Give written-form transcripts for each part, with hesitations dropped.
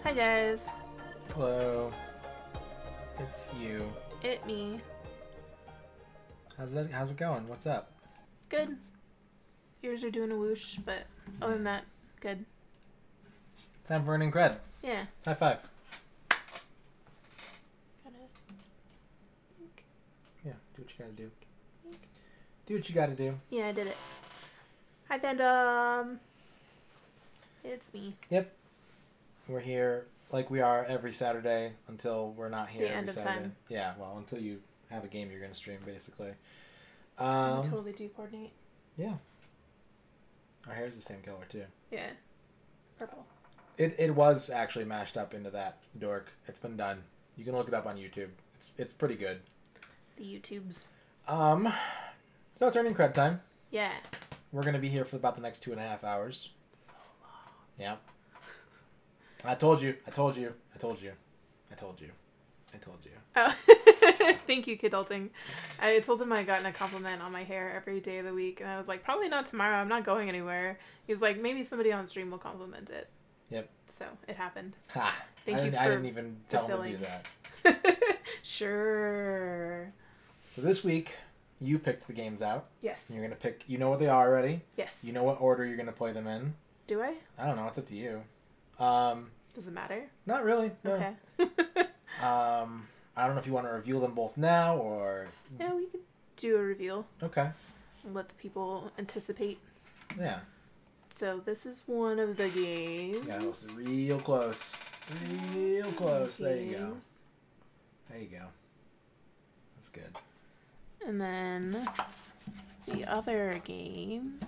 Hi guys. Hello. It's you. It me. How's it going? What's up? Good. Ears are doing a whoosh, but other than that, good. Time for ERNing Cred. Yeah. High five. Gotta... Yeah, do what you gotta do. Do what you gotta do. Yeah, I did it. Hi fandom. It's me. Yep. We're here like we are every Saturday until we're not here The every end of Saturday. time. Yeah, well, until you have a game you're gonna stream, basically. We totally do coordinate. Yeah. Our hair's the same color too. Yeah. Purple. It was actually mashed up into that dork. It's been done. You can look it up on YouTube. It's pretty good. The YouTubes. So it's ERNing Cred time. Yeah. We're gonna be here for about the next 2.5 hours. Yeah. I told you. Oh. Thank you, Kidulting. I told him I gotten a compliment on my hair every day of the week, and I was like, probably not tomorrow. I'm not going anywhere. He's like, maybe somebody on stream will compliment it. Yep. So it happened. Ha! Thank you for I didn't even tell him to do that. Sure. So this week, you picked the games out. Yes. You're gonna pick. You know what they are already. Yes. You know what order you're gonna play them in. Do I? I don't know. It's up to you. Does it matter? Not really. No. Okay. I don't know if you want to reveal them both now or. Yeah, we could do a reveal. Okay. And let the people anticipate. Yeah. So this is one of the games. Yeah, listen, real close. Real close. There you go. There you go. That's good. And then the other game.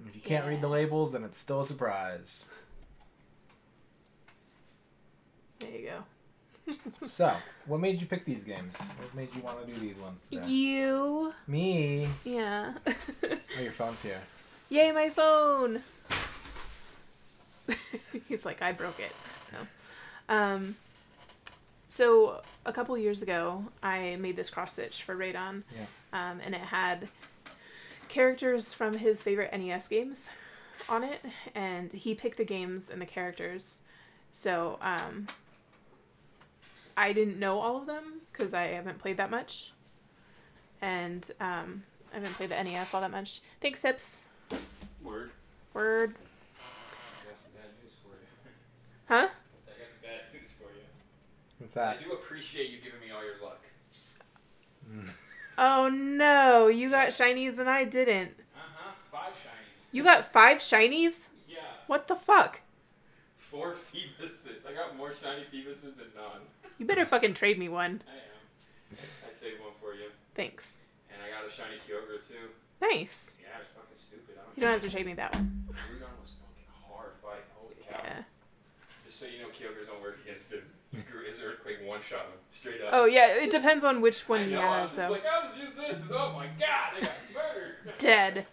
If you can't read the labels, then it's still a surprise. There you go. So, what made you pick these games? What made you want to do these ones today? You. Me. Yeah. Oh, your phone's here. Yay, my phone! He's like, I broke it. No. So a couple years ago, I made this cross stitch for Radon. Yeah. And it had characters from his favorite NES games on it, and he picked the games and the characters. So I didn't know all of them because I haven't played that much, and I haven't played the NES all that much. Thanks, Tips. Word. Word. I got some bad news for you. Huh? I got some bad news for you. What's that? I do appreciate you giving me all your luck. Oh no, you got shinies and I didn't. 5 shinies. You got 5 shinies? Yeah. What the fuck? 4 Phoebuses. I got more shiny Phoebuses than none. You better fucking trade me one. I am. I saved one for you. Thanks. And I got a shiny Kyogre too. Nice. Yeah, it's fucking stupid. You don't have to trade me that one. Rudon was fucking hard fight. Holy cow. Yeah. Just so you know, Kyogres don't work against him. His Earthquake one-shot him. Straight up. Oh yeah, it depends on which one I he know, I was has just though. like, I'll just use this. Oh my god, they got murdered. Dead.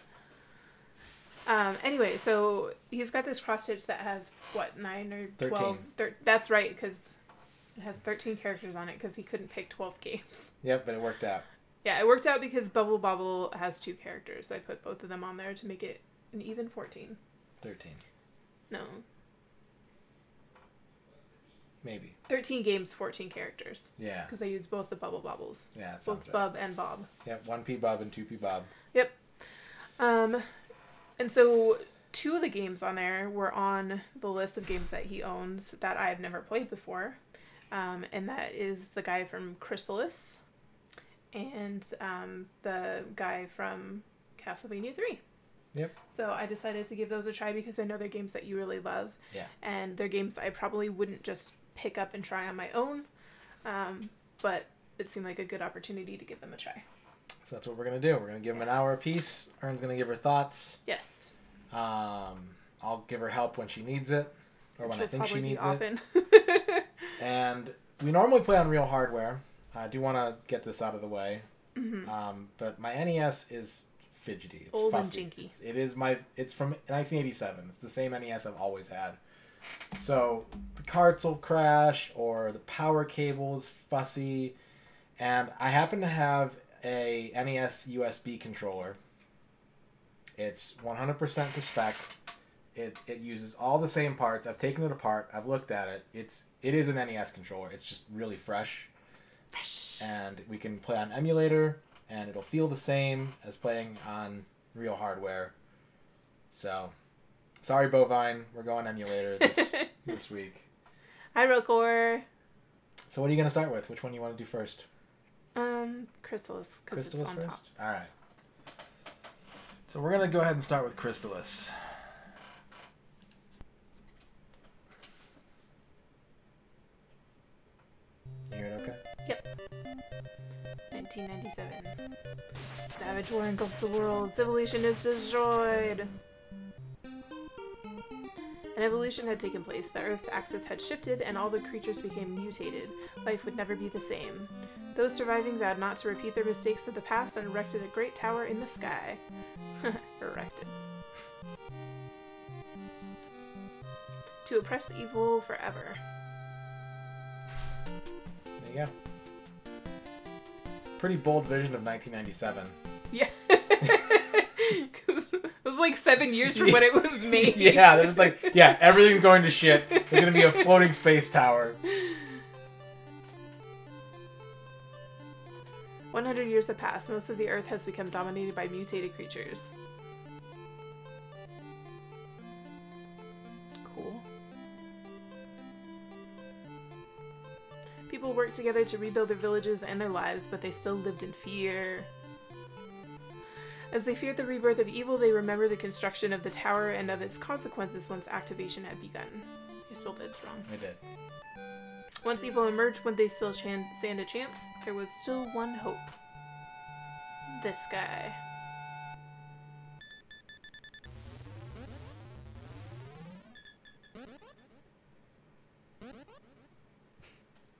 Anyway, so he's got this cross stitch that has what, 9 or 12? 13. That's right, because it has 13 characters on it because he couldn't pick 12 games. Yep, but it worked out. Yeah, it worked out because Bubble Bobble has 2 characters. I put both of them on there to make it an even 14. 13. No. Maybe. 13 games, 14 characters. Yeah. Because I used both the Bubble Bobbles. Yeah, that sounds Both right. Bub and Bob. Yep, 1P Bob and 2P Bob. Yep. And so 2 of the games on there were on the list of games that he owns that I've never played before. And that is the guy from Crystalis and the guy from Castlevania 3. Yep. So I decided to give those a try because I know they're games that you really love. Yeah. And they're games I probably wouldn't just pick up and try on my own. But it seemed like a good opportunity to give them a try. So that's what we're going to do. We're going to give them an hour apiece. Ern's going to give her thoughts. Yes. I'll give her help when she needs it. Or Which when I think she needs often. it. And we normally play on real hardware. I do want to get this out of the way. Mm-hmm. But my NES is fidgety. It's old fussy. and jinky. It's from 1987. It's the same NES I've always had. So the carts will crash or the power cable is fussy. And I happen to have a NES USB controller It's 100% to spec. It uses all the same parts. I've taken it apart. I've looked at it. It is an NES controller. It's just really fresh. And we can play on emulator, and it'll feel the same as playing on real hardware. So, sorry, Bovine. We're going emulator this week. Hi, Rocore. So what are you going to start with? Which one do you want to do first? Crystalis, because it's on first? top. All right. So we're going to go ahead and start with Crystalis. You hear it okay? Yep. 1997. Savage war engulfs the world. Civilization is destroyed. An evolution had taken place. The Earth's axis had shifted, and all the creatures became mutated. Life would never be the same. Those surviving vowed not to repeat their mistakes of the past and erected a great tower in the sky. Erected. To oppress evil forever. There you go. Pretty bold vision of 1997. Yeah. It was like 7 years from when it was made. Yeah, it was like, yeah, everything's going to shit. There's going to be a floating space tower. 100 years have passed. Most of the Earth has become dominated by mutated creatures. Cool. People worked together to rebuild their villages and their lives, but they still lived in fear. As they feared the rebirth of evil, they remembered the construction of the tower and of its consequences once activation had begun. I spelled it wrong. I did. Once evil emerged, when they still stand a chance, there was still one hope. This guy.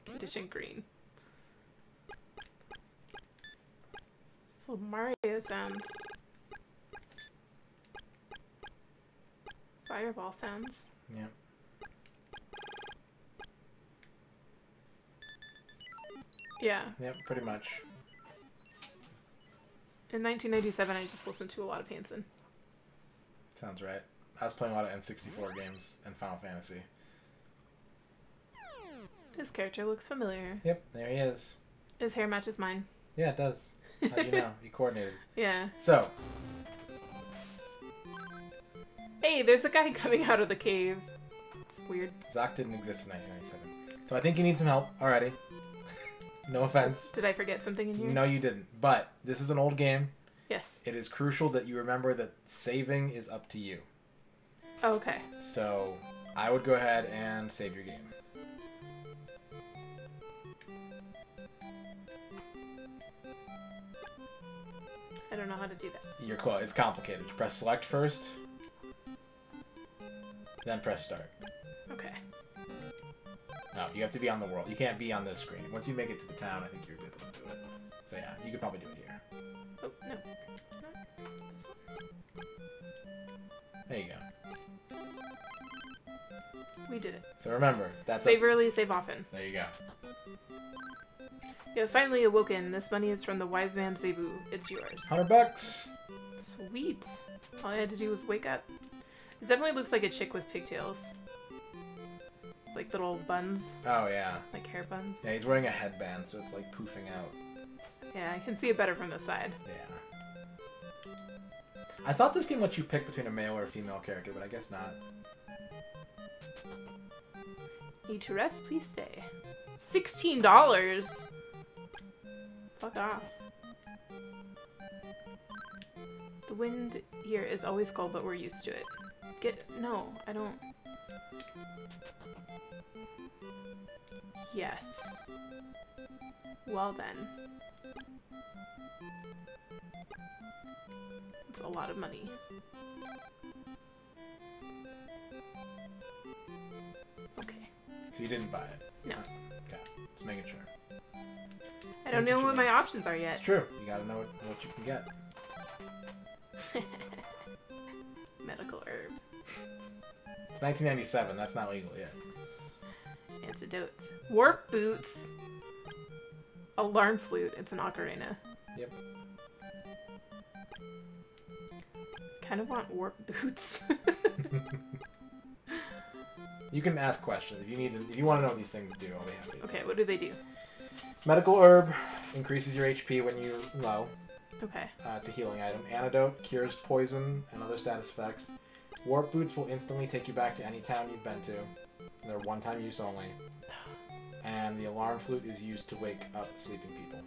Condition green. So Mario sounds. Fireball sounds. Yeah. Yeah. Yep, pretty much. In 1997, I just listened to a lot of Hanson. Sounds right. I was playing a lot of N64 games and Final Fantasy. His character looks familiar. Yep, there he is. His hair matches mine. Yeah, it does. How'd you know? You coordinated. Yeah. So. Hey, there's a guy coming out of the cave. It's weird. Zoc didn't exist in 1997. So I think you need some help already. No offense. Did I forget something in here? No, you didn't. But this is an old game. Yes. It is crucial that you remember that saving is up to you. Oh, okay. So I would go ahead and save your game. I don't know how to do that. You're close. It's complicated. You press select first, then press start. Okay. No, you have to be on the world. You can't be on this screen. Once you make it to the town, I think you're good to do it. So yeah, you could probably do it here. Oh, no. There you go. We did it. So remember, that's Save early, save often. There you go. You have finally awoken. This money is from the wise man Zebu. It's yours. $100. Sweet. All I had to do was wake up. It definitely looks like a chick with pigtails. Like little buns. Oh yeah. Like hair buns. Yeah, he's wearing a headband, so it's like poofing out. Yeah, I can see it better from the side. Yeah. I thought this game let you pick between a male or a female character, but I guess not. Need to rest? Please stay. $16? Fuck off. The wind here is always cold, but we're used to it. No, I don't... Yes. Well then. It's a lot of money. Okay. So you didn't buy it? No. Okay. Just making sure. I don't know what my options are yet. It's true. You gotta know what you can get. Medical herb. It's 1997. That's not legal yet. Antidote. Warp boots. Alarm flute. It's an ocarina. Yep. kind of want warp boots. You can ask questions if you want to know what these things do. I'll be happy. Okay, what do they do? Medical herb increases your HP when you're low. Okay. It's a healing item. Antidote cures poison and other status effects. Warp boots will instantly take you back to any town you've been to. They're one-time use only. And the alarm flute is used to wake up sleeping people.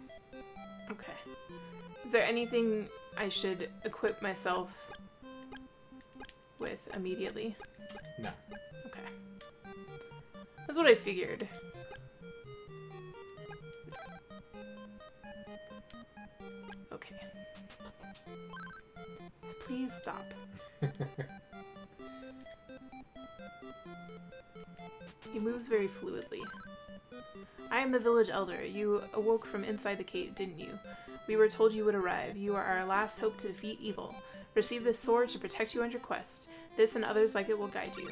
Okay. Is there anything I should equip myself with immediately? No. Okay. That's what I figured. Okay. Please stop. He moves very fluidly. I am the village elder. You awoke from inside the cave, didn't you? We were told you would arrive. You are our last hope to defeat evil. Receive this sword to protect you on your quest. This and others like it will guide you.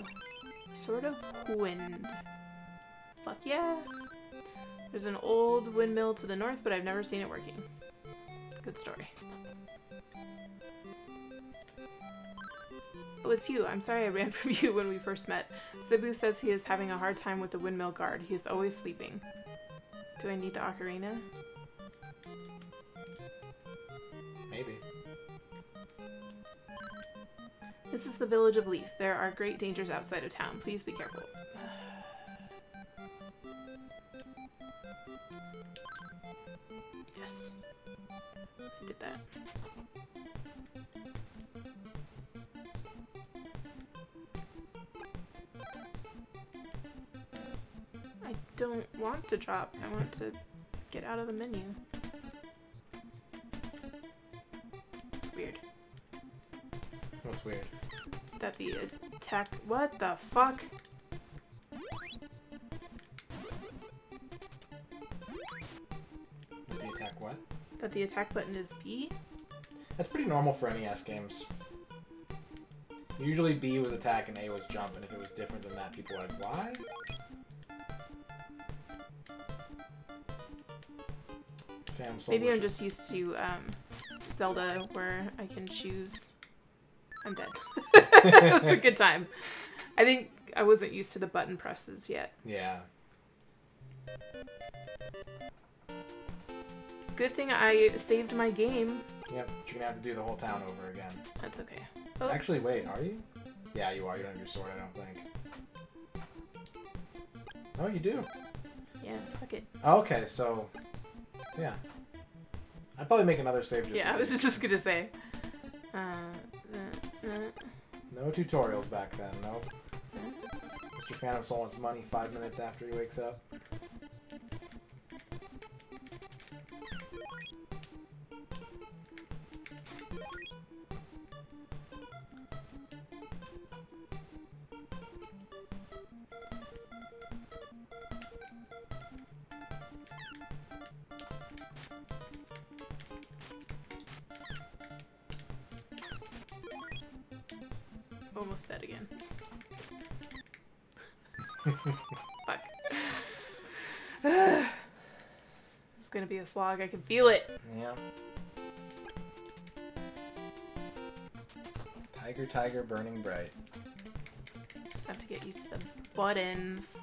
Sword of Wind. Fuck yeah. There's an old windmill to the north, but I've never seen it working. Good story. Oh, it's you. I'm sorry I ran from you when we first met. Cebu says he is having a hard time with the windmill guard. He is always sleeping. Do I need the ocarina? Maybe. This is the village of Leaf. There are great dangers outside of town. Please be careful. Yes. I did that. I don't want to drop. I want to get out of the menu. It's weird. What's weird? That the attack... What the fuck? The attack what? That the attack button is B? That's pretty normal for NES games. Usually B was attack and A was jump, and if it was different than that, people were like, why? Maybe I'm just used to Zelda where I can choose... I'm dead. It was a good time. I think I wasn't used to the button presses yet. Yeah. Good thing I saved my game. Yep, you're gonna have to do the whole town over again. That's okay. Oh. Actually, wait, are you? Yeah, you are. You don't have your sword, I don't think. Oh, you do. Yeah, suck it. Okay, so... Yeah. I'd probably make another save just Yeah, I was just gonna say. No tutorials back then, no. Mr. Phantom Soul wants money 5 minutes after he wakes up. Almost dead again. Fuck. It's gonna be a slog. I can feel it. Yeah. Tiger, tiger, burning bright. Have to get used to the buttons.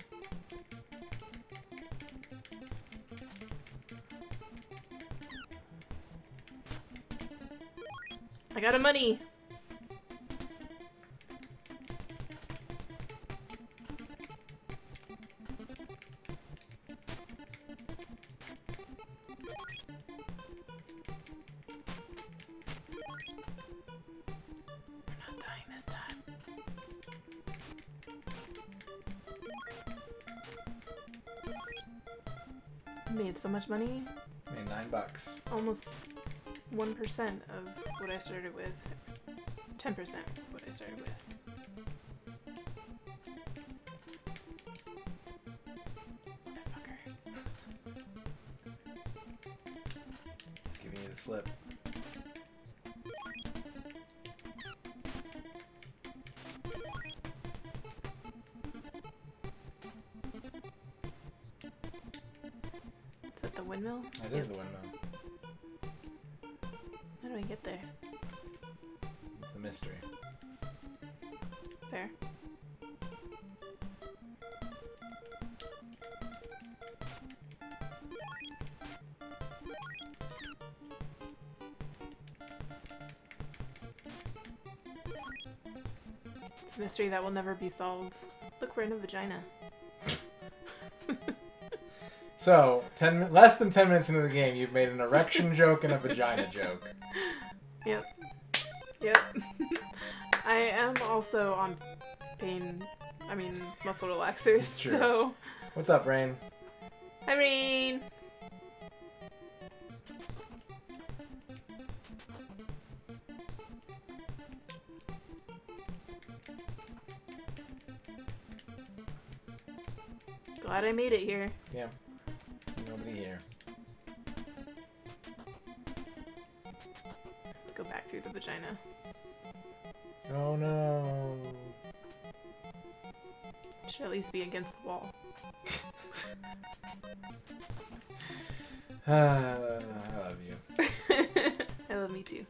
I got a money. Made so much money. Made $9. Almost 1% of what I started with. 10% of what I started with. Motherfucker. Just giving you the slip. Windmill? It is the windmill. How do I get there? It's the mystery. Fair. It's a mystery that will never be solved. Look, we're in a vagina. So, less than 10 minutes into the game, you've made an erection joke and a vagina joke. Yep. Yep. I am also on muscle relaxers, It's true. so... What's up, Rain? Hi, Rain! Glad I made it here. Yeah. Nobody here. Let's go back through the vagina. Oh no. Should at least be against the wall. I love you. I love me too.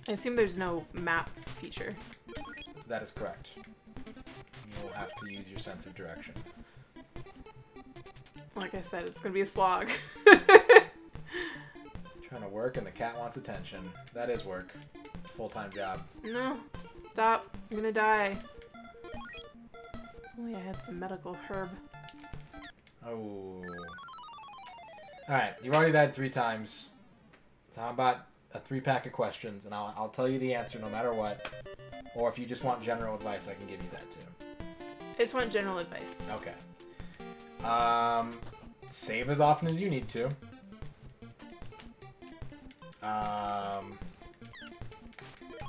I assume there's no map feature. That is correct. You will have to use your sense of direction. Like I said, it's gonna be a slog. Trying to work and the cat wants attention. That is work. It's a full-time job. No. Stop. I'm gonna die. Only I had some medical herb. Oh. Alright, you've already died 3 times. So how about a 3-pack of questions, and I'll tell you the answer no matter what. Or if you just want general advice, I can give you that too. I just want general advice. Okay. Save as often as you need to.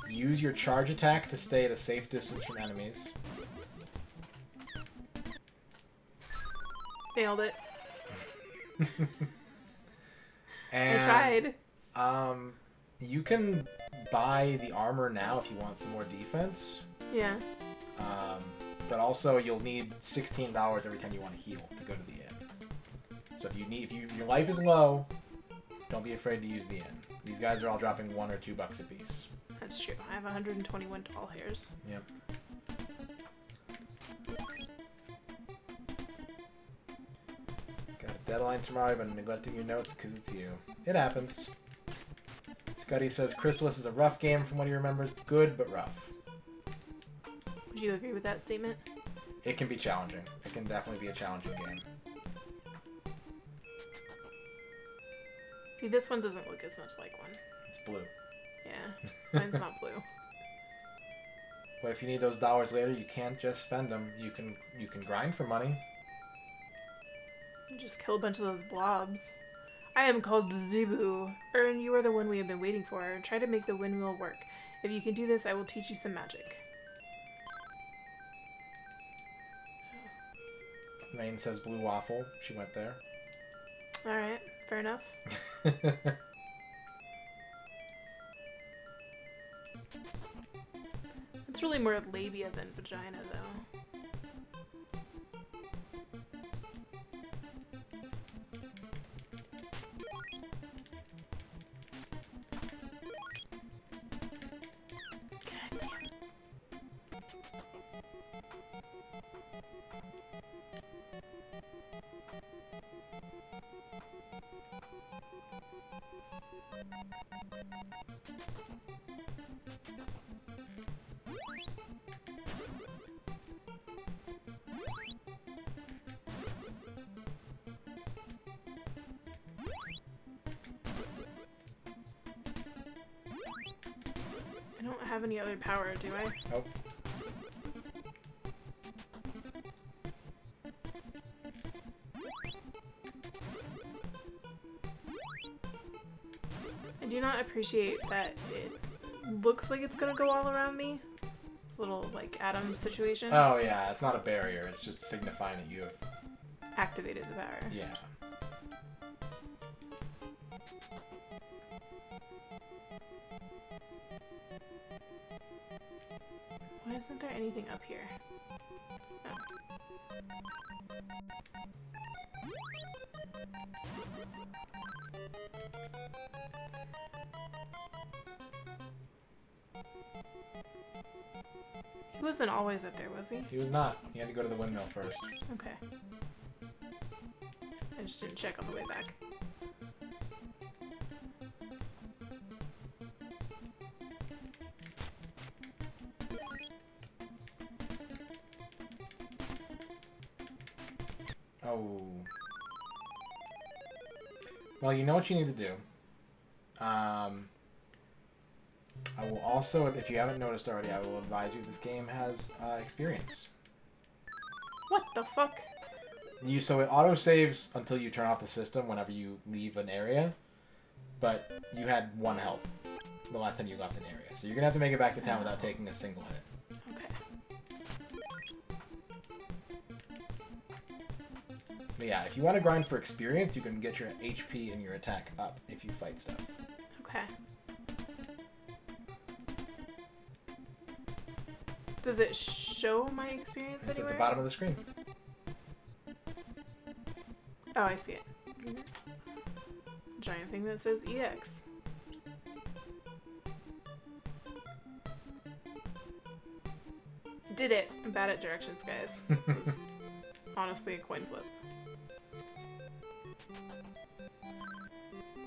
Use your charge attack to stay at a safe distance from enemies. Nailed it. And, I tried. You can buy the armor now if you want some more defense. Yeah. But also you'll need $16 every time you want to heal to go to the inn. So if your life is low, don't be afraid to use the inn. These guys are all dropping $1 or $2 a piece. That's true. I have 121 doll hairs. Yep. Got a deadline tomorrow. I've been neglecting your notes because it's you. It happens. Scuddy says Crystalis is a rough game from what he remembers. Good, but rough. Would you agree with that statement? It can be challenging. It can definitely be a challenging game. See, this one doesn't look as much like one. It's blue. Yeah, mine's not blue. But if you need those dollars later, you can't just spend them. You can grind for money. Just kill a bunch of those blobs. I am called Zebu. Ern, you are the one we have been waiting for. Try to make the windmill work. If you can do this, I will teach you some magic. Rain says blue waffle. She went there. Alright, fair enough. It's really more labia than vagina, though. God damn. I don't have any other power, do I? Nope. I do not appreciate that it looks like it's gonna go all around me. This little, like, atom situation. Oh yeah, it's not a barrier. It's just signifying that you have... Activated the power. Yeah. Why isn't there anything up here? He wasn't always up there, was he? He was not. He had to go to the windmill first. Okay. I just didn't check on the way back. Oh. Well, you know what you need to do. I will also, if you haven't noticed already, I will advise you this game has experience. What the fuck? So it auto-saves until you turn off the system whenever you leave an area, but you had 1 health the last time you left an area. So you're going to have to make it back to town without taking a single hit. Okay. But yeah, if you want to grind for experience, you can get your HP and your attack up if you fight stuff. Okay. Does it show my experience It's anywhere? at the bottom of the screen. Oh, I see it. Giant thing that says EX. Did it. I'm bad at directions, guys. It was honestly a coin flip.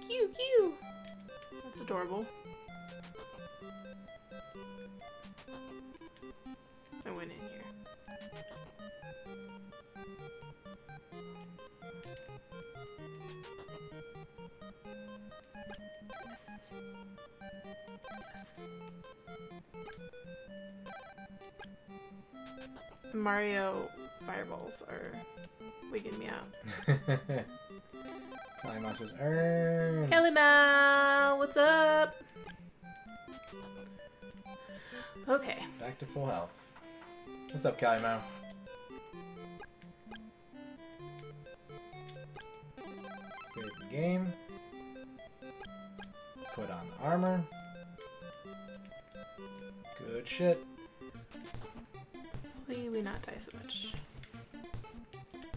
Cute. That's adorable. I went in here. Yes. Yes. The Mario fireballs are wigging me out. Climbos says, earn. Kelly Mal, what's up? Okay. Back to full health. What's up, Calimao? Save the game. Put on the armor. Good shit. Hopefully we not die so much.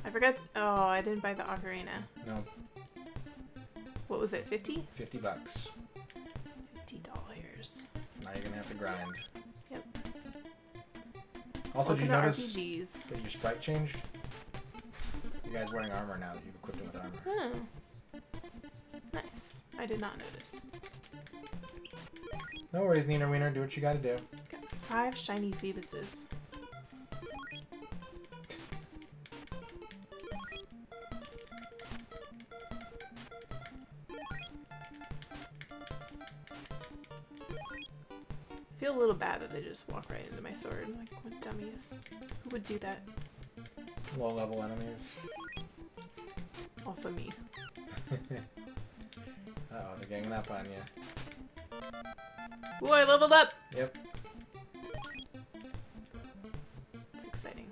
I forgot. Oh, I didn't buy the ocarina. No, What was it? 50? $50. $50. So now you're gonna have to grind. Yep. Also, did you Welcome to notice RPGs. that your sprite changed? You guys wearing armor now that you've equipped it with armor. Oh. Nice. I did not notice. No worries, Nina Wiener. Do what you gotta do. Got 5 shiny Phoebuses. I feel a little bad that they just walk right into my sword. Like, what dummies. Who would do that? Low level enemies. Also me. Uh-oh, they're ganging up on you. Ooh, I leveled up! Yep. It's exciting.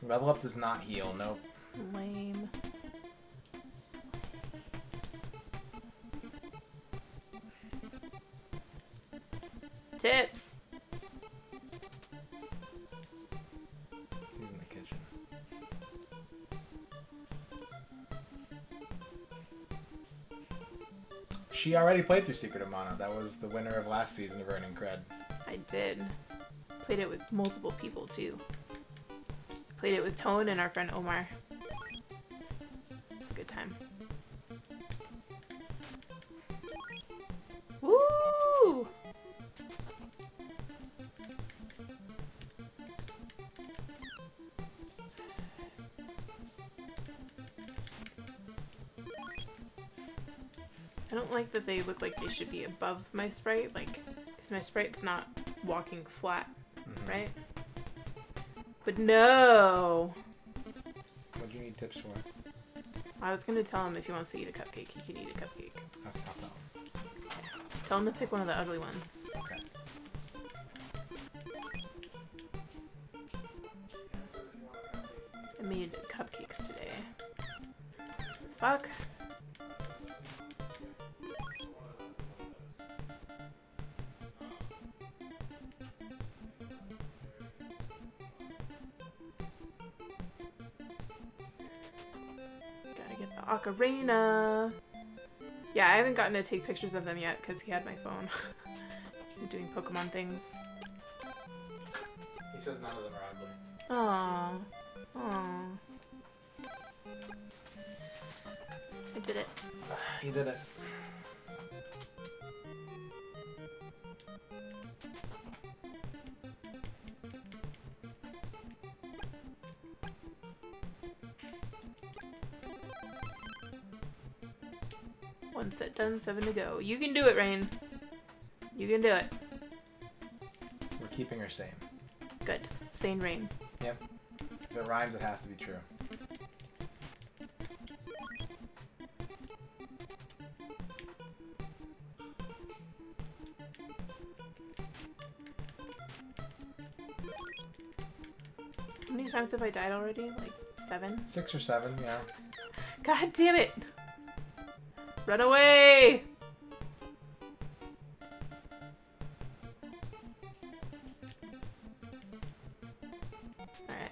Level up does not heal, nope. Lame. Tips! He's in the kitchen. She already played through Secret of Mana. That was the winner of last season of ERNing Cred. I did. Played it with multiple people too. Played it with Tone and our friend Omar. It's a good time. Woo! I don't like that they look like they should be above my sprite, like, because my sprite's not walking flat, right? But no! What do you need tips for? I was gonna tell him if he wants to eat a cupcake, he can eat a cupcake. I'll tell him. Tell him to pick one of the ugly ones. Okay. I made cupcakes today. Fuck. ocarina. Yeah, I haven't gotten to take pictures of them yet because he had my phone. I'm doing Pokemon things. He says none of them are ugly. Aww. Aww. I did it. He did it. One set done, 7 to go. You can do it, Rain. You can do it. We're keeping her sane. Good. Sane Rain. Yep. If it rhymes, it has to be true. How many times have I died already? Like 7? 6 or 7, yeah. God damn it! Run away! Alright.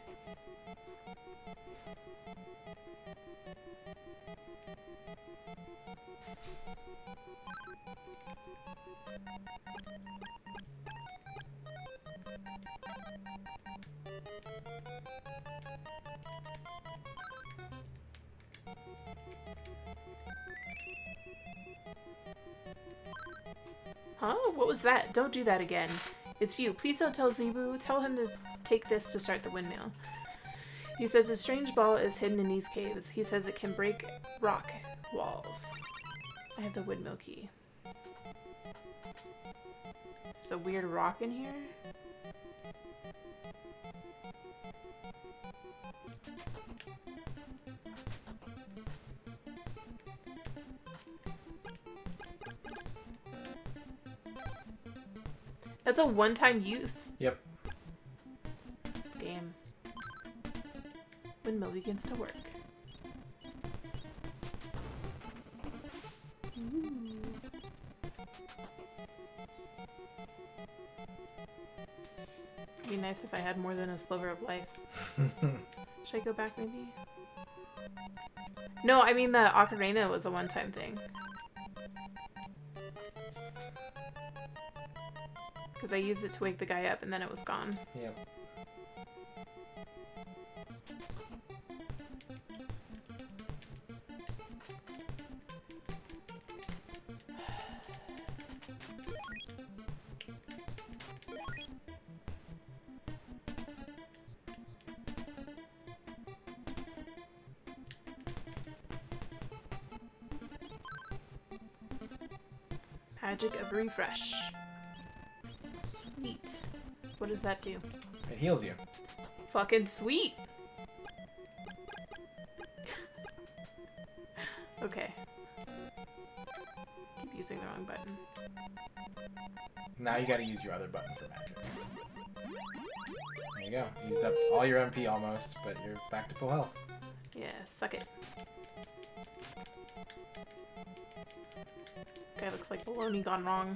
Huh? What was that? Don't do that again. It's you. Please don't tell Zebu. Tell him to take this to start the windmill. He says a strange ball is hidden in these caves. He says it can break rock walls. I have the windmill key. There's a weird rock in here. That's a one-time use. Yep. This game. Windmill begins to work. Ooh. It'd be nice if I had more than a sliver of life. Should I go back maybe? No, I mean the ocarina was a one-time thing. Because I used it to wake the guy up and then it was gone. Yep. Magic of refresh. Sweet. What does that do? It heals you. Fucking sweet! Okay. Keep using the wrong button. Now you gotta use your other button for magic. There you go. You used up all your MP almost, but you're back to full health. Yeah, suck it. Guy looks like baloney gone wrong.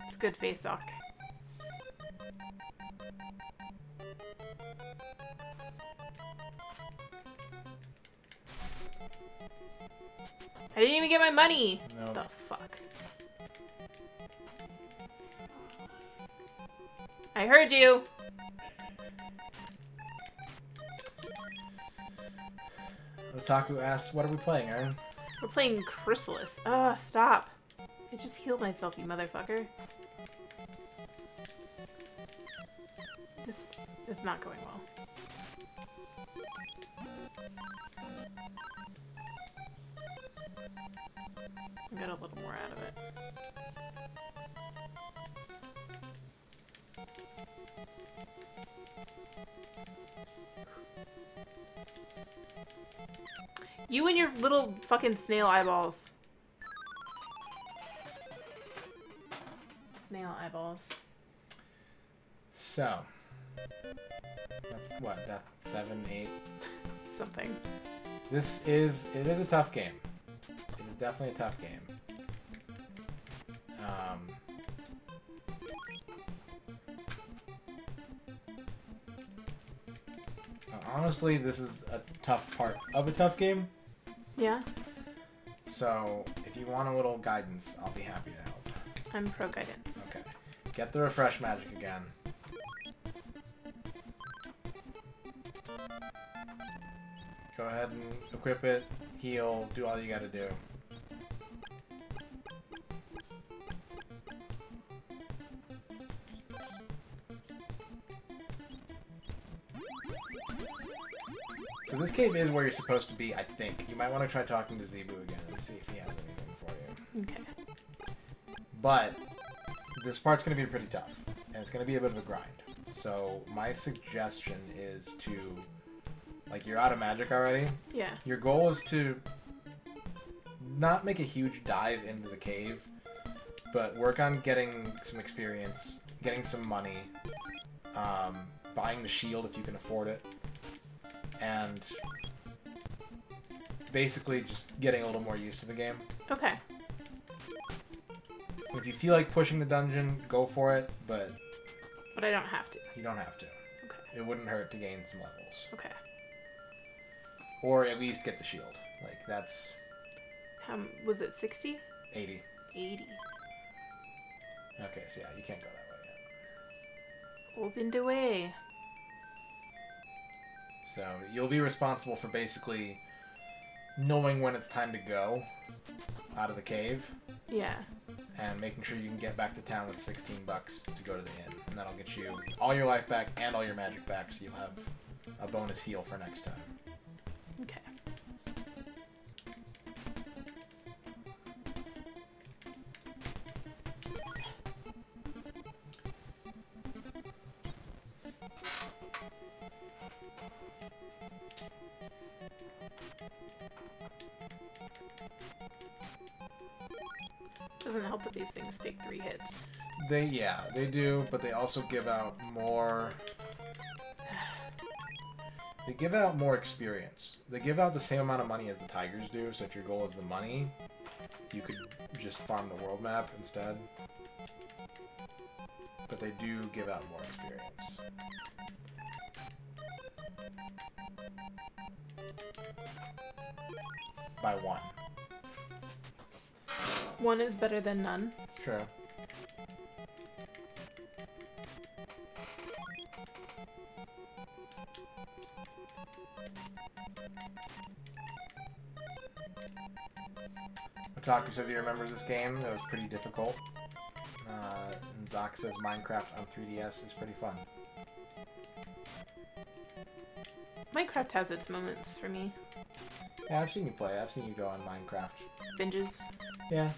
It's a good face off. I didn't even get my money! Nope. The fuck? I heard you! Otaku asks, what are we playing, Aaron? We're playing Crystalis. Ah, stop. I just healed myself, you motherfucker. This is not going well. I got a little more out of it. You and your little fucking snail eyeballs. Snail eyeballs. So, that's what, that 7, 8? Something. It is a tough game. It is definitely a tough game. Oh, honestly, this is a tough part of a tough game. Yeah? So, if you want a little guidance, I'll be happy to help. I'm pro guidance. Okay. Get the refresh magic again. Go ahead and equip it, heal, do all you gotta do. So this cave is where you're supposed to be, I think. You might want to try talking to Zebu again and see if he has anything for you. Okay. But this part's going to be pretty tough, and it's going to be a bit of a grind. So my suggestion is to, like, you're out of magic already. Yeah. Your goal is to not make a huge dive into the cave, but work on getting some experience, getting some money, buying the shield if you can afford it, and basically just getting a little more used to the game. Okay. If you feel like pushing the dungeon, go for it, but I don't have to. you don't have to. Okay. It wouldn't hurt to gain some levels. Okay. Or at least get the shield. Like, that's How was it? 60? 80. 80. Okay, so yeah, you can't go that way yet. Opened away. So you'll be responsible for basically knowing when it's time to go out of the cave Yeah. and making sure you can get back to town with 16 bucks to go to the inn. And that'll get you all your life back and all your magic back, so you'll have a bonus heal for next time. Okay. Doesn't help that these things take 3 hits. They do, but they also give out more. They give out more experience. They give out the same amount of money as the tigers do, so if your goal is the money, you could just farm the world map instead. But they do give out more experience. By 1. 1 is better than none. It's true. Otaku says he remembers this game. It was pretty difficult. And Zach says Minecraft on 3DS is pretty fun. Minecraft has its moments for me. Yeah, I've seen you play. I've seen you go on Minecraft. Binges. Yeah.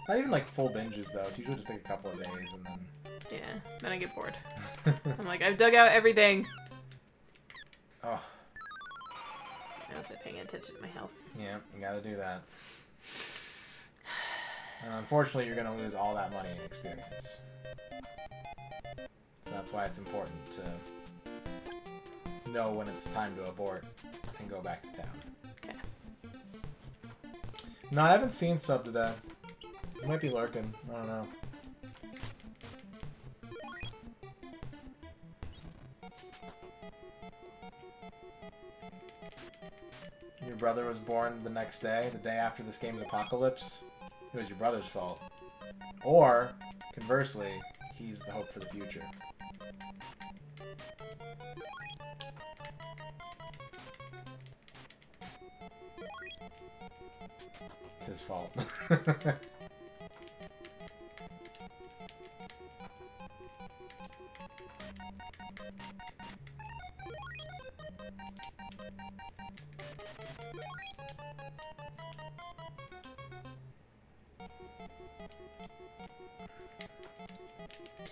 Not even like full binges though. It's usually just like a couple of days and then... Yeah. Then I get bored. I'm like, I've dug out everything. Oh. I wasn't paying attention to my health. Yeah, you gotta do that. And unfortunately, you're gonna lose all that money in experience. So that's why it's important to know when it's time to abort and go back to town. Okay. No, I haven't seen Sub today. He might be lurking. I don't know. Your brother was born the next day, the day after this game's apocalypse. It was your brother's fault. Or, conversely, he's the hope for the future. It's his fault.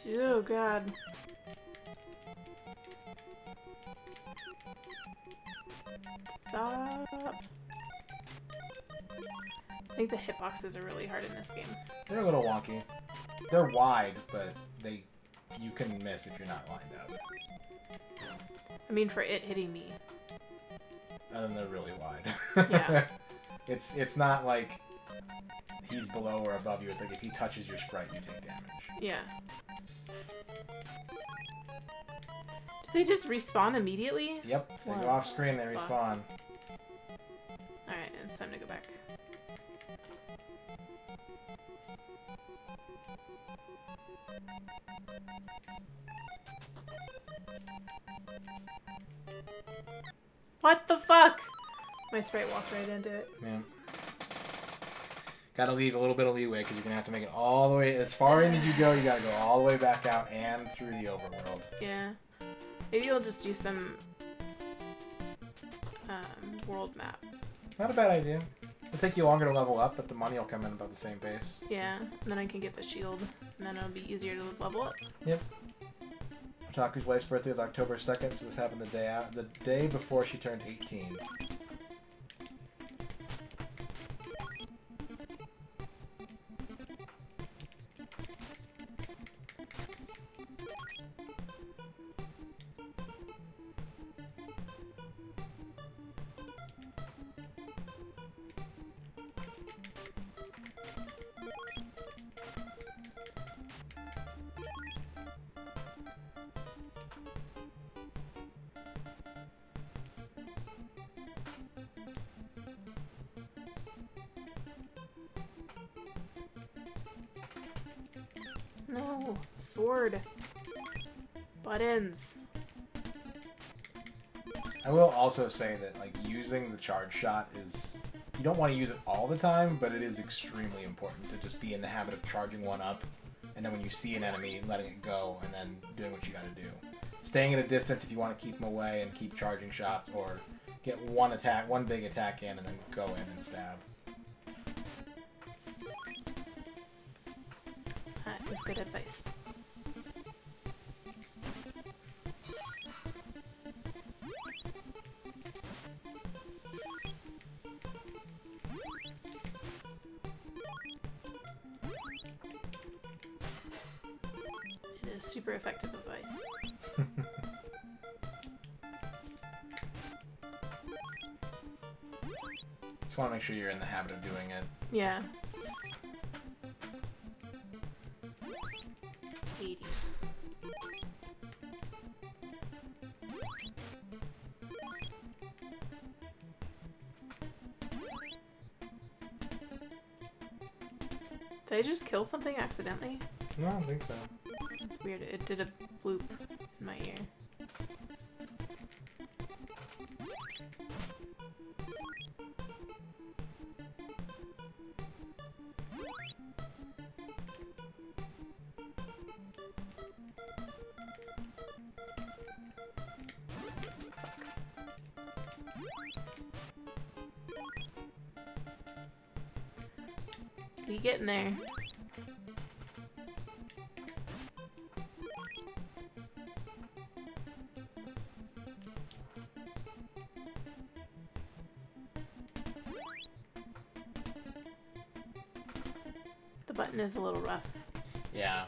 Oh god. Stop. I think the hitboxes are really hard in this game. They're a little wonky. They're wide, but you can miss if you're not lined up. I mean, for it hitting me. And then they're really wide. Yeah. It's not like he's below or above you. It's like if he touches your sprite, you take damage. Yeah. Do They just respawn immediately? Yep. If they What go off screen, they the fuck? respawn. Alright, it's time to go back. What the fuck? My sprite walked right into it. Yeah. Gotta leave a little bit of leeway because you're gonna have to make it all the way as far in as you go. You gotta go all the way back out and through the overworld. Yeah. Maybe you'll just do some world map. Not a bad idea. It'll take you longer to level up, but the money will come in about the same pace. Yeah, and then I can get the shield, and then it'll be easier to level up. Yep. Taku's wife's birthday is October 2nd, so this happened the day before she turned 18. No, sword. Buttons. I will also say that like using the charge shot is, you don't want to use it all the time, but it is extremely important to just be in the habit of charging one up, and then when you see an enemy, letting it go, and then doing what you got to do. Staying at a distance if you want to keep them away and keep charging shots, or get one big attack in, and then go in and stab. That is good advice. It is super effective advice. Just want to make sure you're in the habit of doing it. Yeah. 80. Did I just kill something accidentally? No, I don't think so. It's weird. It did a bloop in my ear. We getting there. The button is a little rough. Yeah.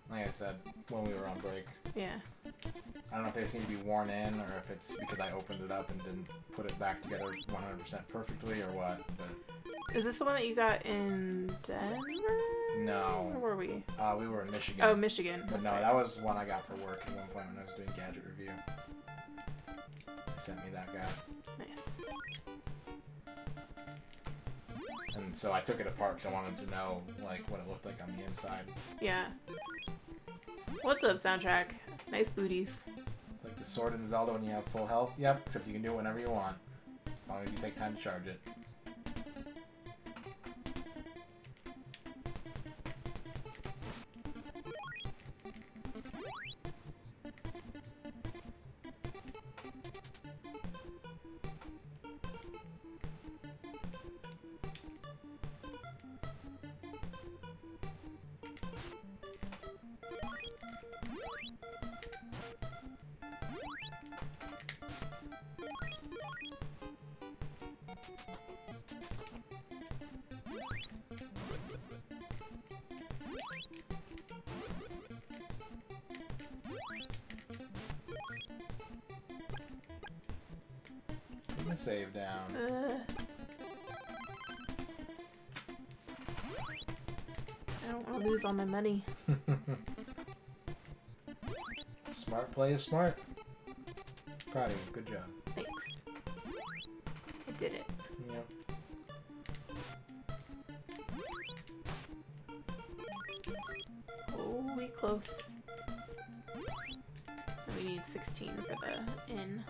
Like I said, when we were on break. Yeah. I don't know if they just need to be worn in, or if it's because I opened it up and didn't put it back together 100% perfectly, or what, but... Is this the one that you got in Denver? No. Where were we? We were in Michigan. Oh, Michigan. But That's no, right. that was one I got for work at one point when I was doing gadget review. They sent me that guy. Nice. And so I took it apart because I wanted to know, like, what it looked like on the inside. Yeah. What's up, soundtrack? Nice booties. It's like the sword in Zelda when you have full health. Yep, except you can do it whenever you want. As long as you take time to charge it. Put the save down. I don't want to lose all my money. Smart play is smart. Proud of you. Good job. Thanks. I did it. Yep. Oh, we close. And we need 16 for the N.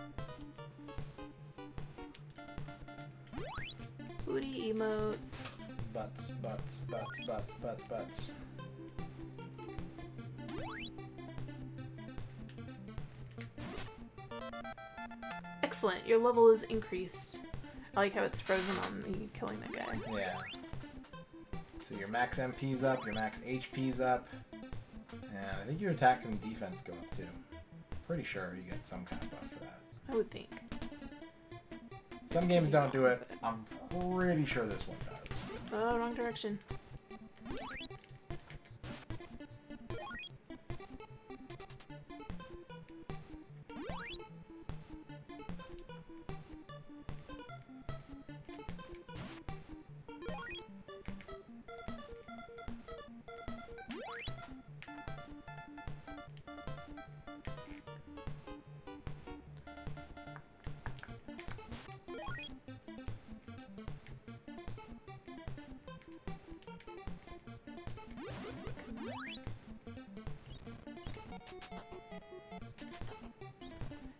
Booty emotes. Butts, butts, butts, butts, butts, butts. Excellent. Your level is increased. I like how it's frozen on me killing that guy. Yeah. So your max MP's up, your max HP's up, and I think your attack and defense go up too. Pretty sure you get some kind of buff for that. I would think. Some games don't do it. I'm pretty sure this one does. Oh, wrong direction.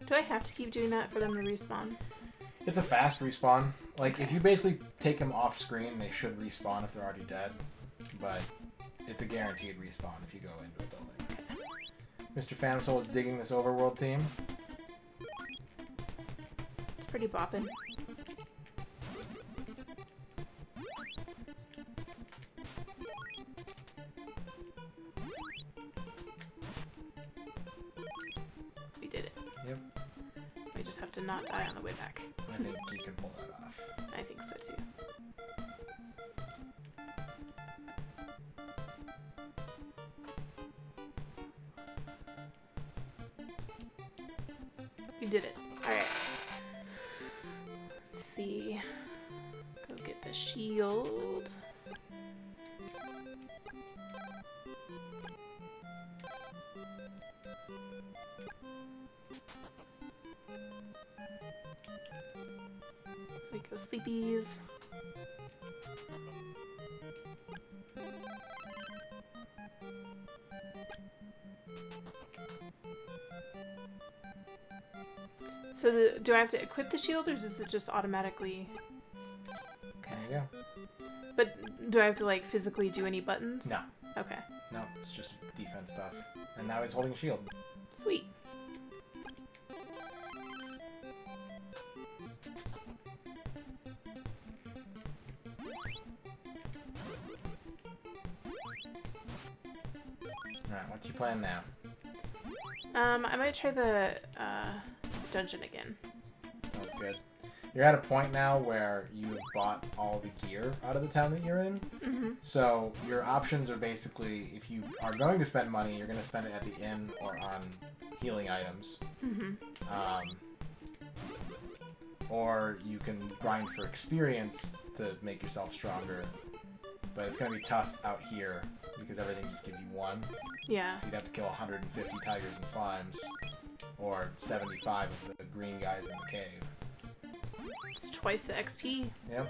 Do I have to keep doing that for them to respawn? It's a fast respawn. Like, if you basically take them off screen, they should respawn if they're already dead. But it's a guaranteed respawn if you go into a building. Mr. Phantom Soul is digging this overworld theme. It's pretty boppin'. We did it. Yep. We just have to not die on the way back. I think you can pull that off. I think so too. We did it. Alright. Let's see. Go get the shield. We go sleepies. So do I have to equip the shield, or does it just automatically? There you go. But do I have to like physically do any buttons? No. Okay. No, it's just a defense buff. And now he's holding a shield. Sweet. Alright, what's your plan now? I might try the dungeon again. Sounds good. You're at a point now where you have bought all the gear out of the town that you're in. Mm-hmm. So your options are basically, if you are going to spend money, you're going to spend it at the inn or on healing items. Mm-hmm. Or you can grind for experience to make yourself stronger. But it's going to be tough out here because everything just gives you one. Yeah. So you'd have to kill 150 tigers and slimes. Or 75 of the green guys in the cave. It's twice the XP. Yep.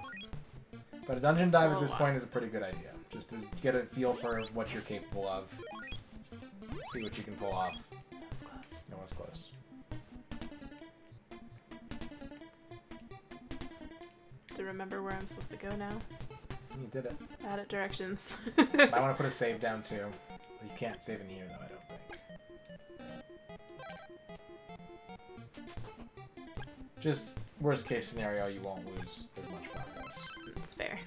But a dungeon dive at this So, point is a pretty good idea. Just to get a feel for what you're capable of. See what you can pull off. That was close. No one's close. To remember where I'm supposed to go now. You did it. Bad at directions. Might want to put a save down too. You can't save in here though, I don't think. Just worst case scenario, you won't lose as much progress. It's fair.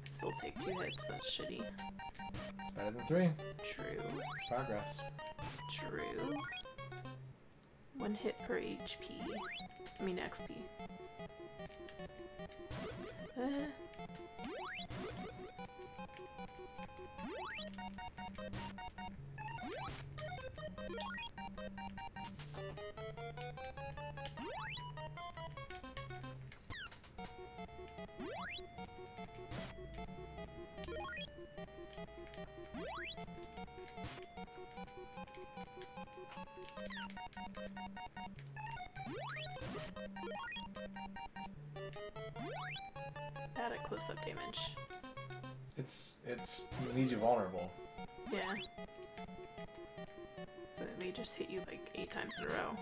Still take 2 hits, that's shitty. It's better than 3. True. Progress. True. 1 hit per HP. I mean XP. Bad at close-up damage. It leaves you vulnerable. Yeah. So it may just hit you like 8 times in a row.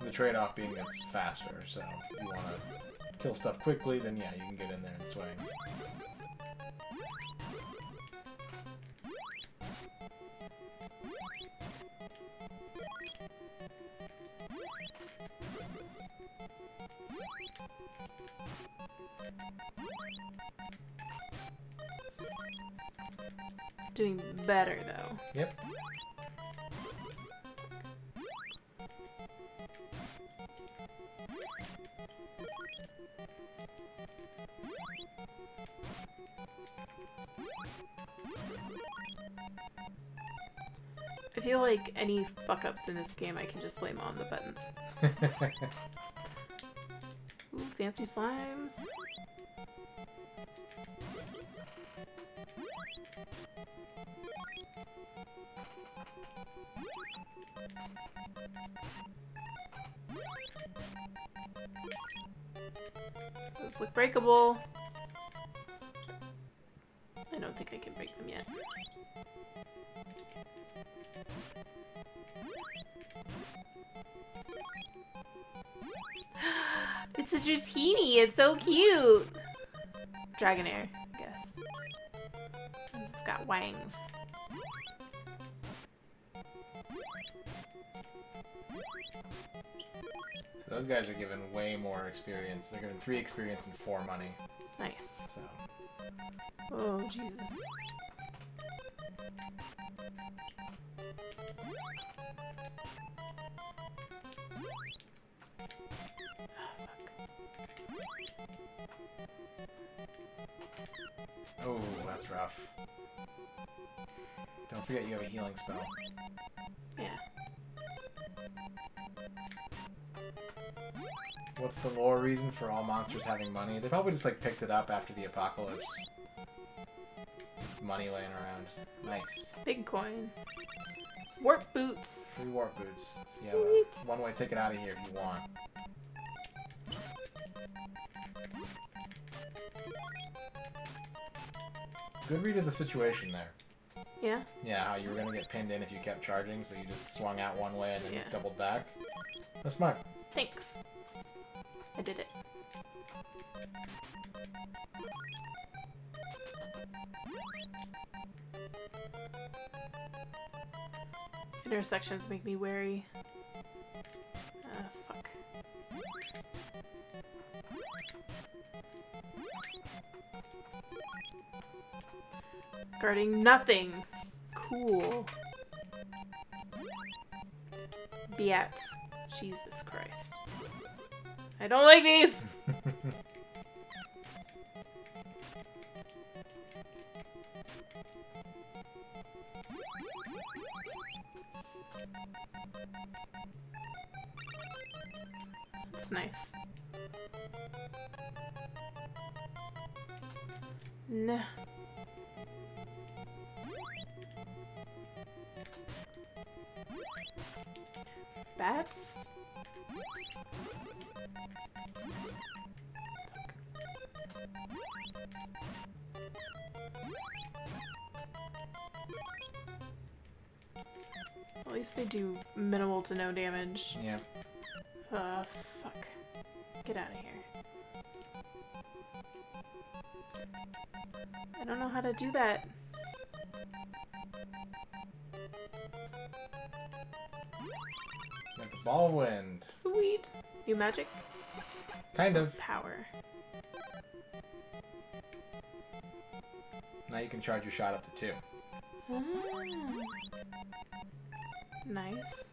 The trade-off being it's faster, so if you want to kill stuff quickly, then yeah, you can get in there and swing. Doing better though. Yep. I feel like any fuck-ups in this game I can just blame on the buttons. Ooh, fancy slimes. Those look breakable. I don't think I can break them yet. It's a Dratini! It's so cute! Dragonair, I guess. It's got wangs. So those guys are given way more experience. They're given 3 experience and 4 money. Nice. So. Oh, Jesus. Oh, that's rough. Don't forget you have a healing spell. Yeah. What's the lore reason for all monsters having money? They probably just like picked it up after the apocalypse. Just money laying around. Nice. Big coin. Warp boots. 3 warp boots. So you have Sweet. a one-way ticket out of here if you want. Good read of the situation there. Yeah? Yeah, how you were gonna get pinned in if you kept charging, so you just swung out one way and then Yeah. doubled back. That's smart. Thanks. I did it. Intersections make me wary. Fuck. Guarding nothing. Cool. Biats. Jesus Christ. I don't like these! That's nice. Nah. Bats? At least they do minimal to no damage. Yeah. Fuck. Get out of here. I don't know how to do that. Got the ball wind. Sweet. New magic? Kind of. Power. Now you can charge your shot up to 2. Ah. Nice.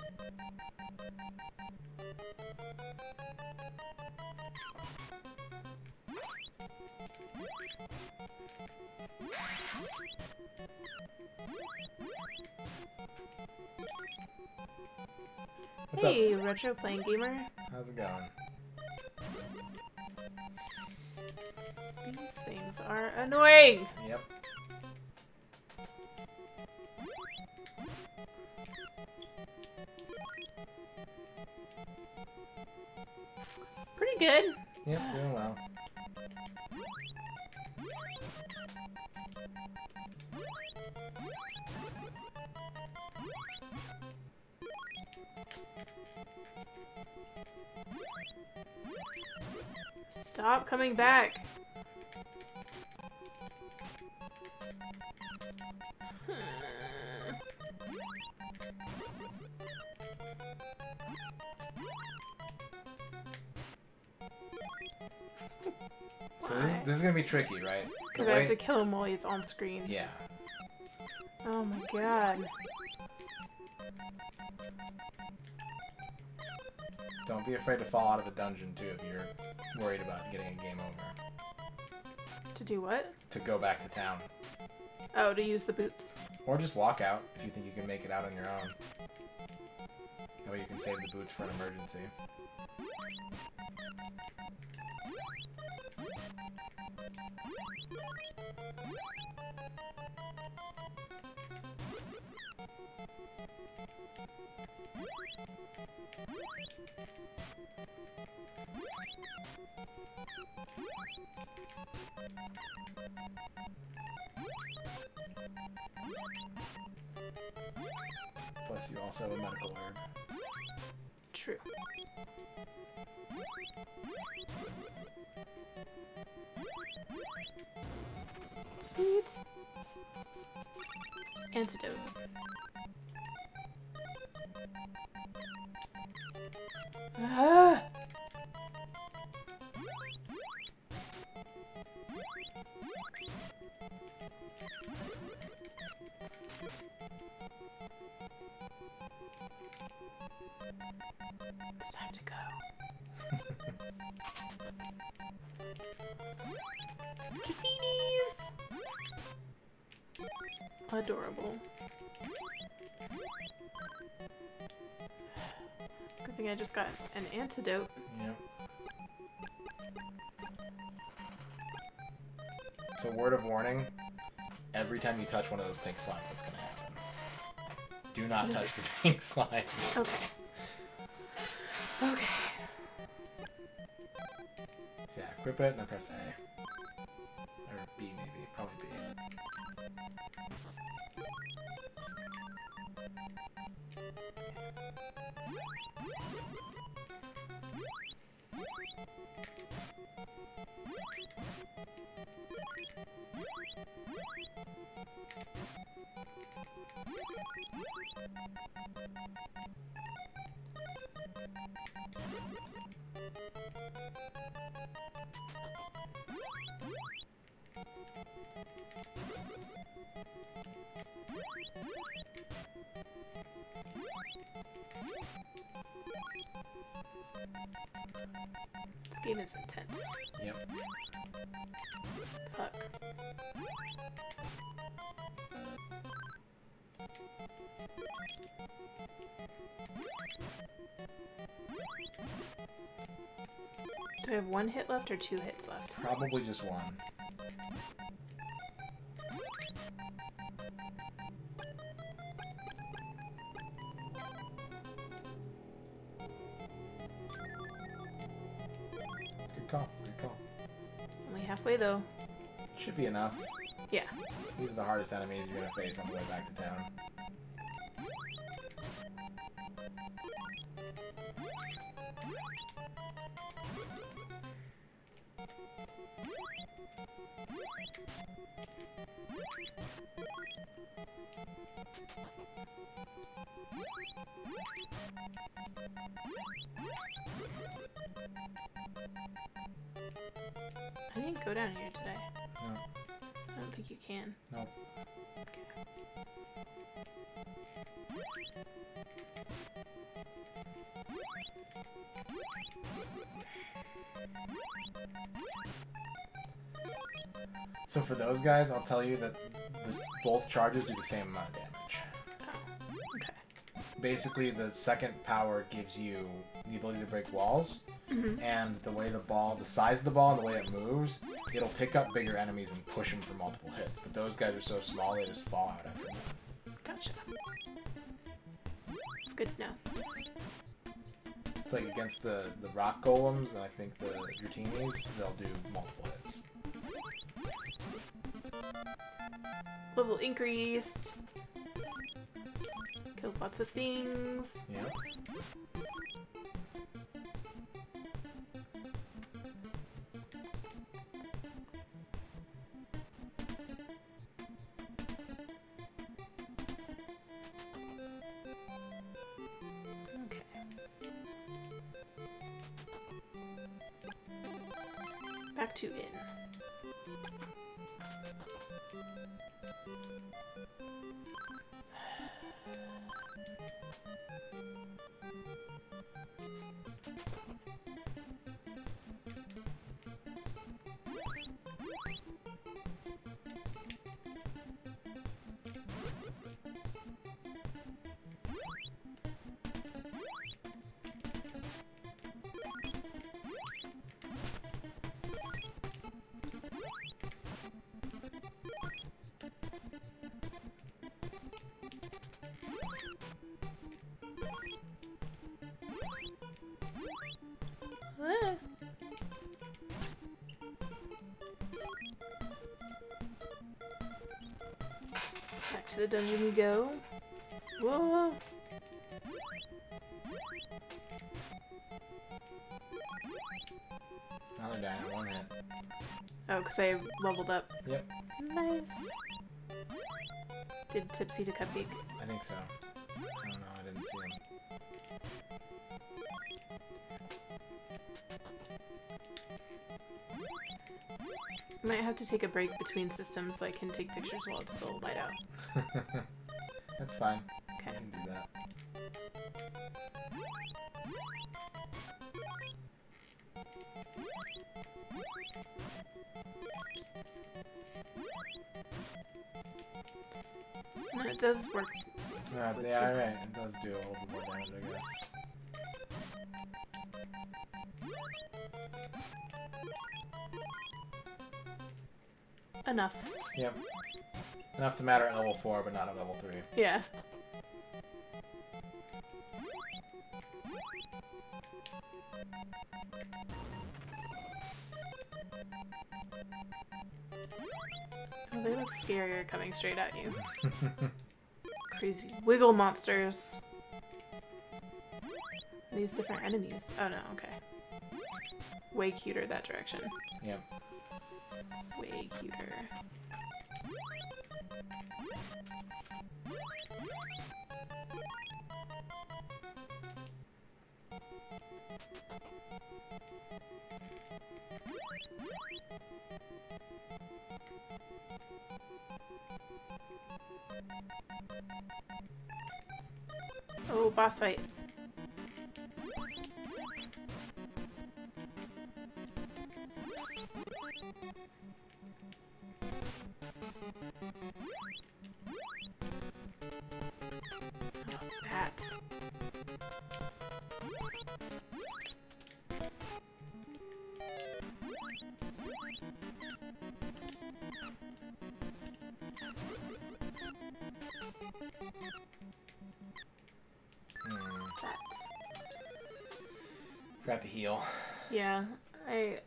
What's Hey, retro playing gamer. up? How's it going? These things are annoying. Yep. Pretty good. Yep, doing well. Stop coming back. So this is gonna be tricky, right? Because I have to kill him while he's on screen. Yeah. Oh my god. Don't be afraid to fall out of the dungeon too if you're worried about getting a game over. To do what? To go back to town. Oh, to use the boots. Or just walk out if you think you can make it out on your own. That way you can save the boots for an emergency. Plus, you also have a medical herb. True. Sweet. Antidote. Ah! It's time to go. Dratinies! Adorable. Good thing I just got an antidote. Yep. So, word of warning, every time you touch one of those pink slimes, that's gonna happen. Do not touch the pink slimes. Okay. Okay. So yeah, equip it and then press A. Or B maybe, probably B. This game is intense. Yep. Fuck. Do I have 1 hit left or 2 hits left? Probably just one. Good call, good call. Only halfway though. Should be enough. Yeah. These are the hardest enemies you're gonna face on the way back to town. I didn't go down here today. No. I don't think you can. Nope. Okay. So for those guys, I'll tell you that both charges do the same amount of damage. Oh, okay. basically the second power gives you the ability to break walls, and the way the size of the ball and the way it moves, it'll pick up bigger enemies and push them for multiple hits. But those guys are so small, they just fall out after one. Gotcha. It's good to know. It's like against the rock golems, and I think the Dratini's, they'll do multiple hits. Level increased. Killed lots of things. Yeah. Okay. Back to inn. Ah. Back to the dungeon we go. Whoa! Now they're dying at one hit. Oh, because I leveled up. Yep. Nice. Did Tipsy to Cupcake? I think so. I don't know, I didn't see him. Might have to take a break between systems so I can take pictures while it's still light out. That's fine. Okay. I can do that. No, it does work. Yeah, right. It does do a little bit more damage, I guess. Enough. Yep. Enough to matter at level 4, but not at level 3. Yeah. Oh, they look scarier coming straight at you. Crazy wiggle monsters. These different enemies. Oh no, okay. Way cuter that direction. Yep. Way cuter. Oh, boss fight. Bats. Bats. Forgot to heal. Yeah, I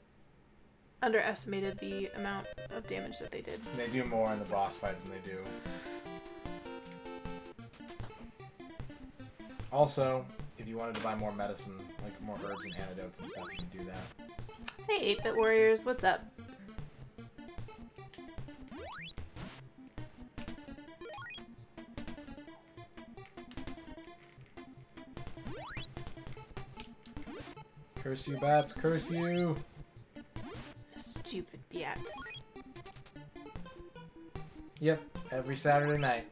underestimated the amount of damage that they did. They do more in the boss fight than they do. Also, if you wanted to buy more medicine, like more herbs and antidotes and stuff, you can do that. Hey, 8-Bit Warriors, what's up? Curse you, bats! Curse you! Stupid bats. Yep, every Saturday night.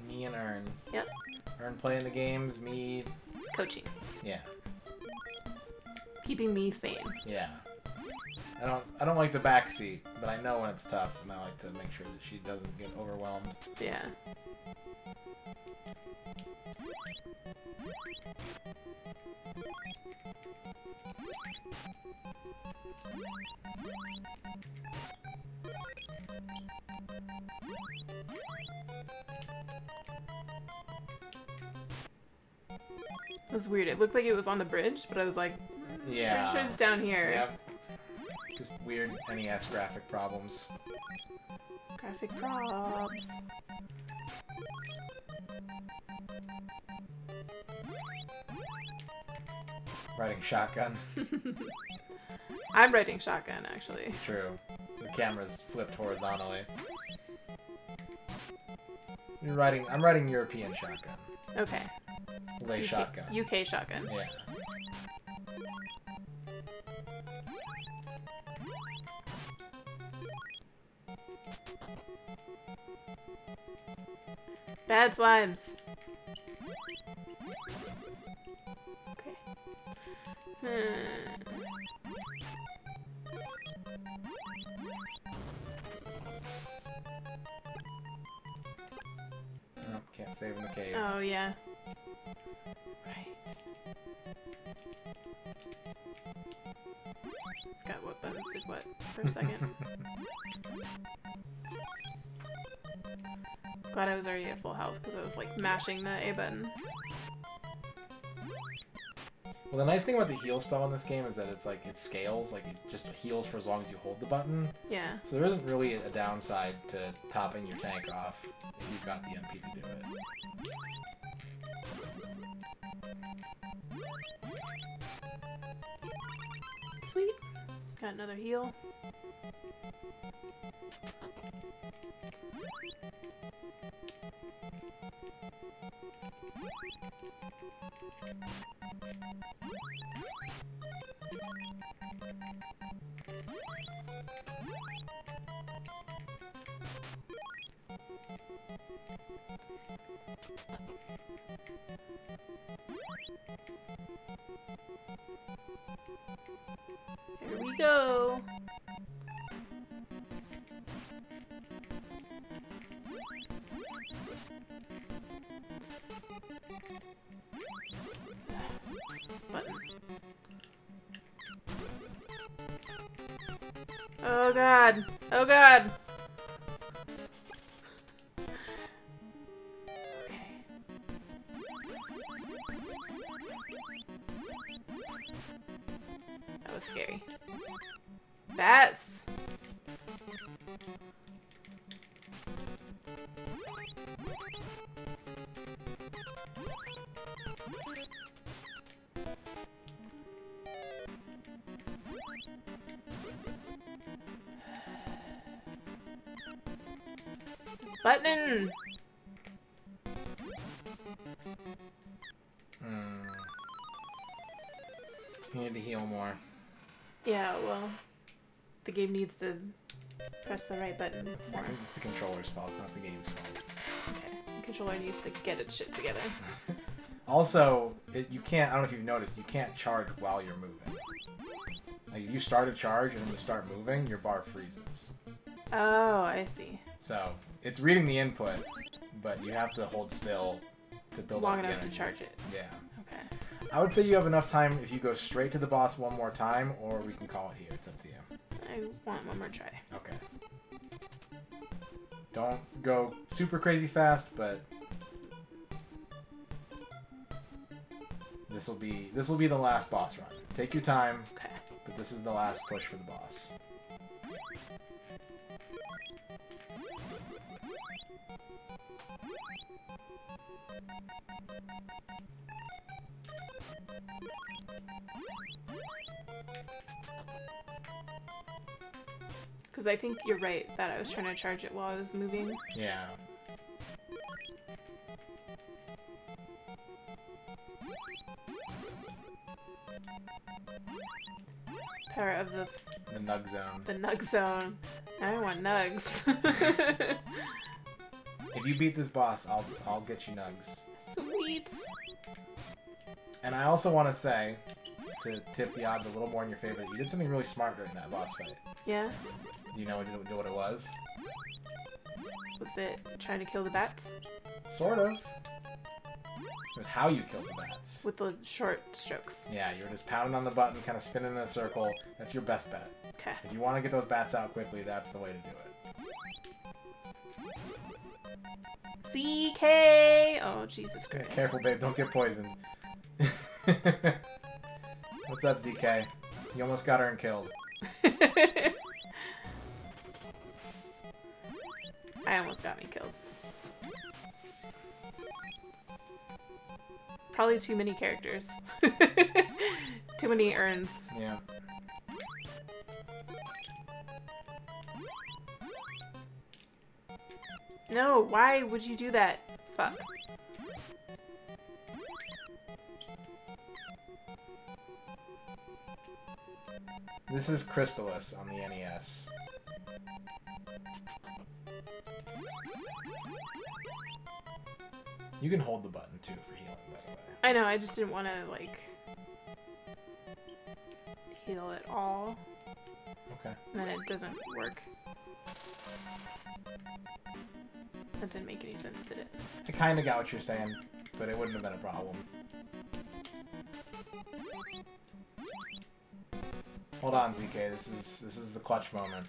Me and Ern. Yep. Ern playing the games, me... Coaching. Yeah. Keeping me sane. Yeah. I don't like the backseat, but I know when it's tough, and I like to make sure that she doesn't get overwhelmed. Yeah. It was weird. It looked like it was on the bridge, but I was like, Yeah. pretty sure it's down here. Yep. Just weird NES graphic problems. Graphic props. Riding shotgun. I'm riding shotgun, actually. True. The camera's flipped horizontally. You're riding. I'm riding European shotgun. Okay. Lay shotgun. UK shotgun. Yeah. Bad slimes. Okay. Nope, can't save in the cave. Oh, yeah. Right. Got what buttons did what for a second. Glad I was already at full health because I was like mashing the A button. Well, the nice thing about the heal spell in this game is that it's like it scales, like it just heals for as long as you hold the button. Yeah. So there isn't really a downside to topping your tank off if you've got the MP to do it. Sweet. Got another heal. Here we go. This button. Oh god. Oh god. Okay. That was scary. Bats! This button! You need to heal more. Yeah, well, the game needs to press the right button for It's the controller's fault, it's not the game's fault. Okay. The controller needs to get its shit together. Also, you can't, I don't know if you've noticed, you can't charge while you're moving. Like, if you start a charge and then you start moving, your bar freezes. Oh, I see. So, it's reading the input, but you have to hold still to build Long up the enough to energy. charge it. Yeah. Okay. I would say you have enough time if you go straight to the boss one more time, or we can call it here. It's up to you. I want one more try. Okay. Don't go super crazy fast, but this will be the last boss run. Take your time, Okay. but this is the last push for the boss. Because I think you're right that I was trying to charge it while I was moving. Yeah. Power of the Nug zone. nug zone. I want nugs. If you beat this boss, I'll get you nugs. Sweet. And I also want to say, to tip the odds a little more in your favor, that you did something really smart during that boss fight. Yeah. Do you know what it was? Was it trying to kill the bats? Sort of. It was how you killed the bats. With the short strokes. Yeah, you were just pounding on the button, kind of spinning in a circle. That's your best bet. Okay. If you want to get those bats out quickly, that's the way to do it. ZK! Oh, Jesus Christ. Careful, babe. Don't get poisoned. What's up, ZK? You almost got her and killed. I almost got me killed. Probably too many characters. Too many urns. Yeah. No, why would you do that? Fuck. This is Crystalis on the NES. You can hold the button too for healing, by the way. I know, I just didn't want to, like, heal it all. Okay. And then it doesn't work. That didn't make any sense, did it? I kind of got what you're saying, but it wouldn't have been a problem. Hold on, ZK. This is the clutch moment.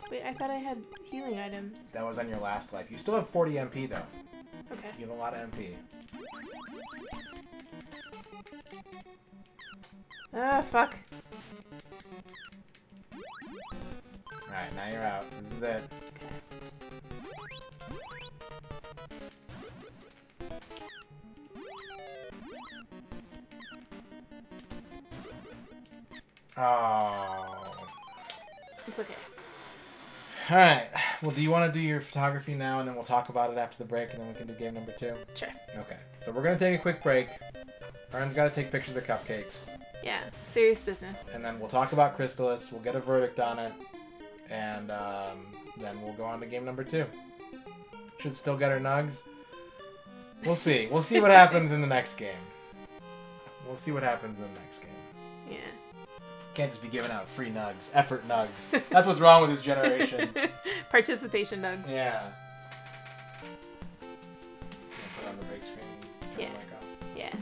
Wait, I thought I had healing items. That was on your last life. You still have 40 MP though. Okay. You have a lot of MP. Ah, fuck. Alright, now you're out. This is it. Oh. It's okay. Alright. Well, do you want to do your photography now, and then we'll talk about it after the break, and then we can do game number 2? Sure. Okay. So we're going to take a quick break. Aaron's got to take pictures of cupcakes. Yeah, serious business. And then we'll talk about Crystalis. We'll get a verdict on it. And then we'll go on to game number 2. Should still get her nugs. We'll see. We'll see what happens in the next game. We'll see what happens in the next game. Yeah. Can't just be giving out free nugs. Effort nugs. That's what's wrong with this generation. Participation nugs. Yeah. Put on the break screen. Turn Yeah. the mic off. Yeah.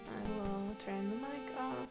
I will turn the mic off.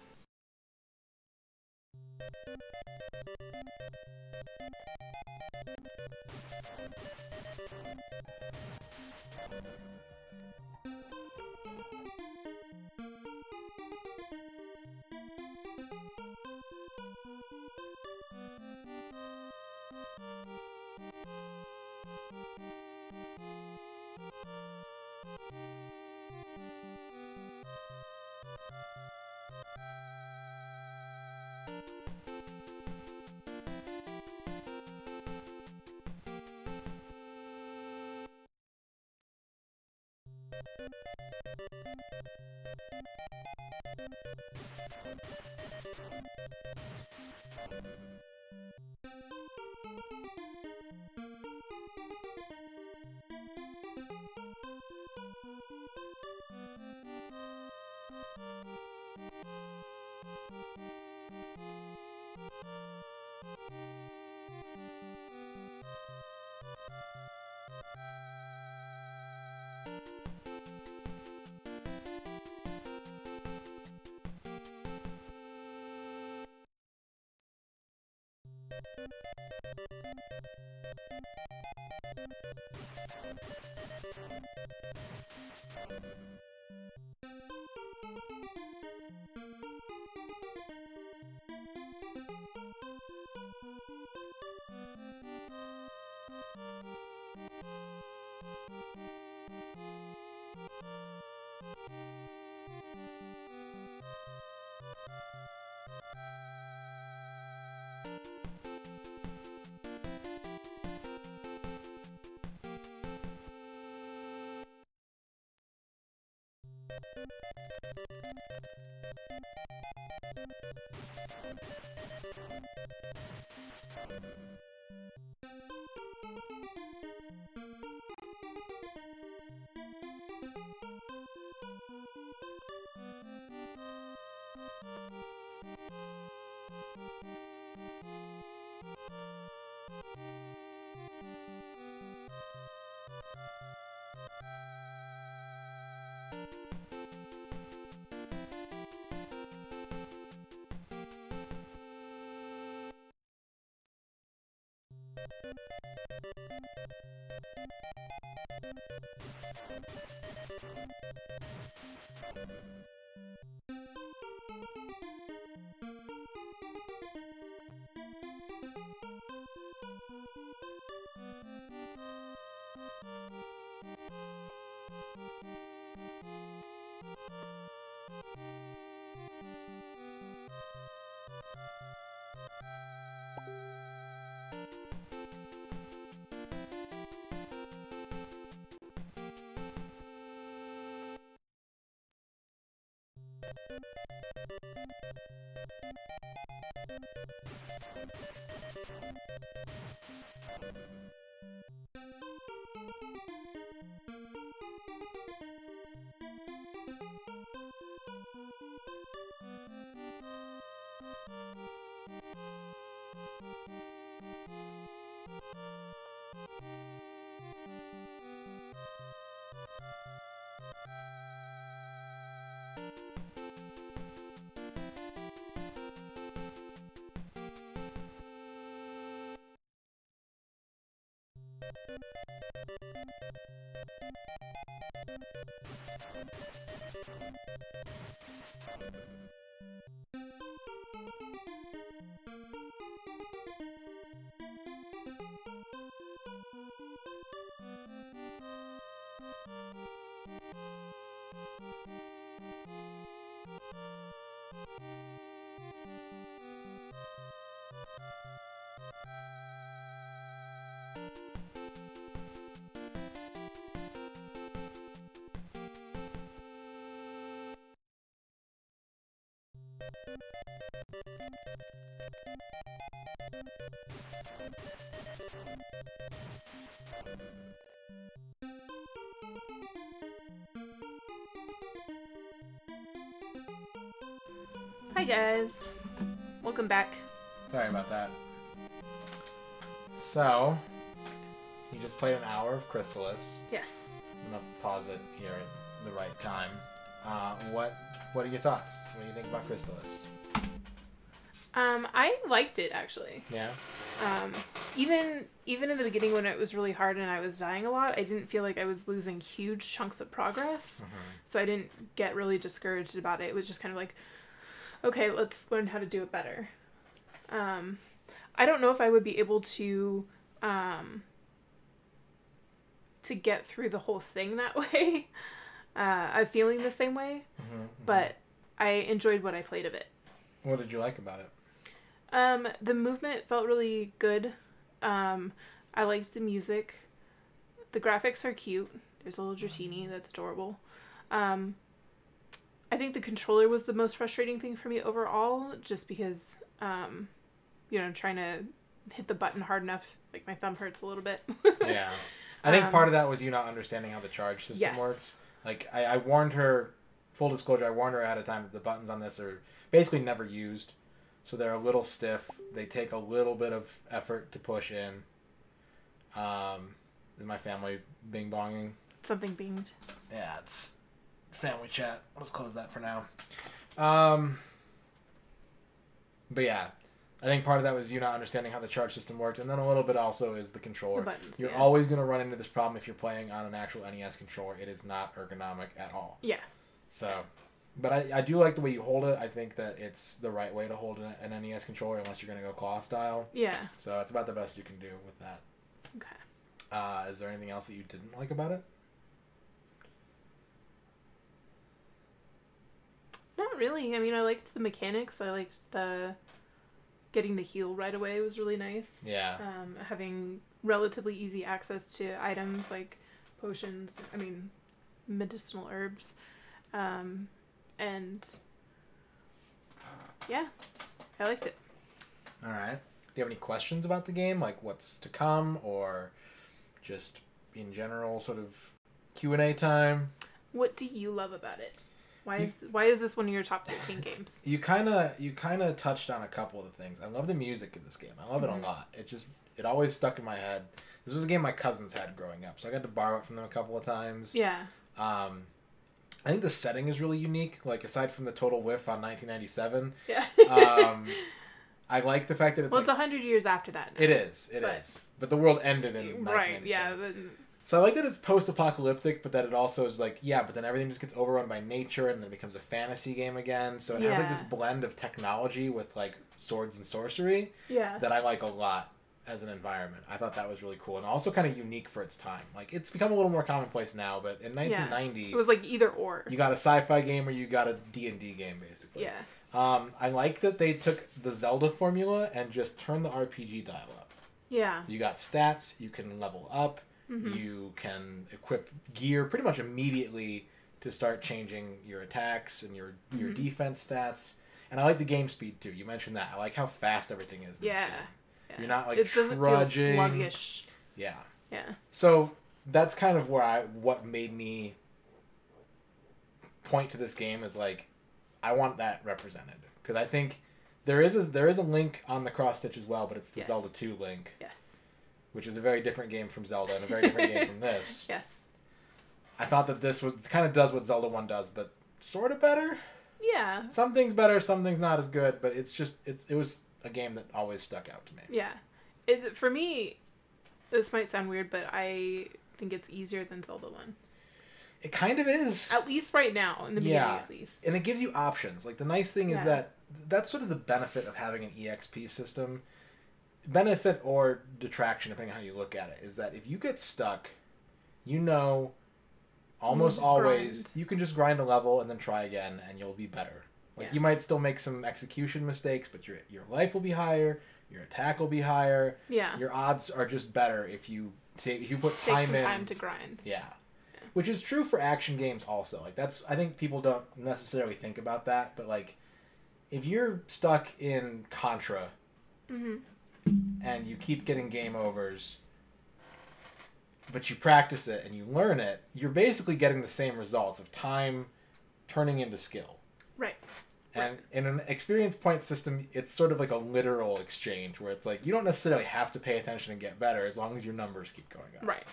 Hi guys, welcome back. Sorry about that. So, you just played an hour of Crystalis. Yes. I'm gonna pause it here at the right time. What are your thoughts? What do you think about Crystalis? I liked it actually. Yeah. Even in the beginning when it was really hard and I was dying a lot, I didn't feel like I was losing huge chunks of progress. So I didn't get really discouraged about it. It was just kind of like, okay, let's learn how to do it better. I don't know if I would be able to get through the whole thing that way. I'm feeling the same way, but I enjoyed what I played of it. What did you like about it? The movement felt really good. I liked the music. The graphics are cute. There's a little Dratini that's adorable. I think the controller was the most frustrating thing for me overall, just because, I'm trying to hit the button hard enough, like my thumb hurts a little bit. Yeah. I think part of that was you not understanding how the charge system works. Like, I warned her, full disclosure, I warned her ahead of time that the buttons on this are basically never used. So they're a little stiff. They take a little bit of effort to push in. Is my family bing-bonging? Something binged. Yeah, it's family chat. Let's close that for now. But yeah, I think part of that was you not understanding how the charge system worked, and then a little bit also is the controller. The buttons, You're always going to run into this problem if you're playing on an actual NES controller. It is not ergonomic at all. Yeah. So, but I do like the way you hold it. I think that it's the right way to hold an NES controller unless you're going to go claw style. Yeah. So it's about the best you can do with that. Okay. Is there anything else that you didn't like about it? Not really. I mean, I liked the mechanics. I liked the getting the heal right away was really nice. Yeah. Having relatively easy access to items like potions, medicinal herbs. And yeah, I liked it. All right. Do you have any questions about the game, like what's to come, or just in general sort of Q&A time? What do you love about it? Why is this one of your top 13 games? You kind of touched on a couple of the things. I love the music of this game. I love it a lot. It always stuck in my head. This was a game my cousins had growing up, so I got to borrow it from them a couple of times. Yeah. I think the setting is really unique. Like, aside from the total whiff on 1997. Yeah. I like the fact that it's it's 100 years after that now. It is. But the world ended in 1997. Right, yeah. So I like that it's post-apocalyptic, but that it also is like, yeah, but then everything just gets overrun by nature and then it becomes a fantasy game again. So it has like this blend of technology with like swords and sorcery that I like a lot as an environment. I thought that was really cool and also kind of unique for its time. Like, it's become a little more commonplace now, but in 1990... It was like either or. You got a sci-fi game or you got a D&D game, basically. Yeah. I like that they took the Zelda formula and just turned the RPG dial up. Yeah. You got stats, you can level up. Mm-hmm. You can equip gear pretty much immediately to start changing your attacks and your defense stats. And I like the game speed too. You mentioned that. I like how fast everything is in this game. Yeah. You're not like trudging. Feel sluggish. Yeah. Yeah. So that's kind of what made me point to this game is like, I want that represented because I think there is a link on the cross stitch as well, but it's the Zelda 2 link. Yes. Which is a very different game from Zelda and a very different game from this. Yes. I thought that this kind of does what Zelda 1 does, but sort of better. Yeah. Some things better, some things not as good, but it was a game that always stuck out to me. Yeah. For me, this might sound weird, but I think it's easier than Zelda 1. It kind of is. At least right now, in the beginning at least. And it gives you options. Like, the nice thing is that's sort of the benefit of having an EXP system. Benefit or detraction, depending on how you look at it, is that if you get stuck, almost always you can just grind a level and then try again and you'll be better. Like, you might still make some execution mistakes, but your life will be higher, your attack will be higher. Yeah. Your odds are just better if you put time in. Time to grind. Yeah. Which is true for action games also. Like, I think people don't necessarily think about that, but like, if you're stuck in Contra, and you keep getting game overs, but you practice it and you learn it, you're basically getting the same results of time turning into skill. Right. And in an experience point system, it's sort of like a literal exchange where it's like, you don't necessarily have to pay attention and get better as long as your numbers keep going up. Right.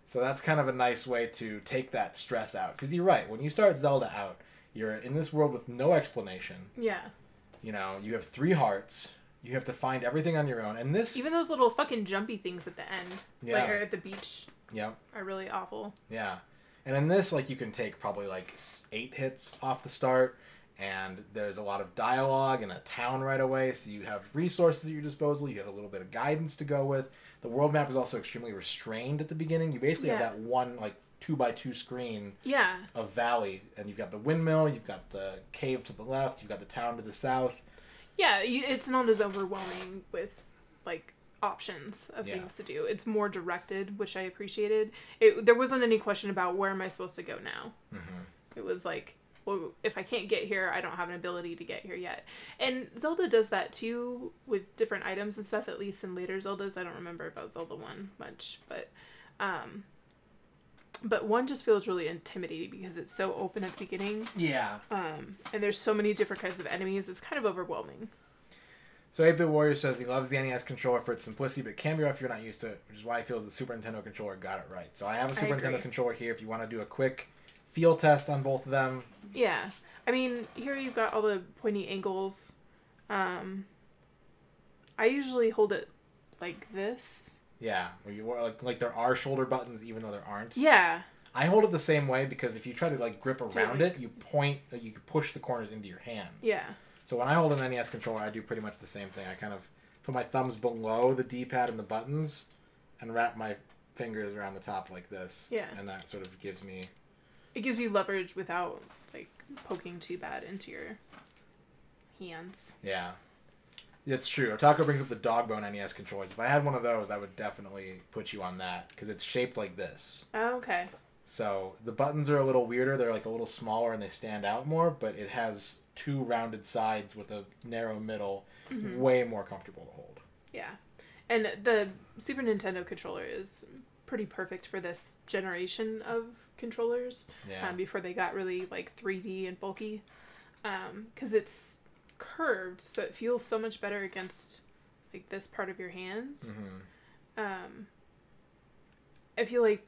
So that's kind of a nice way to take that stress out. Because you're right, when you start Zelda out, you're in this world with no explanation. Yeah. You have 3 hearts. You have to find everything on your own. And this... Even those little fucking jumpy things at the end. Yeah. Like, or at the beach. Yep. Are really awful. Yeah. And in this, like, you can take probably, like, 8 hits off the start. And there's a lot of dialogue and a town right away. So you have resources at your disposal. You have a little bit of guidance to go with. The world map is also extremely restrained at the beginning. You basically have that one, like, 2x2 screen of valley. And you've got the windmill. You've got the cave to the left. You've got the town to the south. Yeah, it's not as overwhelming with, like, options of things to do. It's more directed, which I appreciated. There wasn't any question about where am I supposed to go now. Mm-hmm. It was like, well, if I can't get here, I don't have an ability to get here yet. And Zelda does that, too, with different items and stuff, at least in later Zeldas. I don't remember about Zelda 1 much, but 1 just feels really intimidating because it's so open at the beginning. Yeah. And there's so many different kinds of enemies. It's kind of overwhelming. So 8-Bit Warrior says he loves the NES controller for its simplicity, but it can be rough if you're not used to it, which is why he feels the Super Nintendo controller got it right. So I have a Super Nintendo controller here if you want to do a quick feel test on both of them. Yeah. I mean, here you've got all the pointy angles. I usually hold it like this. Yeah, like there are shoulder buttons even though there aren't. Yeah. I hold it the same way because if you try to like grip around it, you can push the corners into your hands. Yeah. So when I hold an NES controller, I do pretty much the same thing. I kind of put my thumbs below the D-pad and the buttons and wrap my fingers around the top like this. Yeah. And that sort of gives me... It gives you leverage without like poking too bad into your hands. Yeah. It's true. Otaku brings up the dog bone NES controllers. If I had one of those, I would definitely put you on that because it's shaped like this. Oh, okay. So the buttons are a little weirder. They're like a little smaller and they stand out more, but it has 2 rounded sides with a narrow middle. Way more comfortable to hold. Yeah. And the Super Nintendo controller is pretty perfect for this generation of controllers. Yeah. Before they got really like 3D and bulky. Because it's curved, so it feels so much better against like this part of your hands. I feel like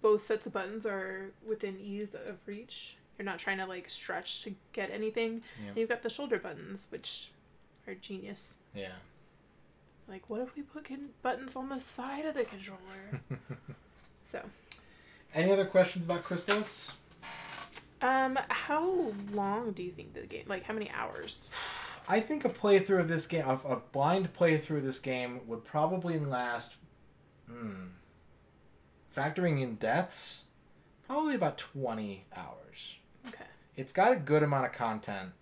both sets of buttons are within ease of reach. You're not trying to like stretch to get anything. Yeah. And you've got the shoulder buttons, which are genius. Yeah. Like, what if we put buttons on the side of the controller? So. Any other questions about Crystalis? How long do you think the game, like how many hours? I think a playthrough of this game, a blind playthrough of this game would probably last, factoring in deaths, probably about 20 hours. Okay. It's got a good amount of content,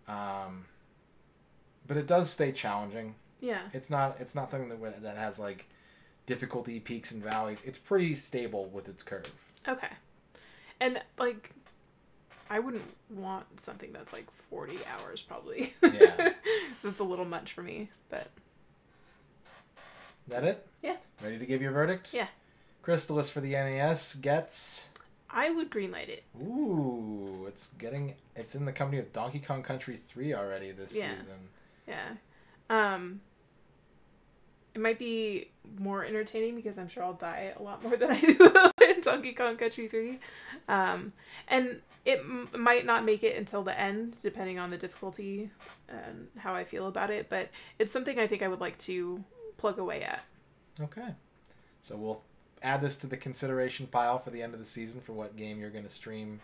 but it does stay challenging. Yeah. It's not something that has like difficulty peaks and valleys. It's pretty stable with its curve. Okay. And like, I wouldn't want something that's like 40 hours probably. Yeah. So it's a little much for me, but. That it? Yeah. Ready to give your verdict? Yeah. Crystalis for the NES gets... I would greenlight it. Ooh, it's in the company with Donkey Kong Country 3 already this season. Yeah. It might be more entertaining because I'm sure I'll die a lot more than I do in Donkey Kong Country 3. And it might not make it until the end, depending on the difficulty and how I feel about it. But it's something I think I would like to plug away at. Okay. So we'll add this to the consideration pile for the end of the season for what game you're going to stream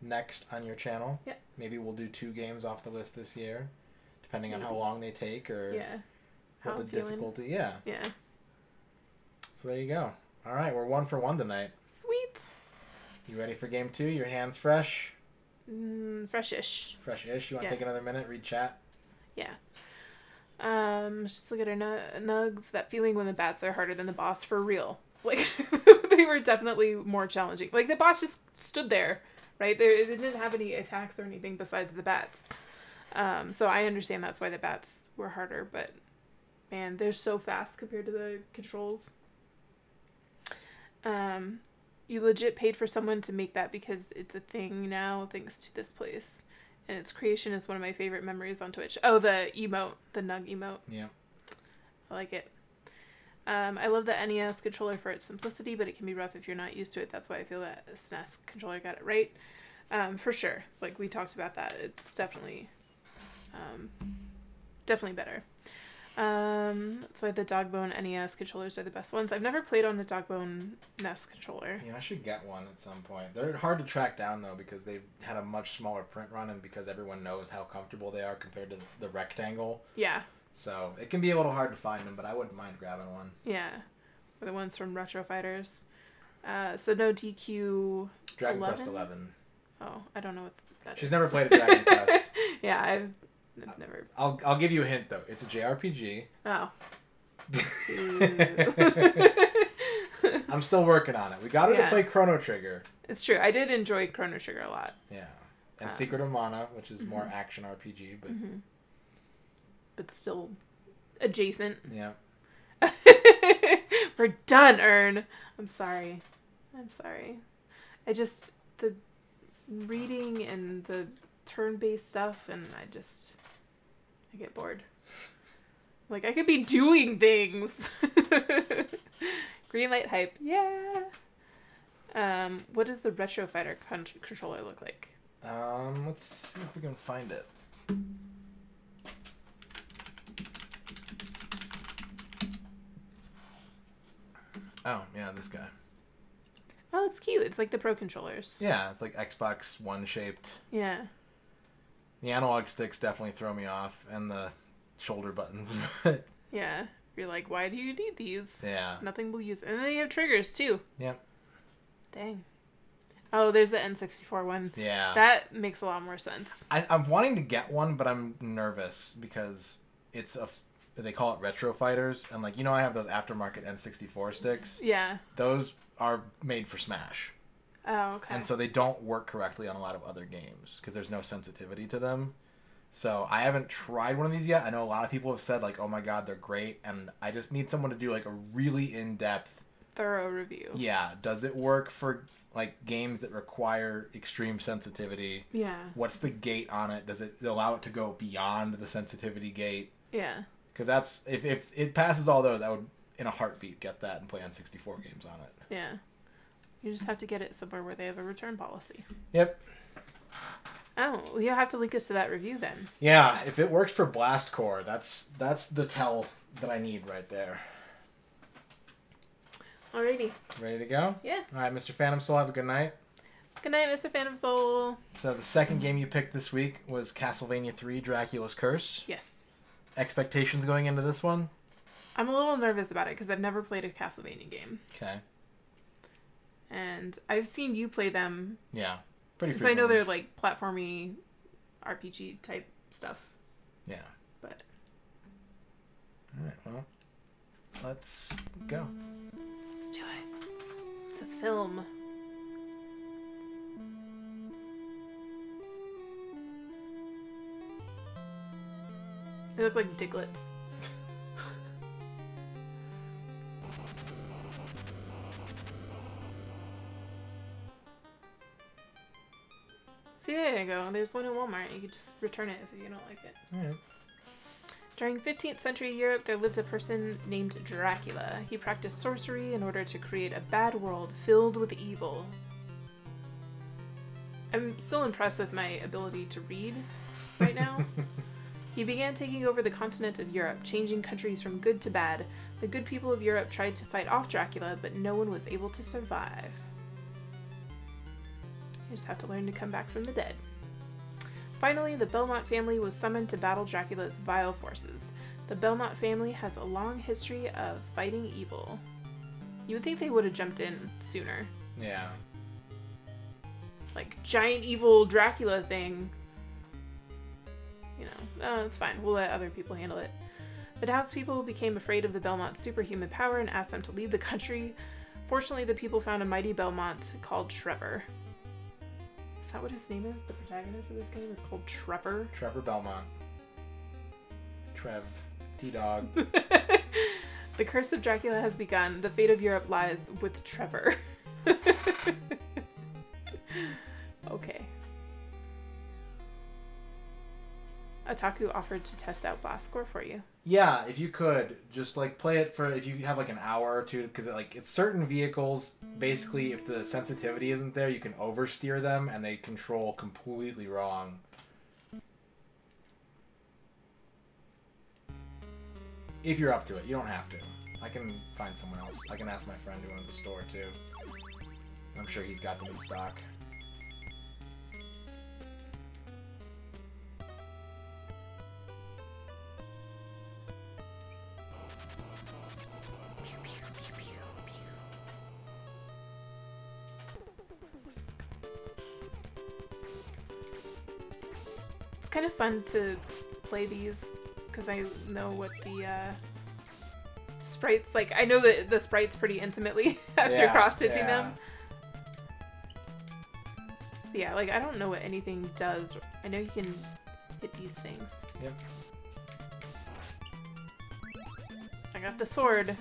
next on your channel. Yeah. Maybe we'll do 2 games off the list this year, depending on how long they take or what the difficulty. Yeah. Yeah. So there you go. All right, we're 1 for 1 tonight. Sweet. You ready for game 2? Your hands fresh? Fresh-ish. Fresh-ish. You want to take another minute, read chat? Yeah. Just look at our nugs. That feeling when the bats are harder than the boss for real. Like, they were definitely more challenging. Like, the boss just stood there, right? They didn't have any attacks or anything besides the bats. So I understand that's why the bats were harder, but man, they're so fast compared to the controls. You legit paid for someone to make that because it's a thing now, thanks to this place. And its creation is one of my favorite memories on Twitch. Oh, the emote. The Nug emote. Yeah. I like it. I love the NES controller for its simplicity, but it can be rough if you're not used to it. That's why I feel that SNES controller got it right. For sure. Like, we talked about that. It's definitely better. That's why the Dogbone NES controllers are the best ones. I've never played on a Dogbone NES controller. Yeah, I should get one at some point. They're hard to track down, though, because they've had a much smaller print run and because everyone knows how comfortable they are compared to the rectangle. Yeah. So it can be a little hard to find them, but I wouldn't mind grabbing one. Yeah. Or the ones from Retro Fighters. So no DQ Dragon 11? Quest 11. Oh, I don't know what that She's is. never played a Dragon Quest. Yeah, I've never. I'll give you a hint, though. It's a JRPG. Oh. I'm still working on it. We got her to play Chrono Trigger. It's true. I did enjoy Chrono Trigger a lot. Yeah. And Secret of Mana, which is more action RPG, but... But still adjacent. Yeah. We're done, Ern. I'm sorry. I just... The reading and the turn-based stuff, and I get bored. Like, I could be doing things. Green light hype. Yeah. What does the Retro Fighter controller look like? Let's see if we can find it. Oh, yeah, this guy. Oh, it's cute. It's like the Pro controllers. Yeah, it's like Xbox One shaped. Yeah. The analog sticks definitely throw me off, and the shoulder buttons. But Yeah. You're like, why do you need these? yeah. Nothing will use. And then they have triggers, too. Yep. Dang. Oh, there's the N64 one. Yeah. That makes a lot more sense. I'm wanting to get one, but I'm nervous because it's they call it Retro Fighters, and I have those aftermarket N64 sticks. Yeah. Those are made for Smash. Oh, okay. And so they don't work correctly on a lot of other games because there's no sensitivity to them. So I haven't tried one of these yet. I know a lot of people have said like, oh my god, they're great. And I just need someone to do like a really in-depth... thorough review. Yeah. Does it work for like games that require extreme sensitivity? Yeah. What's the gate on it? Does it allow it to go beyond the sensitivity gate? Yeah. Because that's... If it passes all those, I would, in a heartbeat, get that and play on 64 games on it. Yeah. You just have to get it somewhere where they have a return policy. Yep. Oh, you'll have to link us to that review then. Yeah, if it works for Blast Core, that's the tell that I need right there. Alrighty. Ready to go? Yeah. All right, Mr. Phantom Soul, have a good night. Good night, Mr. Phantom Soul. So the second game you picked this week was Castlevania 3, Dracula's Curse. Yes. Expectations going into this one? I'm a little nervous about it because I've never played a Castlevania game. Okay. And I've seen you play them. Yeah. Pretty Because I know frequently. they're like platformy RPG type stuff. Yeah. But Alright, well, let's go. let's do it. It's a film. They look like Diglets. See, there you go. There's one in Walmart. You could just return it if you don't like it. Alright. During 15th century Europe, there lived a person named Dracula. He practiced sorcery in order to create a bad world filled with evil. I'm still impressed with my ability to read right now. He began taking over the continent of Europe, changing countries from good to bad. The good people of Europe tried to fight off Dracula, but no one was able to survive. You just have to learn to come back from the dead. Finally, the Belmont family was summoned to battle Dracula's vile forces. The Belmont family has a long history of fighting evil. You would think they would have jumped in sooner. Yeah. Like, giant evil Dracula thing. You know, it's fine. We'll let other people handle it. The townspeople became afraid of the Belmont's superhuman power and asked them to leave the country. Fortunately, the people found a mighty Belmont called Trevor. Is that what his name is? The protagonist of this game is called Trevor? Trevor Belmont. Trev. T-Dog. The curse of Dracula has begun. The fate of Europe lies with Trevor. Okay. Otaku offered to test out Blast Core for you. Yeah, if you could, just like play it for if you have like an hour or two, because it's certain vehicles, basically if the sensitivity isn't there, you can oversteer them and they control completely wrong. If you're up to it, you don't have to. I can find someone else. I can ask my friend who owns a store too. I'm sure he's got them in stock. It's kind of fun to play these because I know what the sprites like. I know the sprites pretty intimately after cross-stitching them. So yeah, like I don't know what anything does. I know you can hit these things. Yep. I got the sword.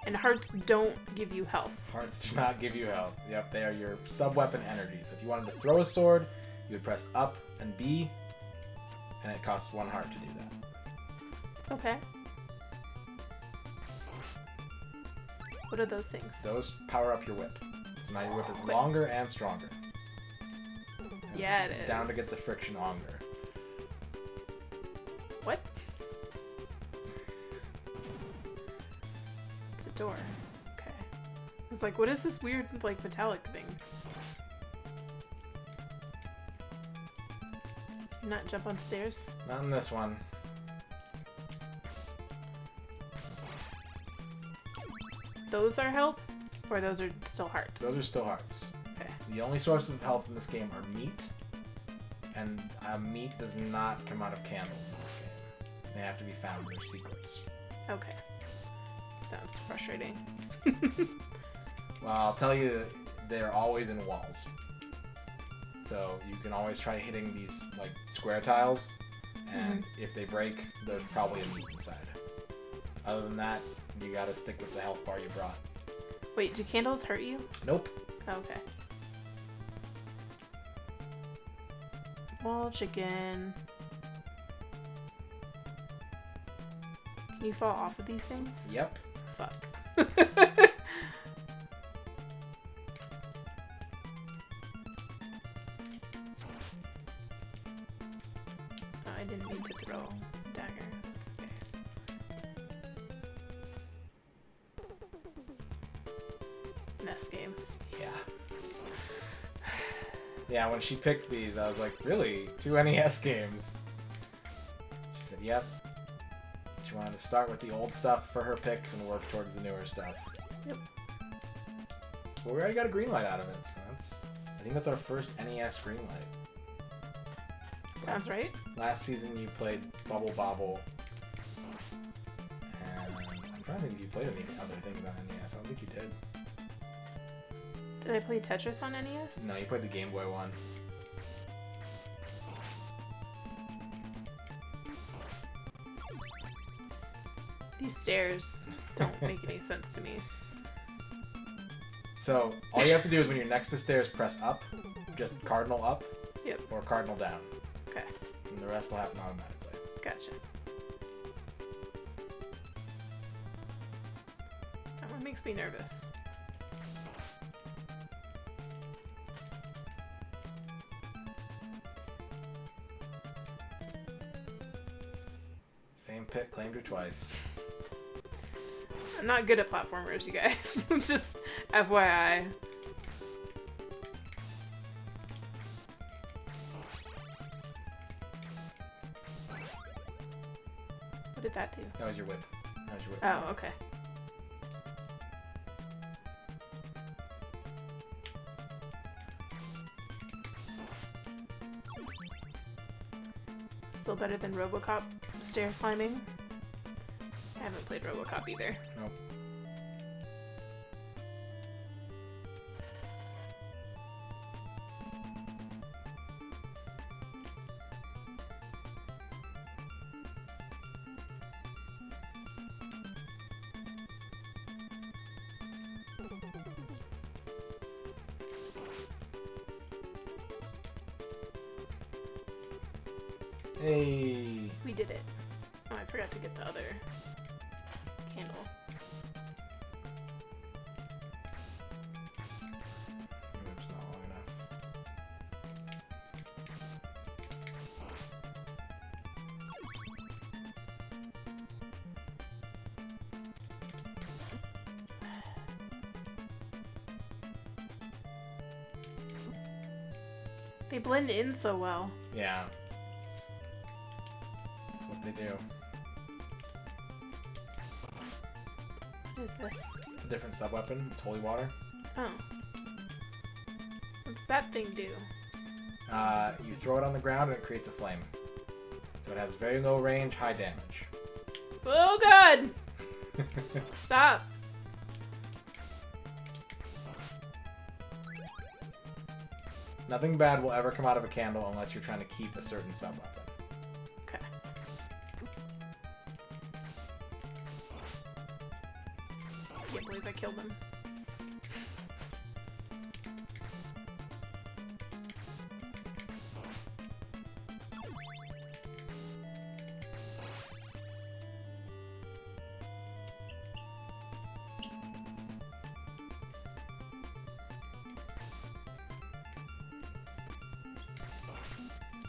And hearts don't give you health. Hearts do not give you health. Yep, they are your sub-weapon energies. If you wanted to throw a sword, you would press up and B, and it costs 1 heart to do that. Okay. What are those things? Those power up your whip. So now your whip is Whip. longer and stronger. Yeah, it is. Down to get the friction longer. What? It's a door. Okay. I was like, what is this weird, like, metallic thing? Not jump on stairs? Not in this one. Those are health? Or those are still hearts? Those are still hearts. Okay. The only sources of health in this game are meat, and meat does not come out of candles in this game. They have to be found. They're secrets. Okay. Sounds frustrating. Well, I'll tell you, they're always in walls. So you can always try hitting these like square tiles, and if they break, there's probably a meat inside. Other than that, you gotta stick with the health bar you brought. Wait, do candles hurt you? Nope. Oh, okay. Wall chicken. Can you fall off of these things? Yep. Fuck. Oh, I didn't mean to throw a dagger. That's okay. NES games. Yeah. Yeah, when she picked these, I was like, really? 2 NES games? She said, yep. She wanted to start with the old stuff for her picks and work towards the newer stuff. Yep. Well, we already got a green light out of it, so I think that's our first NES green light. Sounds right. Last season you played Bubble Bobble, and I'm trying to think if you played any other things on NES. I don't think you did. Did I play Tetris on NES? No, you played the Game Boy one. These stairs don't make any sense to me. So, all you have to do is when you're next to stairs, press up. Just cardinal up. Yep. Or cardinal down. Okay. And the rest will happen automatically. Gotcha. That one makes me nervous. Same pick, claimed her twice. I'm not good at platformers, you guys. Just FYI. What did that do? That was your whip. That was your whip. Oh, okay. Still better than RoboCop stair climbing. I haven't played RoboCop either. Nope. Hey. We did it. Oh, I forgot to get the other candle. Whip's not long enough. They blend in so well. Yeah. That's what they do. What is this? It's a different sub-weapon. It's holy water. Oh. What's that thing do? You throw it on the ground and it creates a flame. So it has very low range, high damage. Oh god! Stop. Nothing bad will ever come out of a candle unless you're trying to keep a certain sub-weapon. Okay. Can't believe I killed him.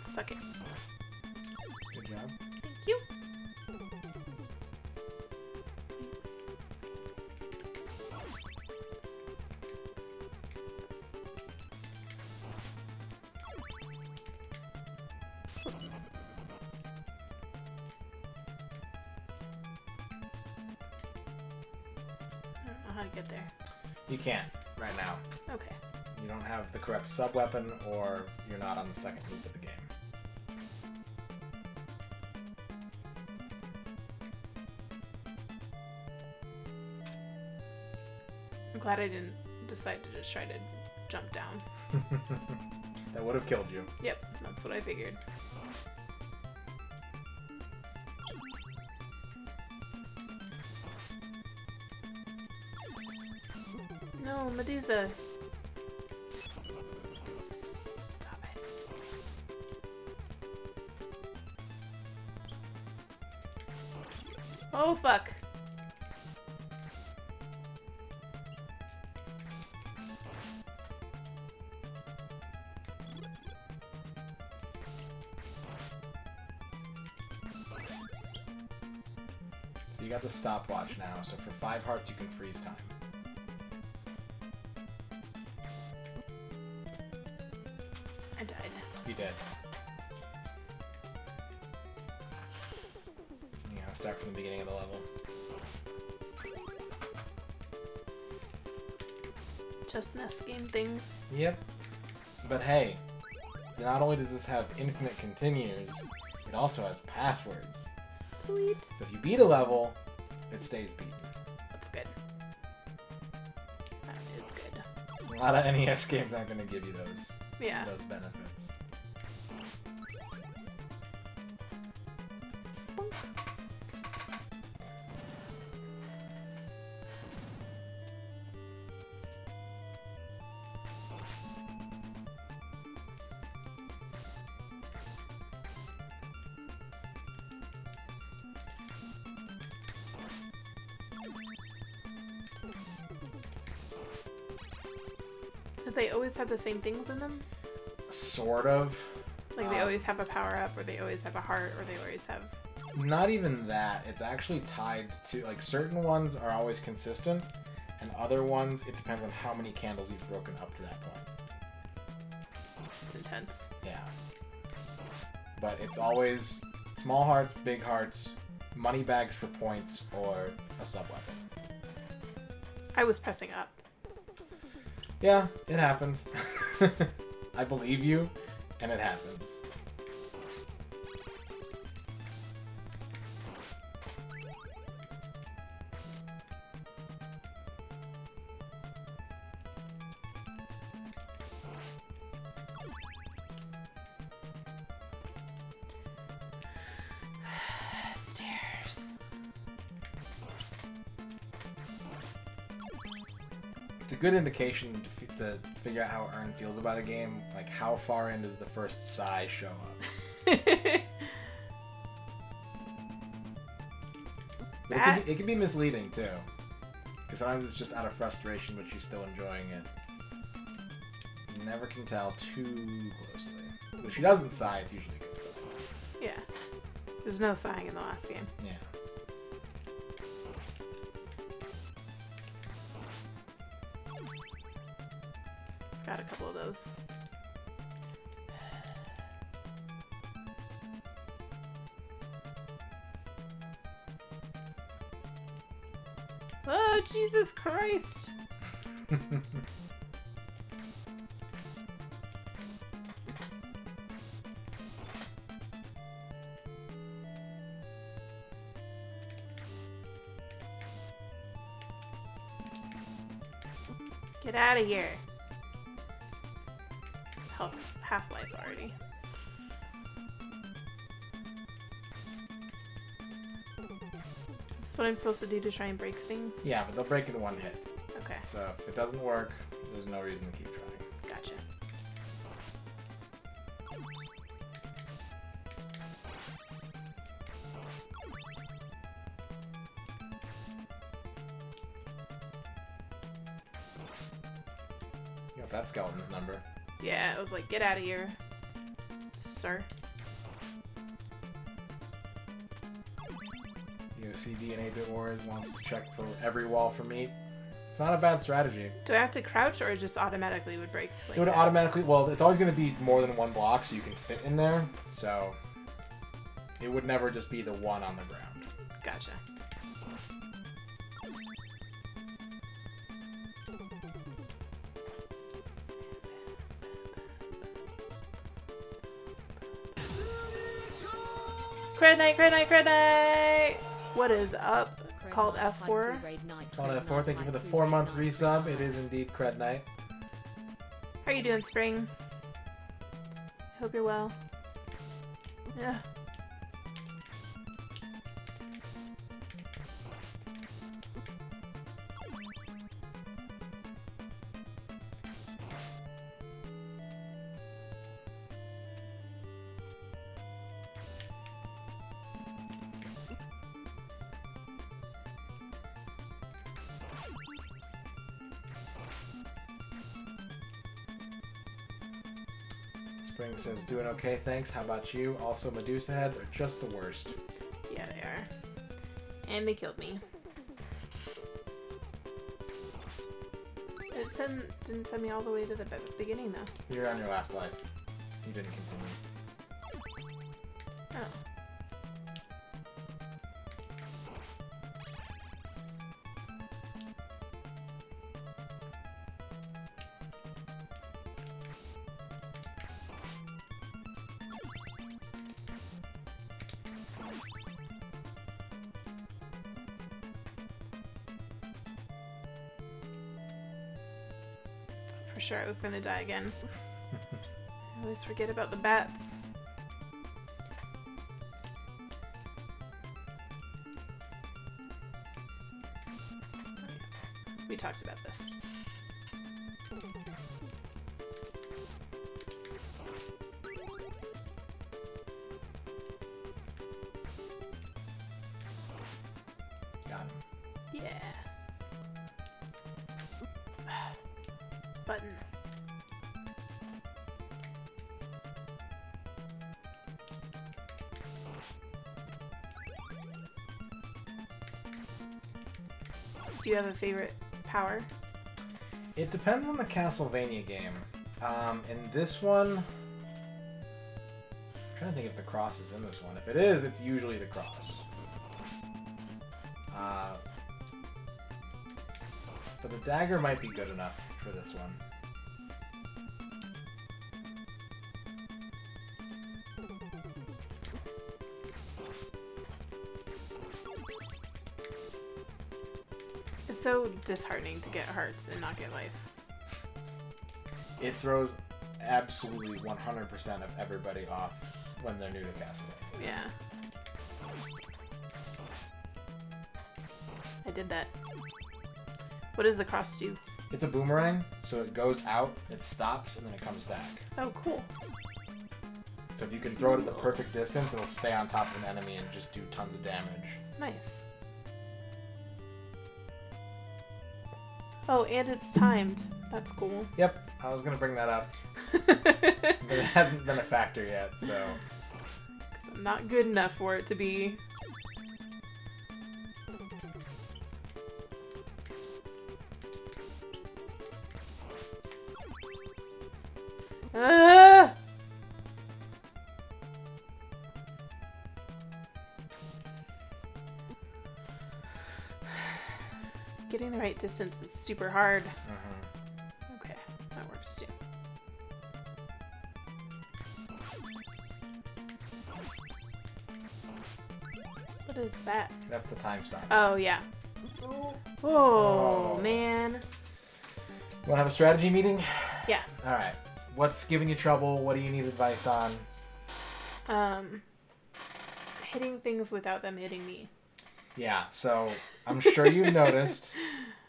Suck it. Good job. Thank you. I don't know how to get there. You can't right now. Okay. You don't have the correct sub-weapon or you're not on the second loop of the game. I'm glad I didn't decide to just try to jump down. That would have killed you. Yep, that's what I figured. No, Medusa. Stop it. Oh, fuck. So you got the stopwatch now, so for 5 hearts you can freeze time. I died. You did. Yeah, I'll start from the beginning of the level. Just NES game things. Yep. But hey, not only does this have infinite continues, it also has passwords. Sweet. So if you beat a level, it stays beaten. That's good. That is good. A lot of NES games aren't going to give you those, Yeah. those benefits. Do they always have the same things in them? Sort of. Like they always have a power-up, or they always have a heart, or they always have... Not even that. It's actually tied to, like, certain ones are always consistent, and other ones, it depends on how many candles you've broken up to that point. It's intense. Yeah. But it's always small hearts, big hearts, money bags for points, or a sub-weapon. I was pressing up. Yeah, it happens. I believe you, and it happens. Stairs. It's a good indication to figure out how Ern feels about a game. Like, how far in does the first sigh show up? But it can be misleading, too. Because sometimes it's just out of frustration, but she's still enjoying it. You never can tell too closely. If she doesn't sigh, it's usually a good sign. Yeah. There's no sighing in the last game. Yeah. Got a couple of those. Oh, Jesus Christ! Get out of here. Half-life already. This is what I'm supposed to do to try and break things? Yeah, but they'll break in one hit. Okay, So if it doesn't work, there's no reason to keep trying. gotcha. You got that skeleton's number. Yeah, I was like, get out of here, sir. The OCD in 8-Bit Wars wants to check for every wall for meat. It's not a bad strategy. Do I have to crouch, or it just automatically would break? Like It would that? automatically... Well, it's always going to be more than one block, so you can fit in there. So it would never just be the one on the ground. Gotcha. Cred night, cred night, cred night! What is up? Called F4. Called F4, thank you for the 4-month resub. It is indeed Cred Night. How are you doing, Spring? Hope you're well. Yeah. Spring says, doing okay, thanks. How about you? Also, Medusa heads are just the worst. Yeah, they are. And they killed me. It didn't send me all the way to the beginning, though. You're on your last life. You didn't continue. Oh. For sure I was gonna die again. I always forget about the bats. We talked about this. Got him. Yeah. Button. Do you have a favorite power? It depends on the Castlevania game. In this one, I'm trying to think if the cross is in this one. If it is, it's usually the cross. But the dagger might be good enough for this one. It's so disheartening to get hearts and not get life. It throws absolutely 100% of everybody off when they're new to Castlevania. Yeah. I did that. What does the cross do? It's a boomerang, so it goes out, it stops, and then it comes back. Oh, cool. So if you can throw it at the perfect distance, it'll stay on top of an enemy and just do tons of damage. Nice. Oh, and it's timed. That's cool. Yep, I was going to bring that up. But it hasn't been a factor yet, so... I'm not good enough for it to be. Ah! Getting the right distance is super hard. Okay, that works too. What is that? That's the time stop. Oh, yeah. Oh, man. You want to have a strategy meeting? Yeah. Alright. What's giving you trouble? What do you need advice on? Hitting things without them hitting me. Yeah, so I'm sure you've noticed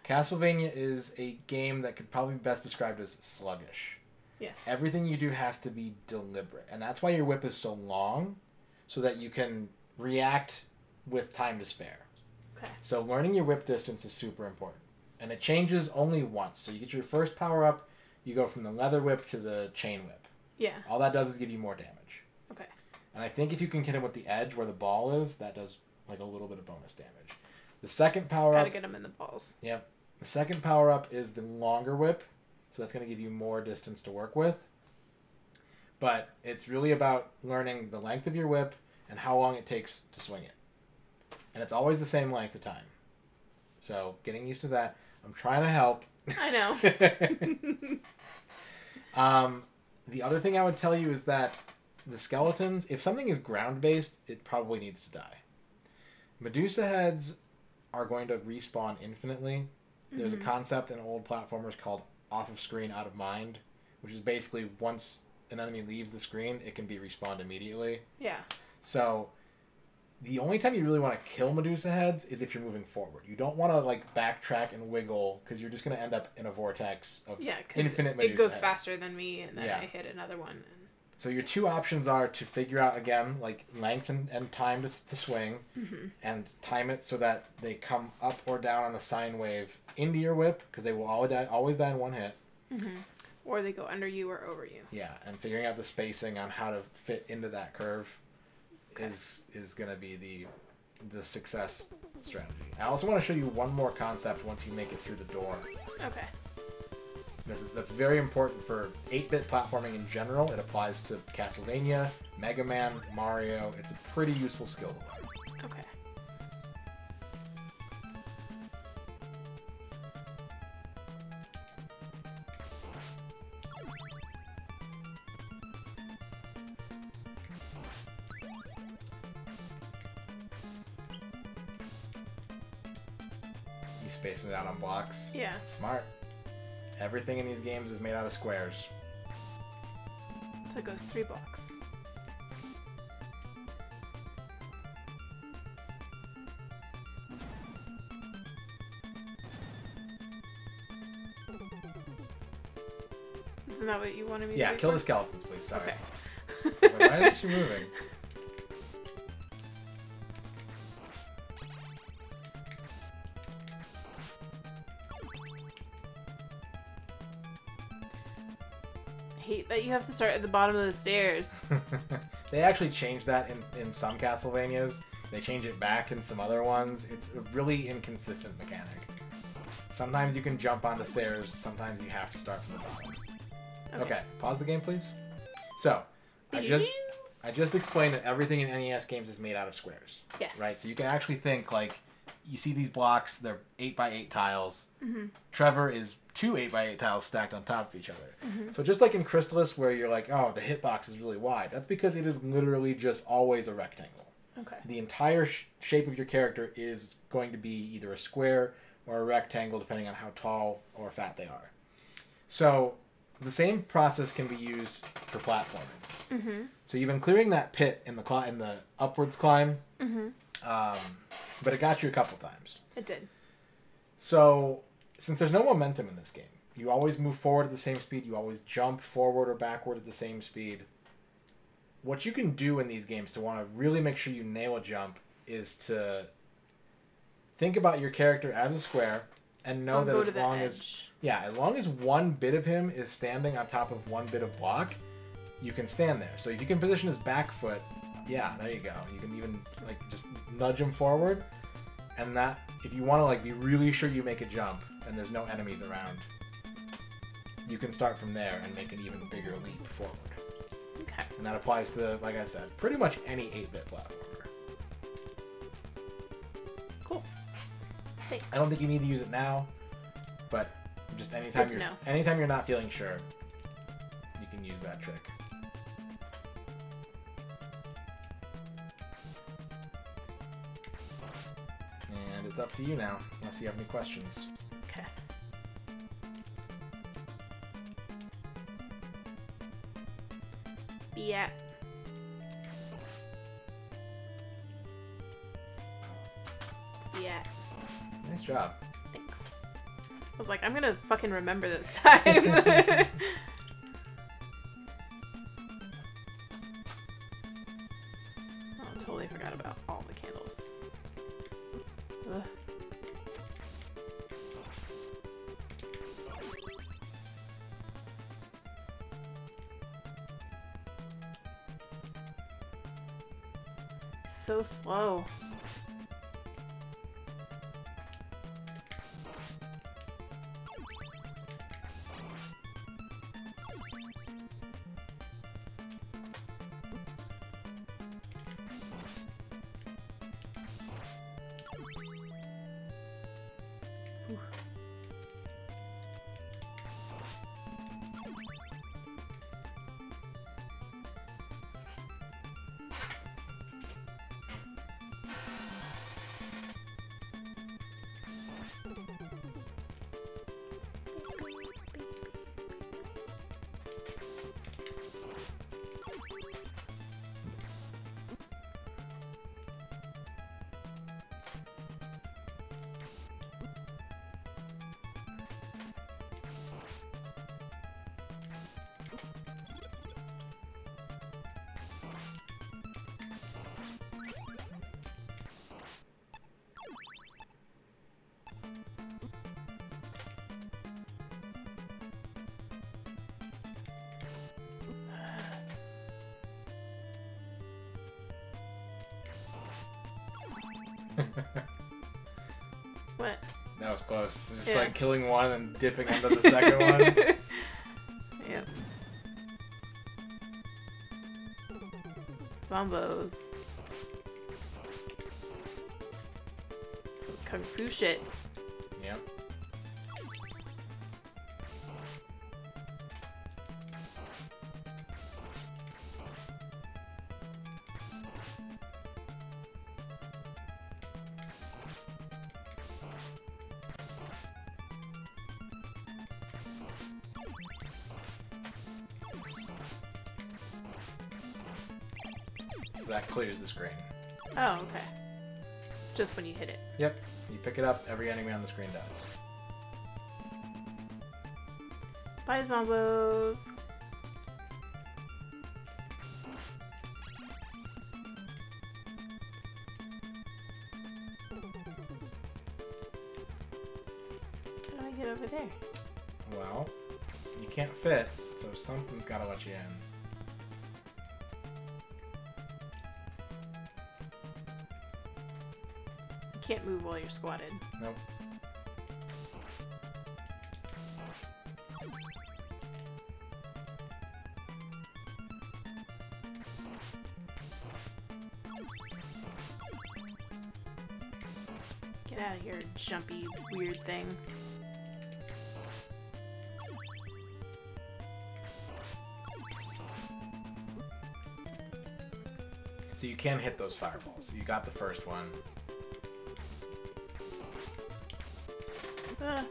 Castlevania is a game that could probably be best described as sluggish. Yes. Everything you do has to be deliberate. And that's why your whip is so long, so that you can react with time to spare. Okay. So learning your whip distance is super important. And it changes only once. So you get your first power up, you go from the leather whip to the chain whip. Yeah. All that does is give you more damage. Okay. And I think if you can hit him with the edge where the ball is, that does like a little bit of bonus damage. The second power up... Gotta get him in the balls. Yep. The second power up is the longer whip. So that's going to give you more distance to work with. But it's really about learning the length of your whip and how long it takes to swing it. And it's always the same length of time. So getting used to that. I'm trying to help. I know. The other thing I would tell you is that the skeletons, if something is ground-based, it probably needs to die. Medusa heads are going to respawn infinitely. There's a concept in old platformers called off of screen, out of mind, which is basically once an enemy leaves the screen, it can be respawned immediately. Yeah. So the only time you really want to kill Medusa heads is if you're moving forward. You don't want to like backtrack and wiggle because you're just going to end up in a vortex of infinite Medusa it goes heads. faster than me, and then I hit another one. And... So your two options are to figure out, again, like length and time to swing, and time it so that they come up or down on the sine wave into your whip, because they will always die in one hit. Or they go under you or over you. Yeah, and figuring out the spacing on how to fit into that curve is going to be the success strategy. I also want to show you one more concept once you make it through the door. Okay. That's very important for 8-bit platforming in general. It applies to Castlevania, Mega Man, Mario. It's a pretty useful skill to learn. Okay. You spacing it out on blocks? Yeah. Smart. Everything in these games is made out of squares. So it goes 3 blocks. Isn't that what you wanted me to do? Yeah, kill the skeletons, please. Sorry. Okay. Why is she moving? I hate that you have to start at the bottom of the stairs. They actually changed that in some Castlevanias. They change it back in some other ones. It's a really inconsistent mechanic. Sometimes you can jump onto stairs, sometimes you have to start from the bottom. Okay, pause the game, please. So, I just explained that everything in NES games is made out of squares. Yes. Right? So you can actually think, like, you see these blocks, they're 8x8 tiles. Trevor is 2 8x8 tiles stacked on top of each other. So just like in Crystalis, where you're like, oh, the hitbox is really wide, that's because it is literally just always a rectangle. Okay. The entire shape of your character is going to be either a square or a rectangle, depending on how tall or fat they are. So the same process can be used for platforming. So you've been clearing that pit in the upwards climb, but it got you a couple times. It did. So since there's no momentum in this game, you always move forward at the same speed, you always jump forward or backward at the same speed. What you can do in these games to want to really make sure you nail a jump is to think about your character as a square and know that as long as one bit of him is standing on top of one bit of block, you can stand there. So if you can position his back foot, yeah, there you go. You can even like just nudge him forward, and that if you want to like be really sure you make a jump and there's no enemies around, you can start from there and make an even bigger leap forward. Okay. And that applies to, like I said, pretty much any 8-bit platformer. Cool. Thanks. I don't think you need to use it now, but just anytime you're not feeling sure, you can use that trick. And it's up to you now, unless you have any questions. Okay. Yeah. Yeah. Nice job. Thanks. I was like, I'm gonna fucking remember this time. Oh, I totally forgot about all the candles. Ugh. So slow. What? That was close. Just Yeah. like killing one and dipping into the second one. Yep. Zombos. Some kung fu shit. Yep. So that clears the screen. Oh, okay. Just when you hit it. Yep. You pick it up, every enemy on the screen does. Bye, zombos. How do I get over there? Well, you can't fit, so something's gotta let you in. You can't move while you're squatted. Nope. Get out of here, jumpy, weird thing. So you can hit those fireballs. You got the first one. Ah.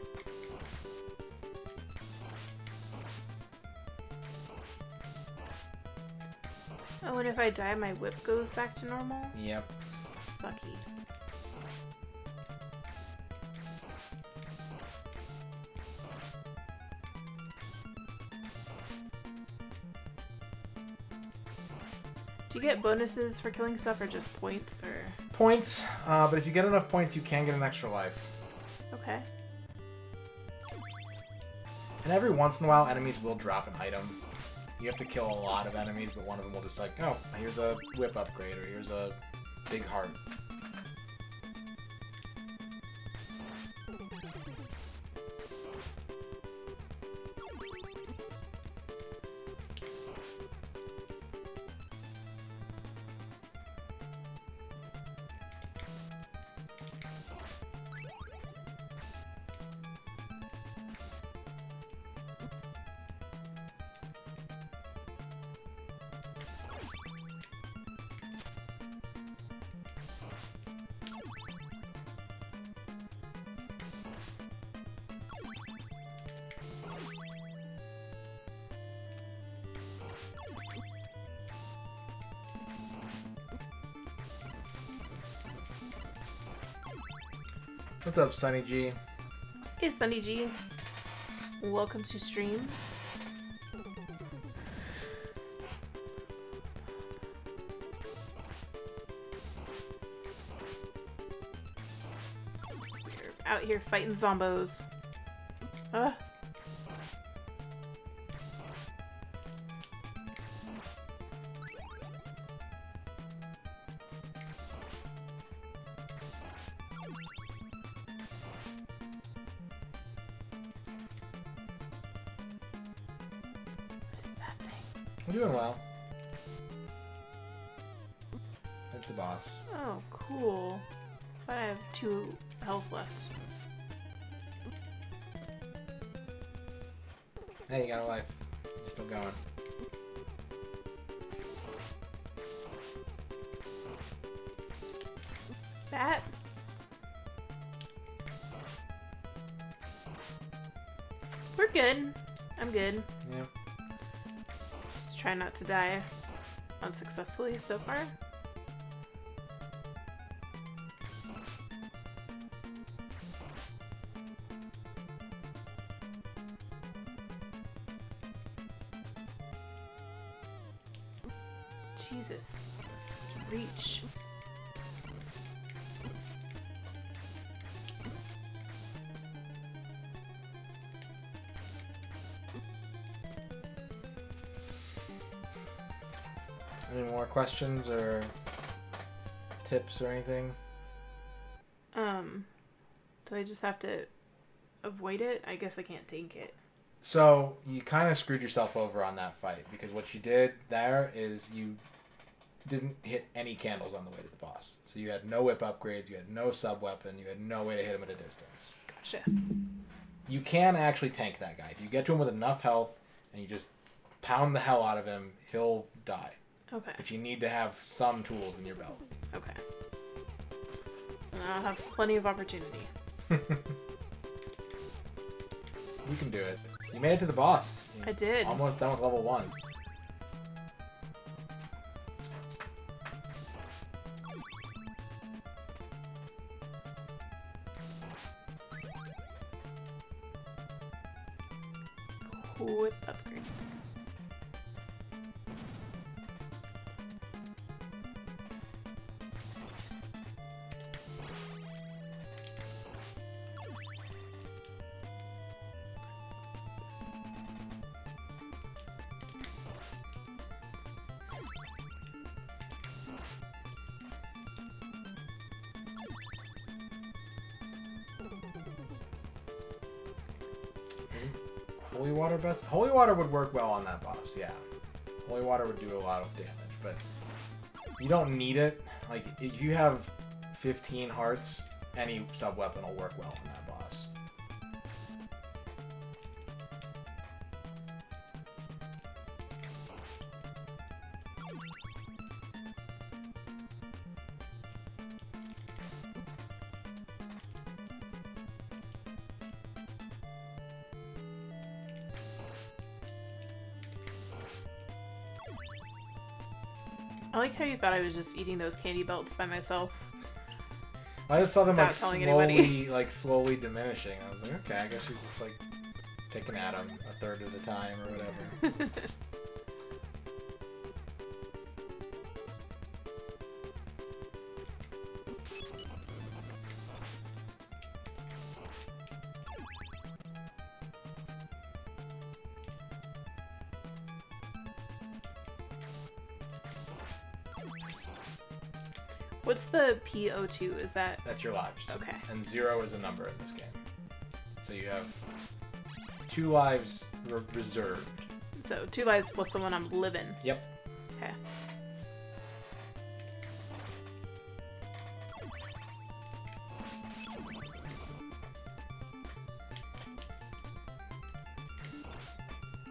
Oh, and if I die, my whip goes back to normal? Yep. Sucky. Do you get bonuses for killing stuff or just points or... Points, but if you get enough points, you can get an extra life. Okay. And every once in a while, enemies will drop an item. You have to kill a lot of enemies, but one of them will just like, oh, here's a whip upgrade, or here's a big heart. What's up, Sunny G? Hey, Sunny G. Welcome to stream. We're out here fighting zombos. Ah. What is that thing? We're doing well. That's the boss. Oh, cool. But I have 2 health left. Hey, you got a life. You're still going. Bat? We're good. I'm good. Yep. Just try not to die unsuccessfully so far. Jesus. Reach. Any more questions or tips or anything? Do I just have to avoid it? I guess I can't tank it. So you kind of screwed yourself over on that fight because what you did there is you didn't hit any candles on the way to the boss. So you had no whip upgrades, you had no sub weapon, you had no way to hit him at a distance. Gotcha. You can actually tank that guy. If you get to him with enough health and you just pound the hell out of him, he'll die. Okay. But you need to have some tools in your belt. Okay. And I'll have plenty of opportunity. You can do it. You made it to the boss. I did. Almost done with level 1. Whip upgrades. Holy water best? Holy water would work well on that boss, yeah. Holy water would do a lot of damage, but you don't need it. Like, if you have 15 hearts, any sub-weapon will work well on that boss. I like how you thought I was just eating those candy belts by myself. I just saw them like Without telling anybody. slowly diminishing. I was like, okay, I guess she's just like picking at them a third of the time or whatever. What's the PO2? Is that... That's your lives. Okay. And 0 is a number in this game. So you have 2 lives reserved. So 2 lives plus the one I'm living. Yep. Okay.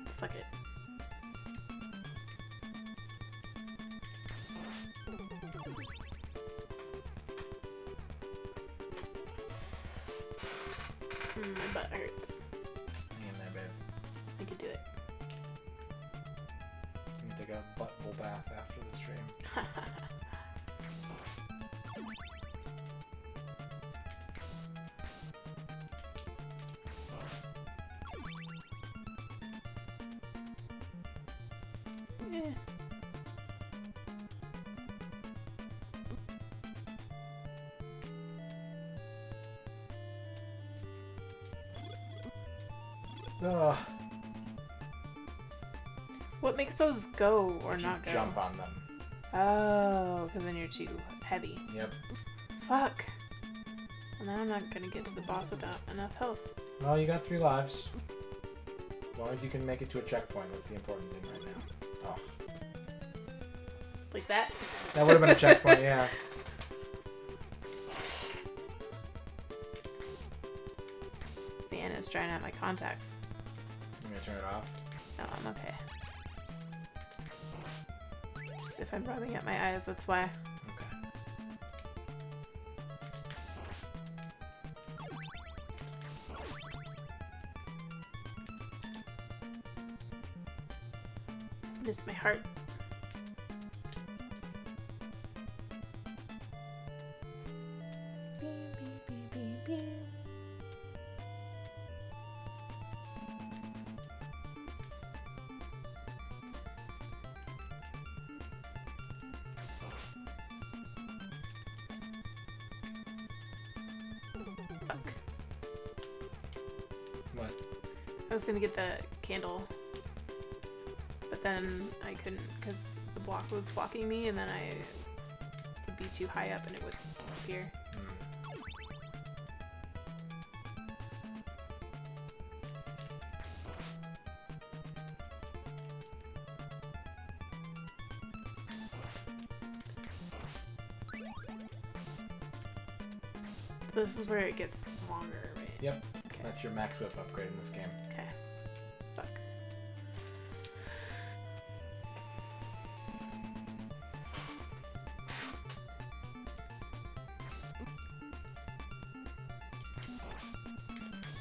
Suck it. My butt hurts. Hang in there, babe. I could do it. You can take a butthole bath after the stream. Yeah. Ugh. What makes those go or If not go? you jump on them. Oh, because then you're too heavy. Yep. Fuck. Well, now I'm not gonna get to the boss without enough health. Well, you got 3 lives. As long as you can make it to a checkpoint, that's the important thing right now. Oh. Like that? That would have been a checkpoint, yeah. Man, it's drying out my contacts. I'm gonna turn it off. No, I'm okay. Just if I'm rubbing at my eyes, that's why. Okay. Miss my heart. Fuck. What? I was gonna get the candle, but then I couldn't because the block was blocking me, and then I would be too high up and it would disappear. Hmm. This is where it gets longer, right? Yep. Okay. That's your max whip upgrade in this game. Okay. Fuck.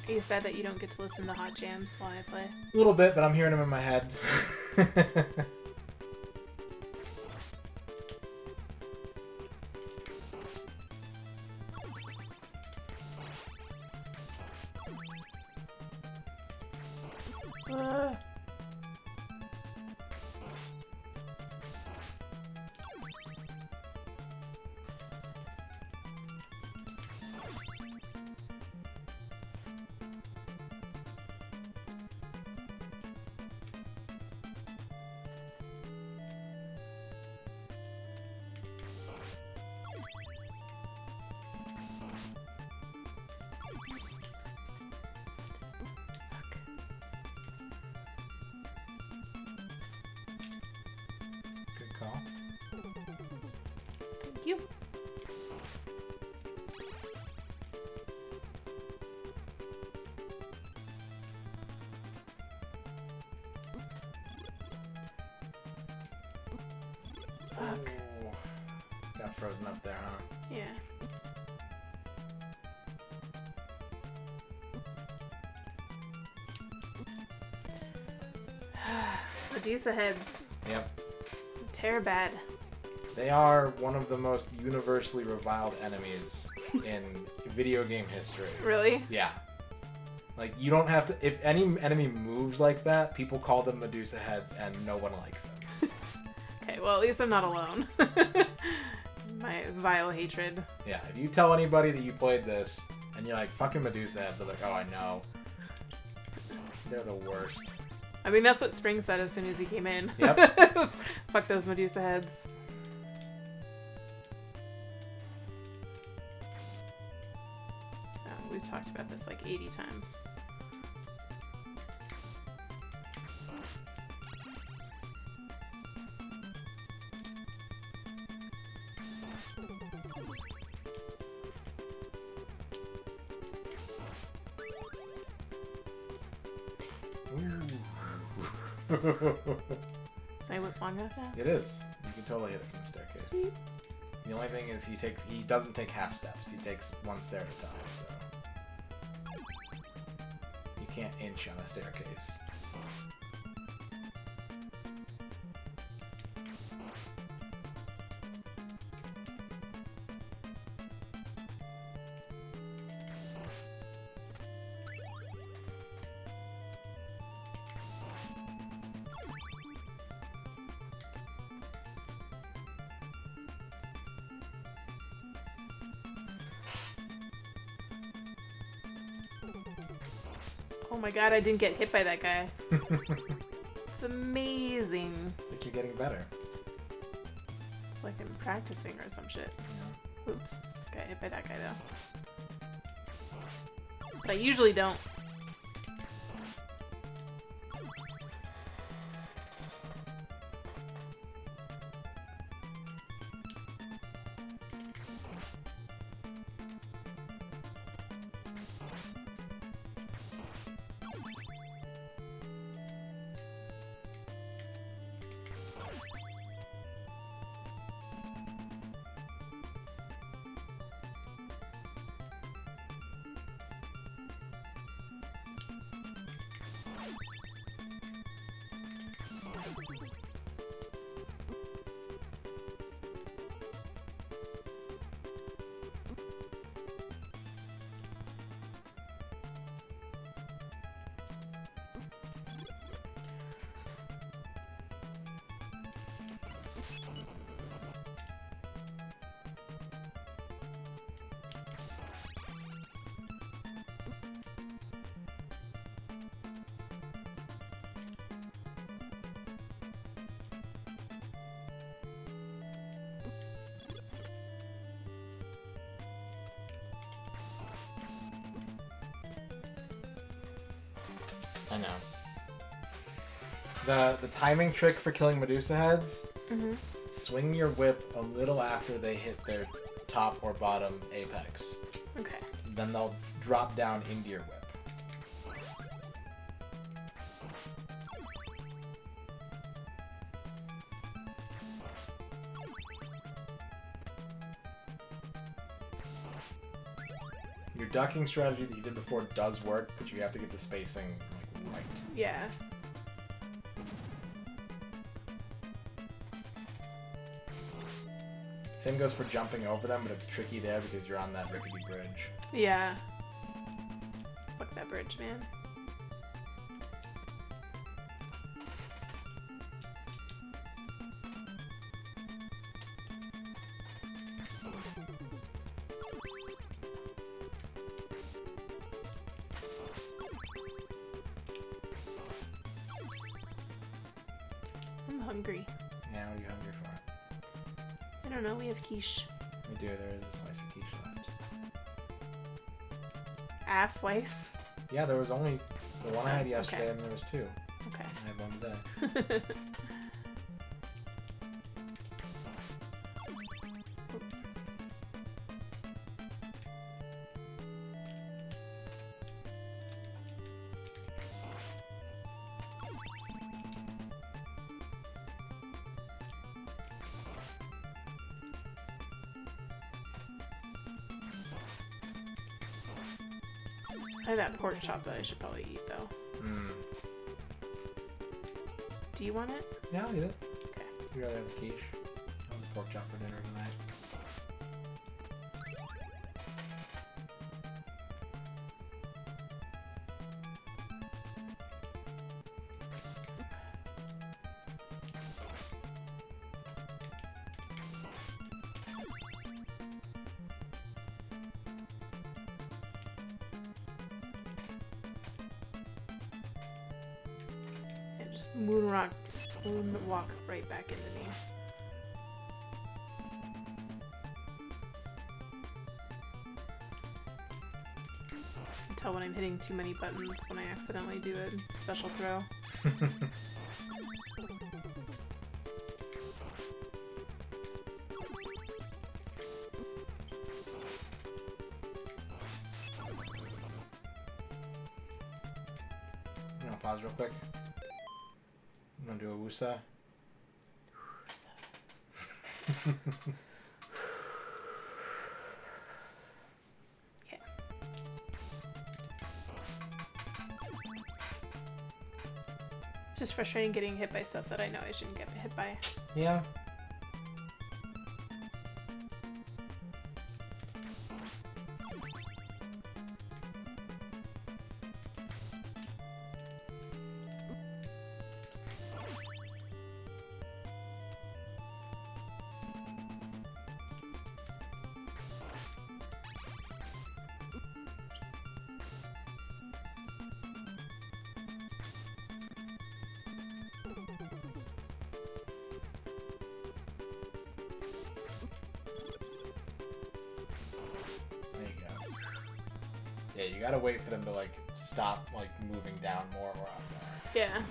Are you sad that you don't get to listen to hot jams while I play? A little bit, but I'm hearing them in my head. Good call. Thank you. Fuck. Ooh. Got frozen up there, huh? Yeah. Medusa heads. Yep. Tear bad. They are one of the most universally reviled enemies in video game history. Really? Yeah. Like, you don't have to... If any enemy moves like that, people call them Medusa heads, and no one likes them. Okay, well, at least I'm not alone. My vile hatred. Yeah, if you tell anybody that you played this, and you're like, fucking Medusa heads, they're like, oh, I know. They're the worst. I mean, that's what Spring said as soon as he came in. Yep. It was, fuck those Medusa heads. We've talked about this like 80 times. Is my whip long enough now? It is. You can totally hit it from the staircase. Sweet. The only thing is he doesn't take half steps. He takes one stair at a time, so you can't inch on a staircase. Oh my god, I didn't get hit by that guy. It's amazing. I think you're getting better. It's like I'm practicing or some shit. Yeah. Oops. Got hit by that guy though. But I usually don't. I know. The timing trick for killing Medusa heads, swing your whip a little after they hit their top or bottom apex. Okay. Then they'll drop down into your whip. Your ducking strategy that you did before does work, but you have to get the spacing like right. Yeah. Same goes for jumping over them, but it's tricky there because you're on that rickety bridge. Yeah. Fuck that bridge, man. I'm hungry. Yeah, what are you hungry for? I don't know, we have quiche. We do, there is a slice of quiche left. Ass slice. Yeah, there was only the one I had yesterday, Okay. and there was two. Okay. I had one today. I have that pork chop that I should probably eat, though. Hmm. Do you want it? Yeah, I'll eat it. Okay. You rather have a quiche? I'll have a pork chop for dinner tonight. Yeah, just moonwalk right back into me. I can tell when I'm hitting too many buttons when I accidentally do a special throw. You want to pause real quick? You want to do a woosah? Okay. It's just frustrating getting hit by stuff that I know I shouldn't get hit by. Yeah. There you go. Yeah, you gotta wait for them to like stop like moving down more or up more. Yeah.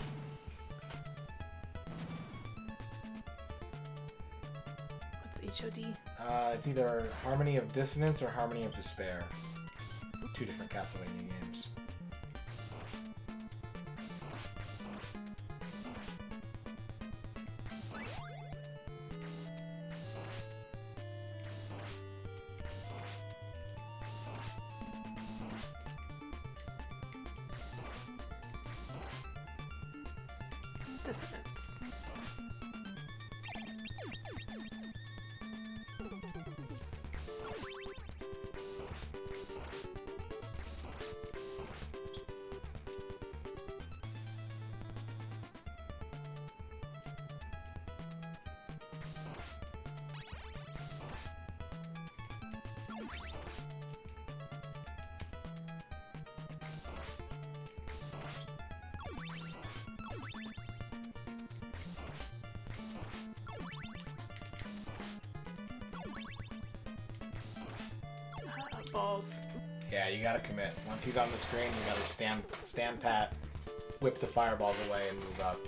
What's HOD? It's either Harmony of Dissonance or Harmony of Despair. Two different Castlevania games. Dissonance. Balls. Yeah, you gotta commit. Once he's on the screen, you gotta stand pat, whip the fireballs away, and move up.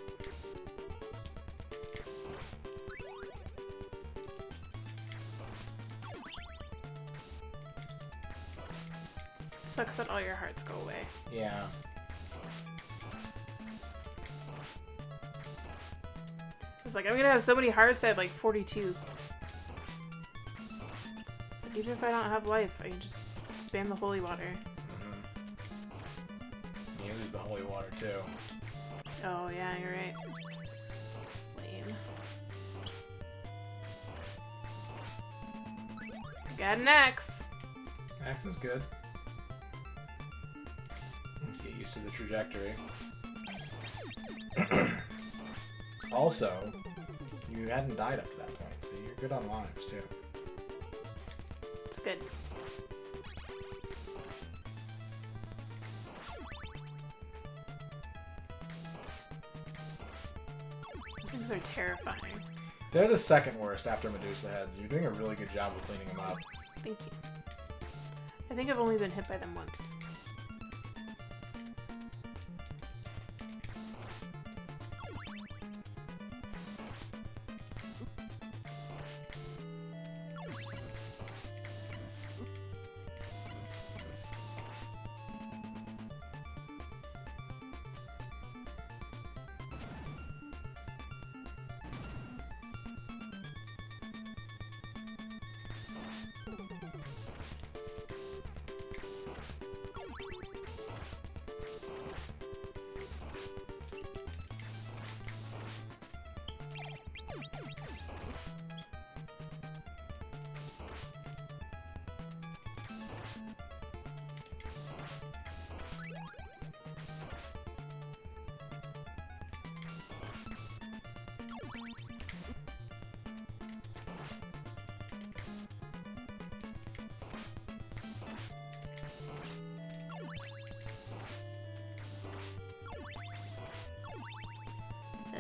Sucks that all your hearts go away. Yeah. It's like, I'm gonna have so many hearts, I have like 42. It's like, even if I don't have life, I can just spam the holy water. Mm-hmm. You lose the holy water too. Oh yeah, you're right. Lame. Got an axe. Axe is good. Let's get used to the trajectory. Also, you hadn't died up to that point, so you're good on lives too. It's good. Those things are terrifying. They're the second worst after Medusa heads. You're doing a really good job of cleaning them up. Thank you. I think I've only been hit by them once.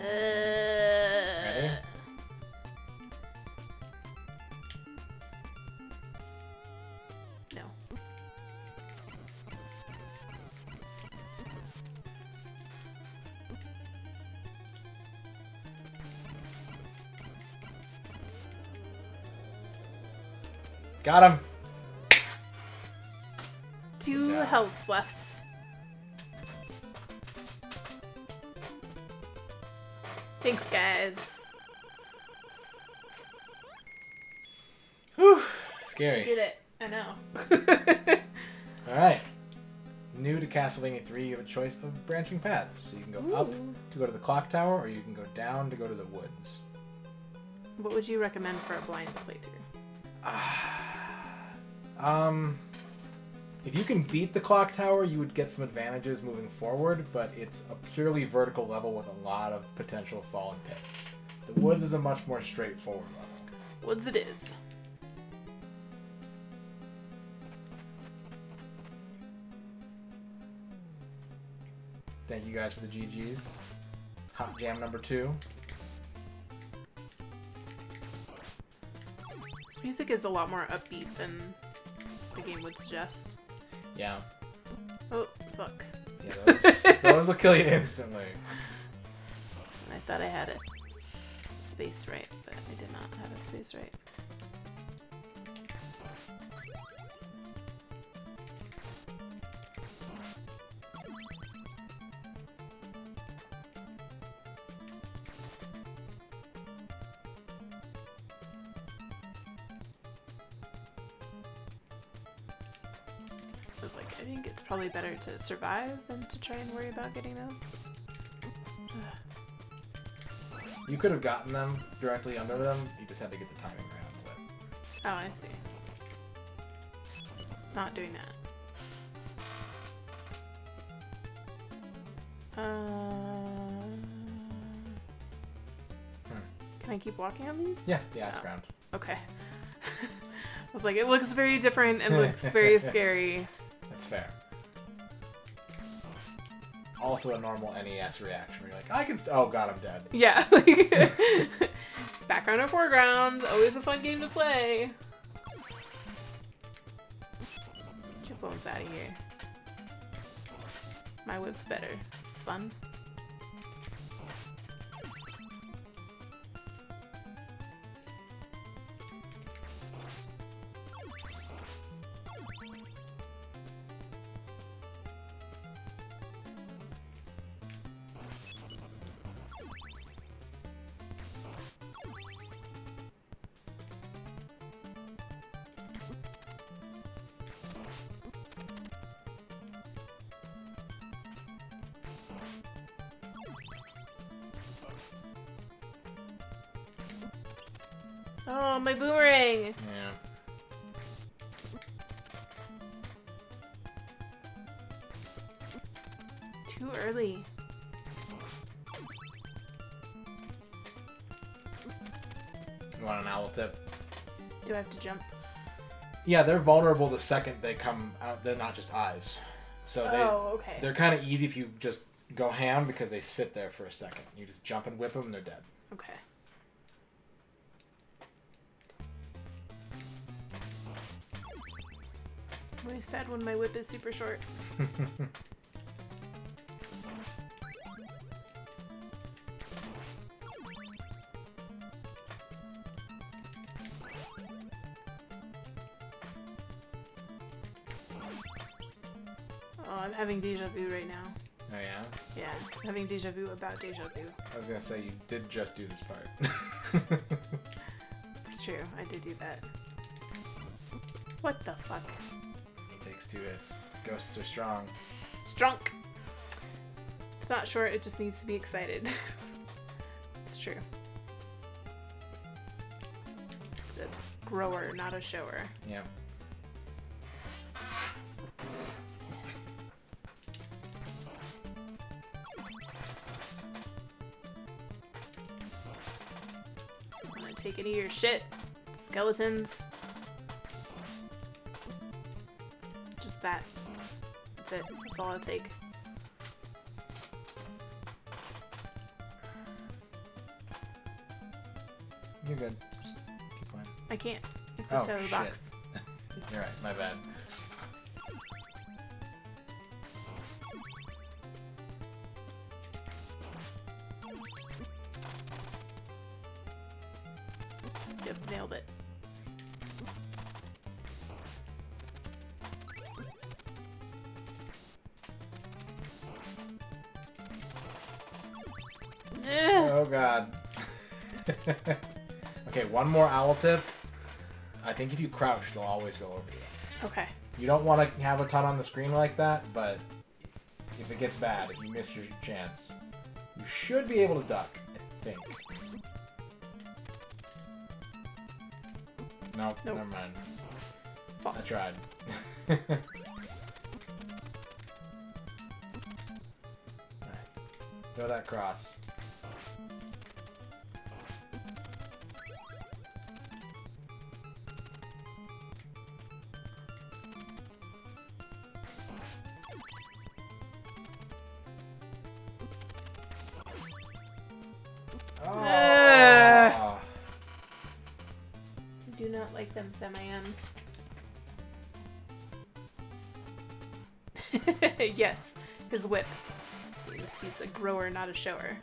Ready? No. Got him! Two Good job. healths left. Thanks, guys. Whew! Scary. Did it. I know. Alright. New to Castlevania 3, you have a choice of branching paths. So you can go up Ooh. to go to the clock tower, or you can go down to go to the woods. What would you recommend for a blind playthrough? If you can beat the clock tower, you would get some advantages moving forward, but it's a purely vertical level with a lot of potential fallen pits. The woods is a much more straightforward level. Woods it is. Thank you guys for the GGs. Hot Jam number 2. This music is a lot more upbeat than the game would suggest. Yeah. Oh, fuck. Yeah, those will kill you instantly. I thought I had it spaced right, but I did not have it spaced right. I was like, I think it's probably better to survive than to try and worry about getting those. You could have gotten them directly under them, you just had to get the timing right on clip. Oh, I see. Not doing that. Can I keep walking on these? Yeah, it's Oh. ground. Okay. I was like, it looks very different and looks very scary. That's fair. Also a normal NES reaction where you're like, I can oh god, I'm dead. Yeah. Background or foreground, always a fun game to play. Get your bones out of here. My whip's better, son. Oh, my boomerang! Yeah. Too early. You want an owl tip? Do I have to jump? Yeah, they're vulnerable the second they come out. They're not just eyes. So Okay. they're kind of easy if you just go ham because they sit there for a second. You just jump and whip them and they're dead. Okay. I'm really sad when my whip is super short. Oh, I'm having deja vu right now. Oh yeah? Yeah, I'm having deja vu about deja vu. I was gonna say you did just do this part. It's true, I did do that. What the fuck? He takes 2 hits. Ghosts are strong. Strunk! It's not short, it just needs to be excited. It's true. It's a grower, not a shower. Yeah. I'm gonna take any of your shit, skeletons. Just that. That's it. That's all I'll take. You're good. Just keep playing. I can't. I Oh, have to the shit. box. You're right. My bad. Yep, nailed it. Oh god. Okay, one more owl tip. I think if you crouch, they'll always go over you. Okay. You don't want to have a ton on the screen like that, but if it gets bad, if you miss your chance, you should be able to duck, I think. Nope, Nope. never mind. False. I tried. Alright. Throw that cross. Oh. I do not like them, Samian. Yes, his whip. He's a grower, not a shower.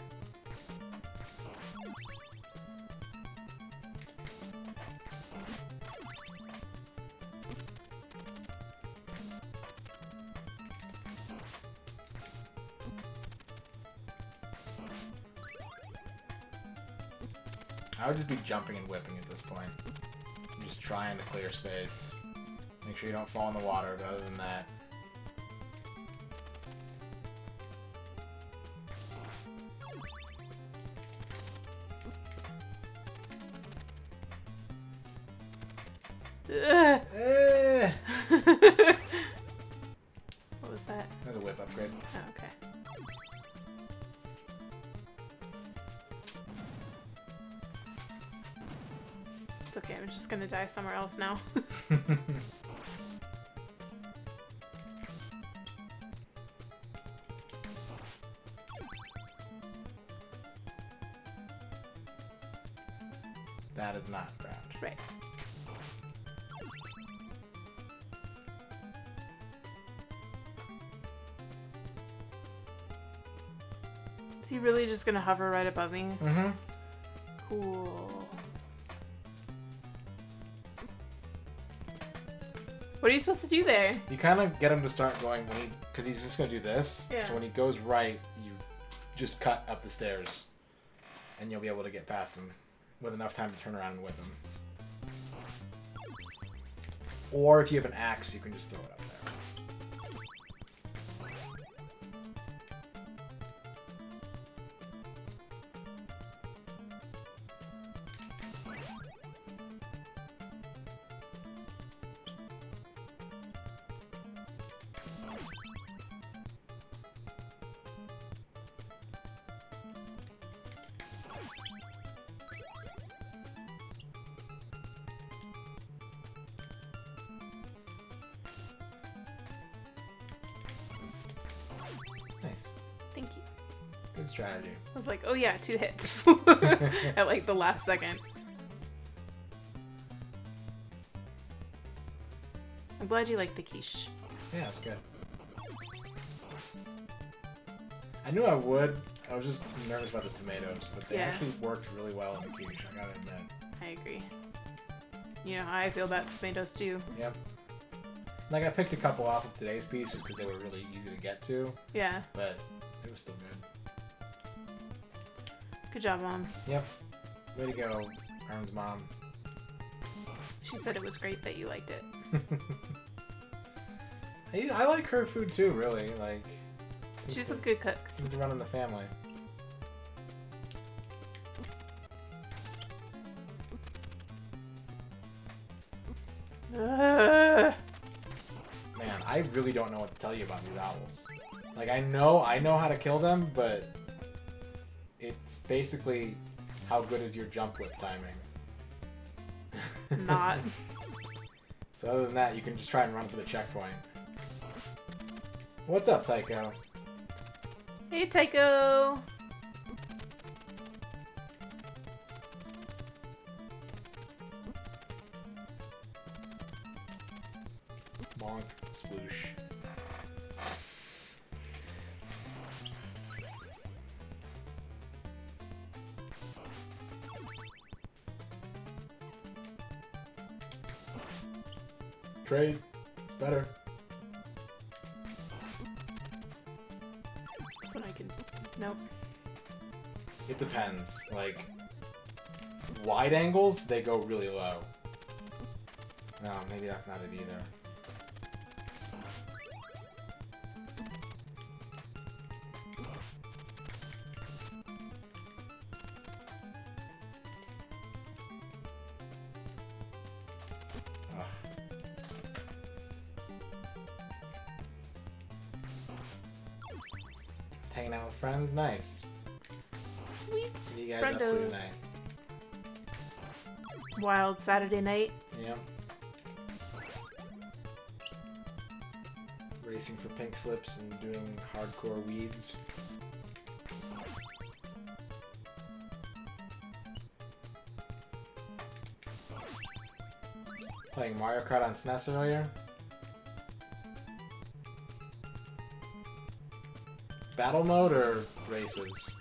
I would just be jumping and whipping at this point. I'm just trying to clear space. Make sure you don't fall in the water, but other than that. Ugh. Eh. What was that? There's a whip upgrade. Oh, okay. It's okay, I'm just gonna die somewhere else now. That is not ground. Right. Is he really just gonna hover right above me? Mm-hmm. Cool. What are you supposed to do there? You kind of get him to start going when he, because he's just gonna do this. Yeah. So when he goes right, you just cut up the stairs, and you'll be able to get past him with enough time to turn around and whip him. Or if you have an axe, you can just throw it up there. Good strategy. I was like, oh yeah, 2 hits. At like the last second. I'm glad you like the quiche. Yeah, it's good. I knew I would. I was just nervous about the tomatoes, but they actually worked really well in the quiche, I gotta admit. I agree. You know how I feel about tomatoes too. Yep. Like, I picked a couple off of today's piece just because they were really easy to get to. Yeah. But it was still good. Good job, Mom. Yep. Way to go, Ern's mom. She said it was great that you liked it. I like her food too, really. Like, She's a good cook. Seems to run in the family. Ugh. Man, I really don't know what to tell you about these owls. Like, I know how to kill them, but it's basically how good is your jump whip timing. Not. So other than that, you can just try and run for the checkpoint. What's up, Tycho? Hey, Tycho! Bonk, sploosh. Trade. It's better. This one I can... Nope. It depends. Like, wide angles, they go really low. No, maybe that's not it either. Just hanging out with friends, nice. Sweet. What are you guys up to Friendos. tonight? Wild Saturday night. Yep. Racing for pink slips and doing hardcore weeds. Playing Mario Kart on SNES earlier. Battle mode or races?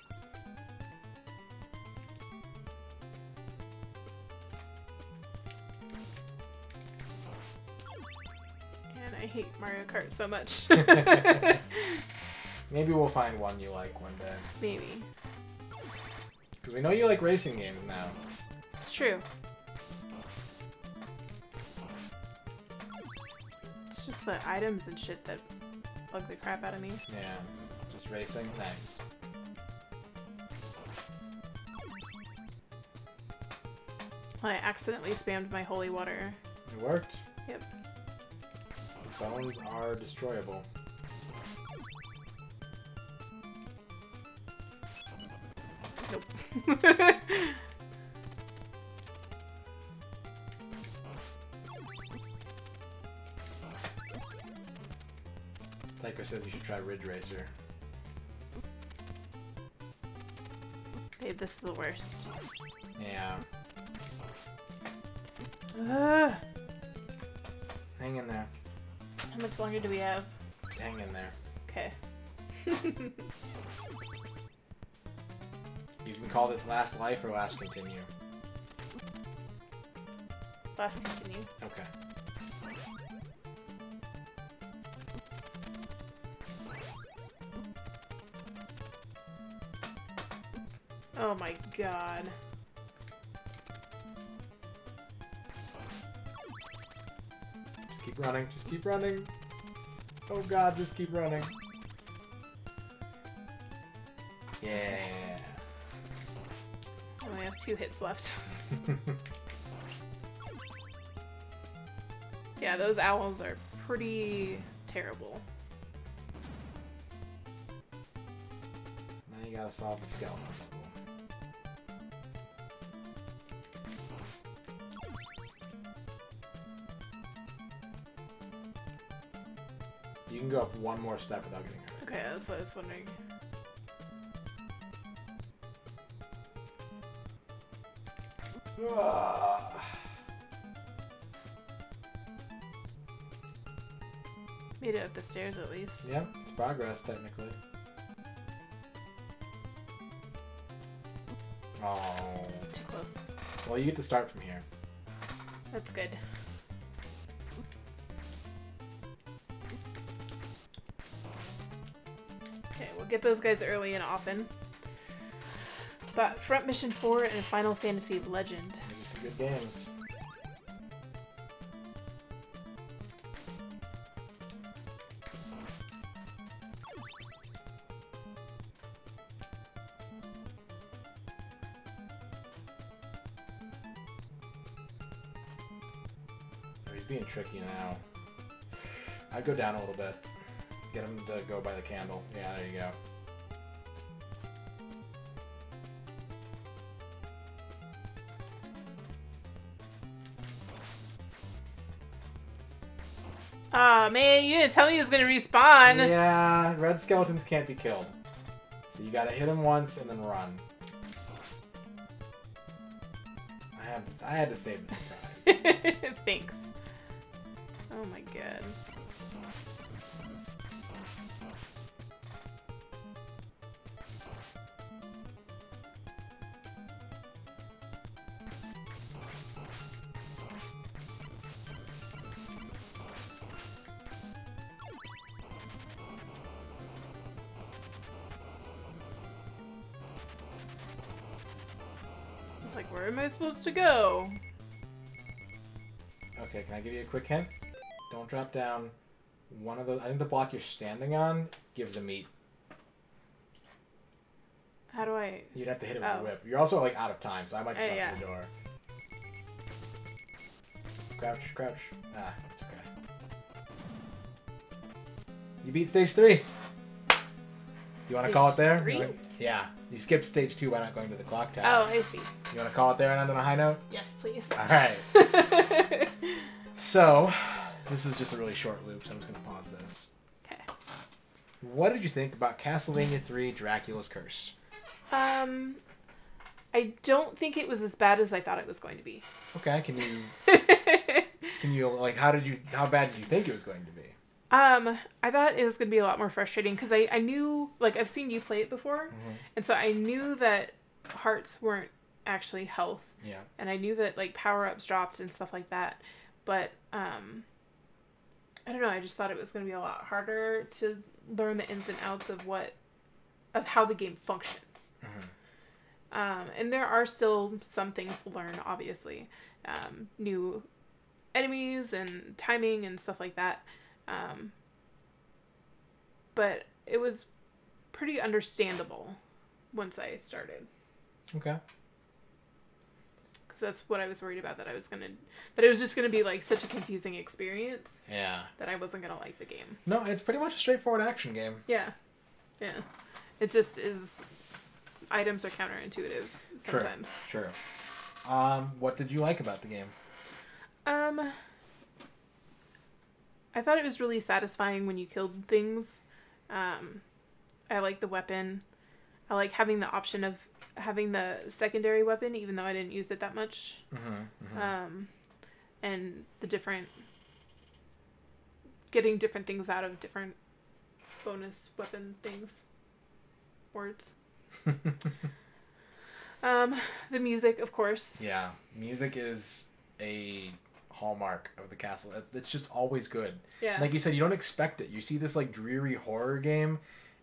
And I hate Mario Kart so much. Maybe we'll find one you like one day. Maybe. Because we know you like racing games now. It's true. It's just the items and shit that bug the crap out of me. Yeah. Just racing? Nice. Well, I accidentally spammed my holy water. It worked? Yep. The bones are destroyable. Nope. Tycho says you should try Ridge Racer. Babe, this is the worst. Yeah. Ugh. Hang in there. How much longer do we have? Hang in there. Okay. You can call this last life or last continue. Last continue. Okay. Oh my god. Just keep running. Just keep running. Oh god, just keep running. Yeah. I only have 2 hits left. Yeah, those owls are pretty terrible. Now you gotta solve the skeleton puzzle. You can go up one more step without getting hurt. Okay, that's what I was wondering. Made it up the stairs at least. Yep, it's progress technically. Oh. Too close. Well, you get to start from here. That's good. Okay, we'll get those guys early and often. But Front Mission 4 and Final Fantasy Legend. These are some good games. Oh, he's being tricky now. I'd go down a little bit. Get him to go by the candle. Yeah, there you go. Aw, man, you didn't tell me he was gonna respawn. Yeah, red skeletons can't be killed. So you gotta hit him once and then run. I had to save the surprise. Thanks. Oh my god. It's like, where am I supposed to go? Okay, can I give you a quick hint? Don't drop down. One of those. I think the block you're standing on gives a meat. How do I... You'd have to hit it with the whip. You're also like out of time, so I might just yeah. to the door. Crouch, crouch. Ah, it's okay. You beat stage 3. You want to call it there? Yeah. You skipped stage 2 by not going to the clock tower. Oh, I see. You want to call it there and end on a high note? Yes, please. All right. So, this is just a really short loop, so I'm just going to pause this. Okay. What did you think about Castlevania 3 Dracula's Curse? I don't think it was as bad as I thought it was going to be. Okay, can you like how bad did you think it was going to be? I thought it was going to be a lot more frustrating because I knew, like, I've seen you play it before, and so I knew that hearts weren't actually health. Yeah. And I knew that, like, power-ups dropped and stuff like that, but, I don't know, I just thought it was going to be a lot harder to learn the ins and outs of how the game functions. And there are still some things to learn, obviously. New enemies and timing and stuff like that. But it was pretty understandable once I started. Okay. Because that's what I was worried about, that it was just gonna be like such a confusing experience. Yeah. That I wasn't gonna like the game. No, it's pretty much a straightforward action game. Yeah. Yeah. It just is. Items are counterintuitive sometimes. True. What did you like about the game? I thought it was really satisfying when you killed things. I like the weapon. I like having the option of having the secondary weapon, even though I didn't use it that much. And the getting different things out of different bonus weapon things. Words. The music, of course. Yeah, music is a hallmark of the castle. It's just always good. Yeah. Like you said, you don't expect it. You see this like dreary horror game,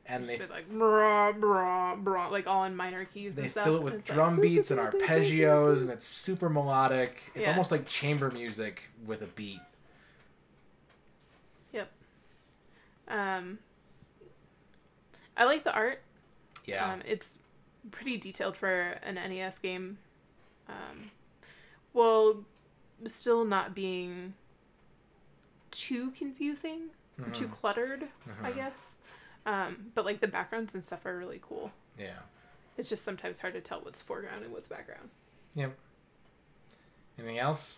and they like brah, brah, brah, like all in minor keys. They and stuff. fill it with drum beats and arpeggios, and it's super melodic. It's almost like chamber music with a beat. Yep. I like the art. Yeah. It's pretty detailed for an NES game. Well, still not being too confusing, or too cluttered, I guess. But like the backgrounds and stuff are really cool. Yeah. It's just sometimes hard to tell what's foreground and what's background. Yep. Anything else?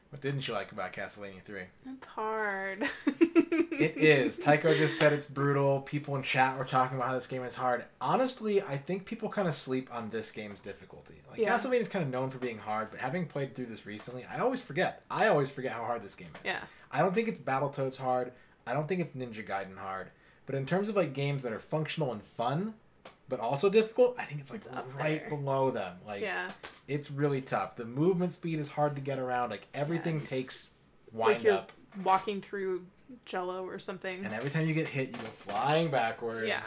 What didn't you like about Castlevania 3? It's hard. It is. Tycho just said it's brutal. People in chat were talking about how this game is hard. Honestly, I think people kind of sleep on this game's difficulty. Like, Yeah. Castlevania is kind of known for being hard, but having played through this recently, I always forget. I always forget how hard this game is. Yeah. I don't think it's Battletoads hard. I don't think it's Ninja Gaiden hard. But in terms of, like, games that are functional and fun, but also difficult, I think it's, like, It's up right there. below them. Like, Yeah. it's really tough. The movement speed is hard to get around. Like, everything it's takes Like wind you're up. walking through Jello or something. And every time you get hit, you go flying backwards. Yeah.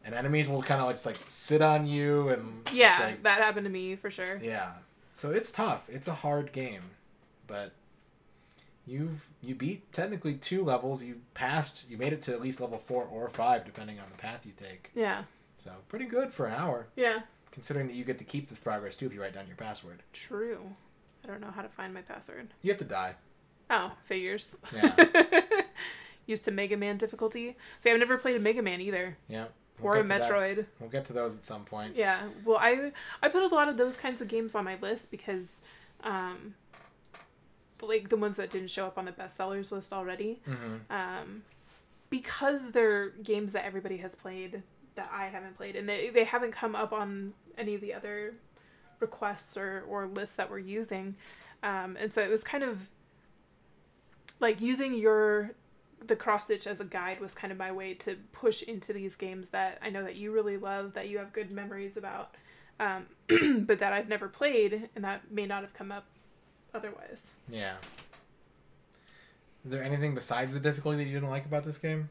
And enemies will kind of just like sit on you and Yeah, it's like, that happened to me for sure. yeah. So it's tough. It's a hard game, but you beat technically 2 levels. You made it to at least level 4 or 5 depending on the path you take. Yeah. So pretty good for an hour, Yeah. considering that you get to keep this progress too if you write down your password. True. I don't know how to find my password. You have to die. Oh, figures. Yeah. Used to Mega Man difficulty. See, I've never played a Mega Man either. Yeah. Or a get to that. Metroid. We'll get to those at some point. Yeah. Well, I put a lot of those kinds of games on my list because, like the ones that didn't show up on the bestsellers list already, Mm-hmm. because they're games that everybody has played that I haven't played, and they haven't come up on any of the other requests or lists that we're using, and so it was kind of like using the cross stitch as a guide was kind of my way to push into these games that I know that you really love, that you have good memories about, but that I've never played and that may not have come up otherwise. Yeah. Is there anything besides the difficulty that you didn't like about this game?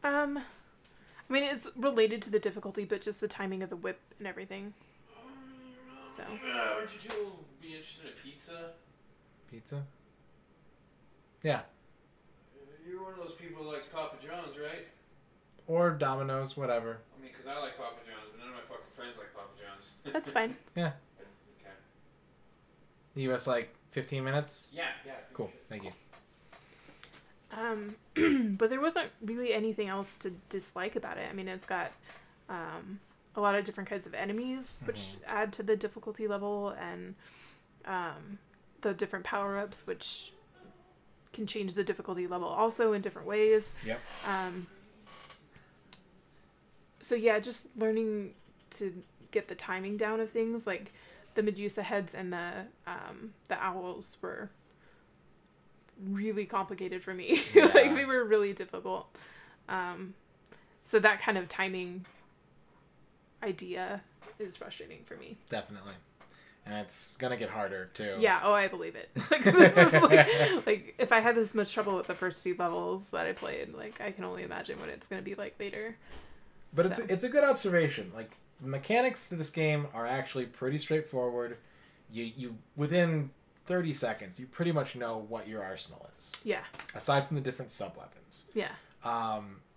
I mean, it's related to the difficulty, but just the timing of the whip and everything. So. Would you two be interested in pizza? Pizza? Yeah. You're one of those people who likes Papa John's, right? Or Domino's, whatever. I mean, because I like Papa John's, but none of my fucking friends like Papa John's. That's fine. Yeah. Okay. You us like 15 minutes? Yeah. Cool. Thank you. But there wasn't really anything else to dislike about it. I mean, it's got a lot of different kinds of enemies, which add to the difficulty level, and the different power-ups, which can change the difficulty level also in different ways. Yep. So yeah, just learning to get the timing down of things, like the Medusa heads and the owls were really complicated for me. Yeah. Like they were really difficult. So that kind of timing idea is frustrating for me. Definitely. And it's gonna get harder too. Yeah, oh, I believe it. Like this is like if I had this much trouble with the first 2 levels that I played, like I can only imagine what it's gonna be like later. But So. it's a good observation. Like the mechanics to this game are actually pretty straightforward. You within 30 seconds, you pretty much know what your arsenal is. Yeah. Aside from the different sub-weapons. Yeah.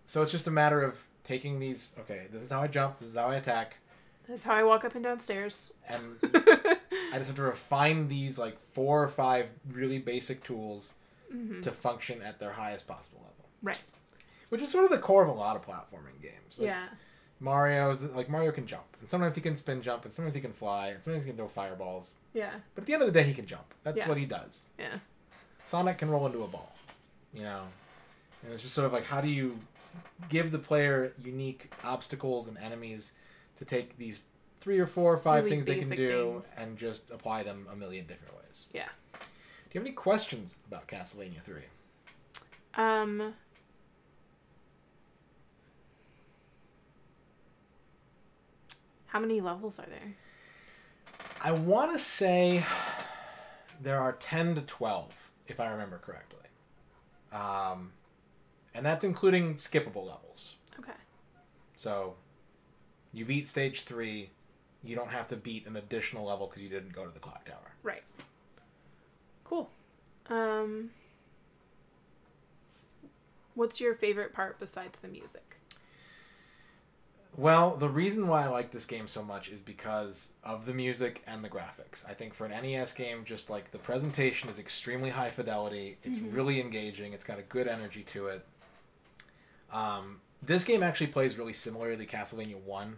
So it's just a matter of taking these, okay, this is how I jump, this is how I attack. That's how I walk up and down stairs. And I just have to refine these like 4 or 5 really basic tools to function at their highest possible level. Right. Which is sort of the core of a lot of platforming games. Like, Yeah. Mario can jump, and sometimes he can spin jump, and sometimes he can fly, and sometimes he can throw fireballs. Yeah. But at the end of the day, he can jump. That's Yeah. what he does. Yeah. Sonic can roll into a ball, and it's just sort of like, how do you give the player unique obstacles and enemies to take these 3 or 4 or 5 Really things they can basic do things. and just apply them a million different ways. Yeah. Do you have any questions about Castlevania 3? How many levels are there? I want to say there are 10 to 12, if I remember correctly. And that's including skippable levels. Okay. So you beat stage 3, you don't have to beat an additional level because you didn't go to the clock tower. Right. Cool. What's your favorite part besides the music? Well, the reason why I like this game so much is because of the music and the graphics. I think for an NES game, just like the presentation is extremely high fidelity. It's really engaging. It's got a good energy to it. This game actually plays really similarly to Castlevania 1.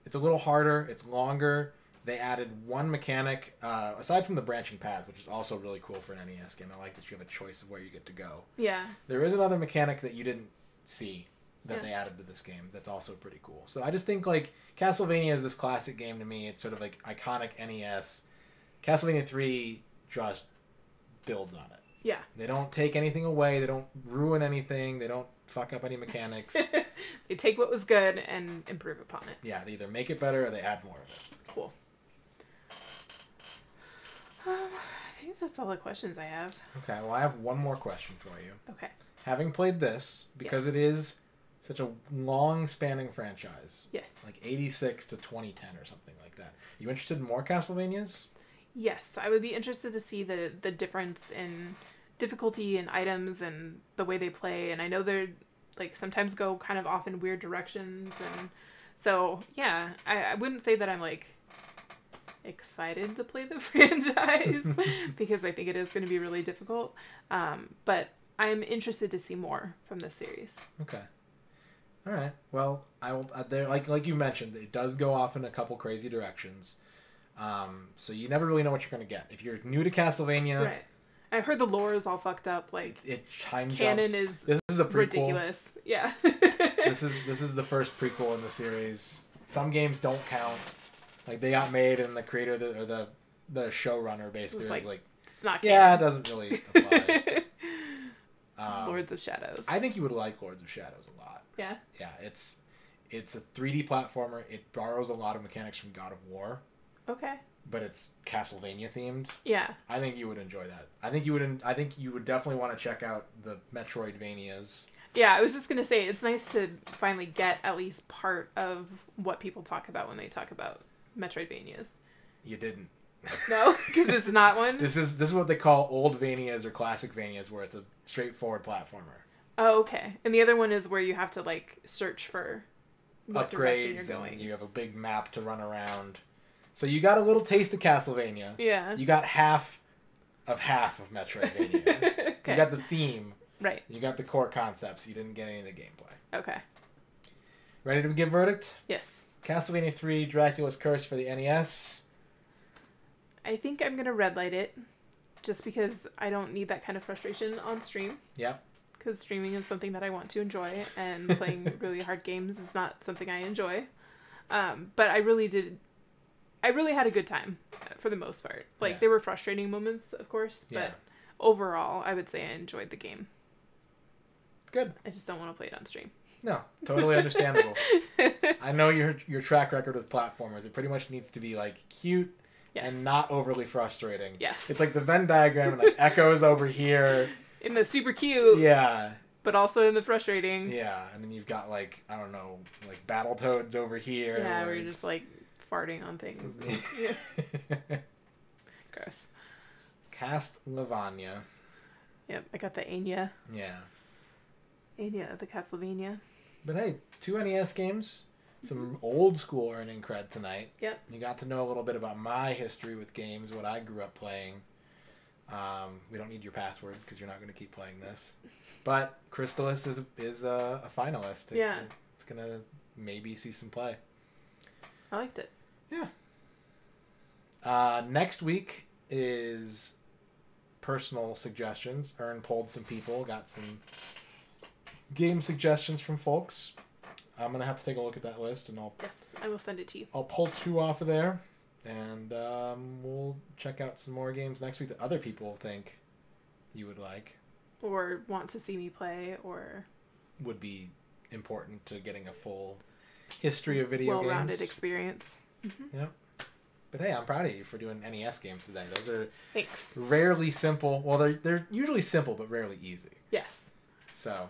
It's a little harder. It's longer. They added one mechanic, aside from the branching paths, which is also really cool for an NES game. I like that you have a choice of where you get to go. Yeah. There is another mechanic that you didn't see that they added to this game that's also pretty cool. So I just think like Castlevania is this classic game to me. It's sort of like iconic NES. Castlevania 3 just builds on it. Yeah. They don't take anything away. They don't ruin anything. They don't fuck up any mechanics. They take what was good and improve upon it. Yeah, they either make it better or they add more of it. Cool. I think that's all the questions I have. Okay, well I have one more question for you. Okay. Having played this, because Yes. it is such a long-spanning franchise. Yes. Like 86 to 2010 or something like that. You interested in more Castlevanias? Yes, I would be interested to see the difference in difficulty and items and the way they play. And I know they're like sometimes go kind of off in weird directions. And so, yeah, I wouldn't say that I'm like excited to play the franchise because I think it is going to be really difficult. But I'm interested to see more from this series. Okay. All right. Well, I will. There, like you mentioned, it does go off in a couple crazy directions. So you never really know what you're going to get. If you're new to Castlevania, Right. I heard the lore is all fucked up. Like it time canon jumps. is This is a prequel. ridiculous. Yeah. This is the first prequel in the series. Some games don't count. Like they got made, and the creator or the showrunner basically was like, it's not yeah, it canon. doesn't really apply. Lords of Shadows. I think you would like Lords of Shadows a lot. Yeah. Yeah, it's a 3D platformer. It borrows a lot of mechanics from God of War, Okay. but it's Castlevania themed. Yeah. I think you would enjoy that. I think you would definitely want to check out the Metroidvanias. Yeah, I was just gonna say it's nice to finally get at least part of what people talk about when they talk about Metroidvanias. You didn't. No, because it's not one. This is what they call old Vanias or classic Vanias, where it's a straightforward platformer. Oh, okay. And the other one is where you have to like search for what direction you're Upgrades going. and you have a big map to run around. So you got a little taste of Castlevania. Yeah. You got half of Metroidvania. Okay. You got the theme. Right. You got the core concepts. You didn't get any of the gameplay. Okay. Ready to give verdict? Yes. Castlevania 3 Dracula's Curse for the NES. I think I'm gonna red light it, just because I don't need that kind of frustration on stream. Yep. Because streaming is something that I want to enjoy, and playing really hard games is not something I enjoy. But I really had a good time for the most part. Like, Yeah. there were frustrating moments, of course, but Yeah. overall, I would say I enjoyed the game. Good. I just don't want to play it on stream. No, totally understandable. I know your track record with platformers. It pretty much needs to be like cute Yes. and not overly frustrating. Yes. It's like the Venn diagram and like echoes over here. In the super cute, Yeah. but also in the frustrating. Yeah. And then you've got like, I don't know, like Battletoads over here. Yeah, where you're just like farting on things. Yeah. Gross. Castlevania. Yep, I got the Anya. Yeah. Anya of the Castlevania. But hey, 2 NES games. Some old school ERNing Cred tonight. Yep. You got to know a little bit about my history with games, what I grew up playing. We don't need your password because you're not going to keep playing this. But Crystalis is a finalist. Yeah. It's going to maybe see some play. I liked it. Yeah. Next week is personal suggestions. Ern polled some people, got some game suggestions from folks. I'm going to have to take a look at that list, and Yes, I will send it to you. I'll pull 2 off of there, and we'll check out some more games next week that other people think you would like. Or want to see me play, or Would be important to getting a full history of video games. well-rounded experience. Yeah. But hey, I'm proud of you for doing NES games today. Those are Thanks. rarely simple. Well, they're usually simple, but rarely easy. Yes. So,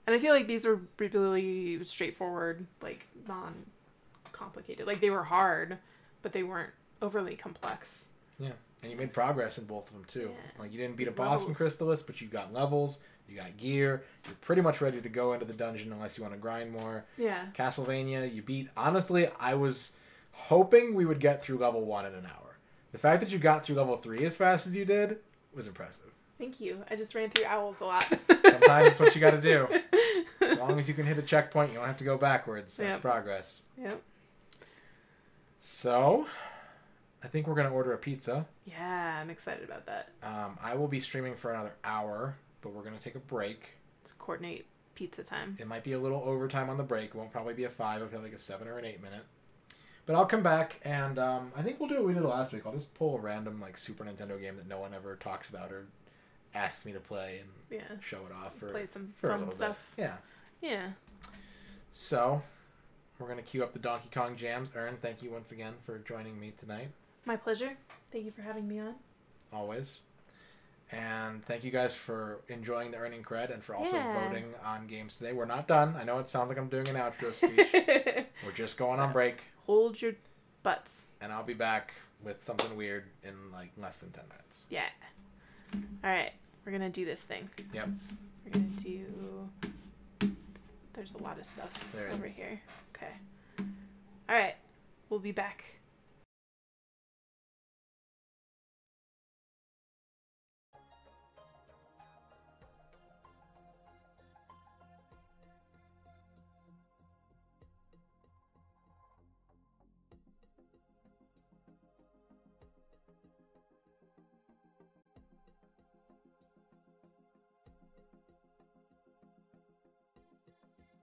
And I feel like these were really straightforward, like non-complicated. Like they were hard, but they weren't overly complex. yeah. And you made progress in both of them, too. Yeah. Like, you didn't beat a boss in Gross. Crystalis, but you got levels, you got gear, you're pretty much ready to go into the dungeon unless you want to grind more. Yeah. Castlevania, you beat... Honestly, I was hoping we would get through level 1 in an hour. The fact that you got through level 3 as fast as you did was impressive. Thank you. I just ran through owls a lot. Sometimes it's what you got to do. As long as you can hit a checkpoint, you don't have to go backwards. That's Yep. progress. Yep. So, I think we're going to order a pizza. Yeah, I'm excited about that. I will be streaming for another hour, but we're going to take a break. To coordinate pizza time. It might be a little overtime on the break. It won't probably be a 5. It'll be like a 7 or an 8 minute. But I'll come back, and I think we'll do what we did last week. I'll just pull a random like Super Nintendo game that no one ever talks about or asks me to play and show it off for play some for fun stuff. Bit. Yeah. So, we're going to queue up the Donkey Kong jams. Ern, thank you once again for joining me tonight. My pleasure. Thank you for having me on. Always. And thank you guys for enjoying the ERNing Cred and for also voting on games today. We're not done. I know it sounds like I'm doing an outro speech. We're just going on break. Hold your butts. And I'll be back with something weird in like less than 10 minutes. Yeah. All right. We're going to do this thing. Yep. We're going to do... There's a lot of stuff over here. Okay. All right. We'll be back.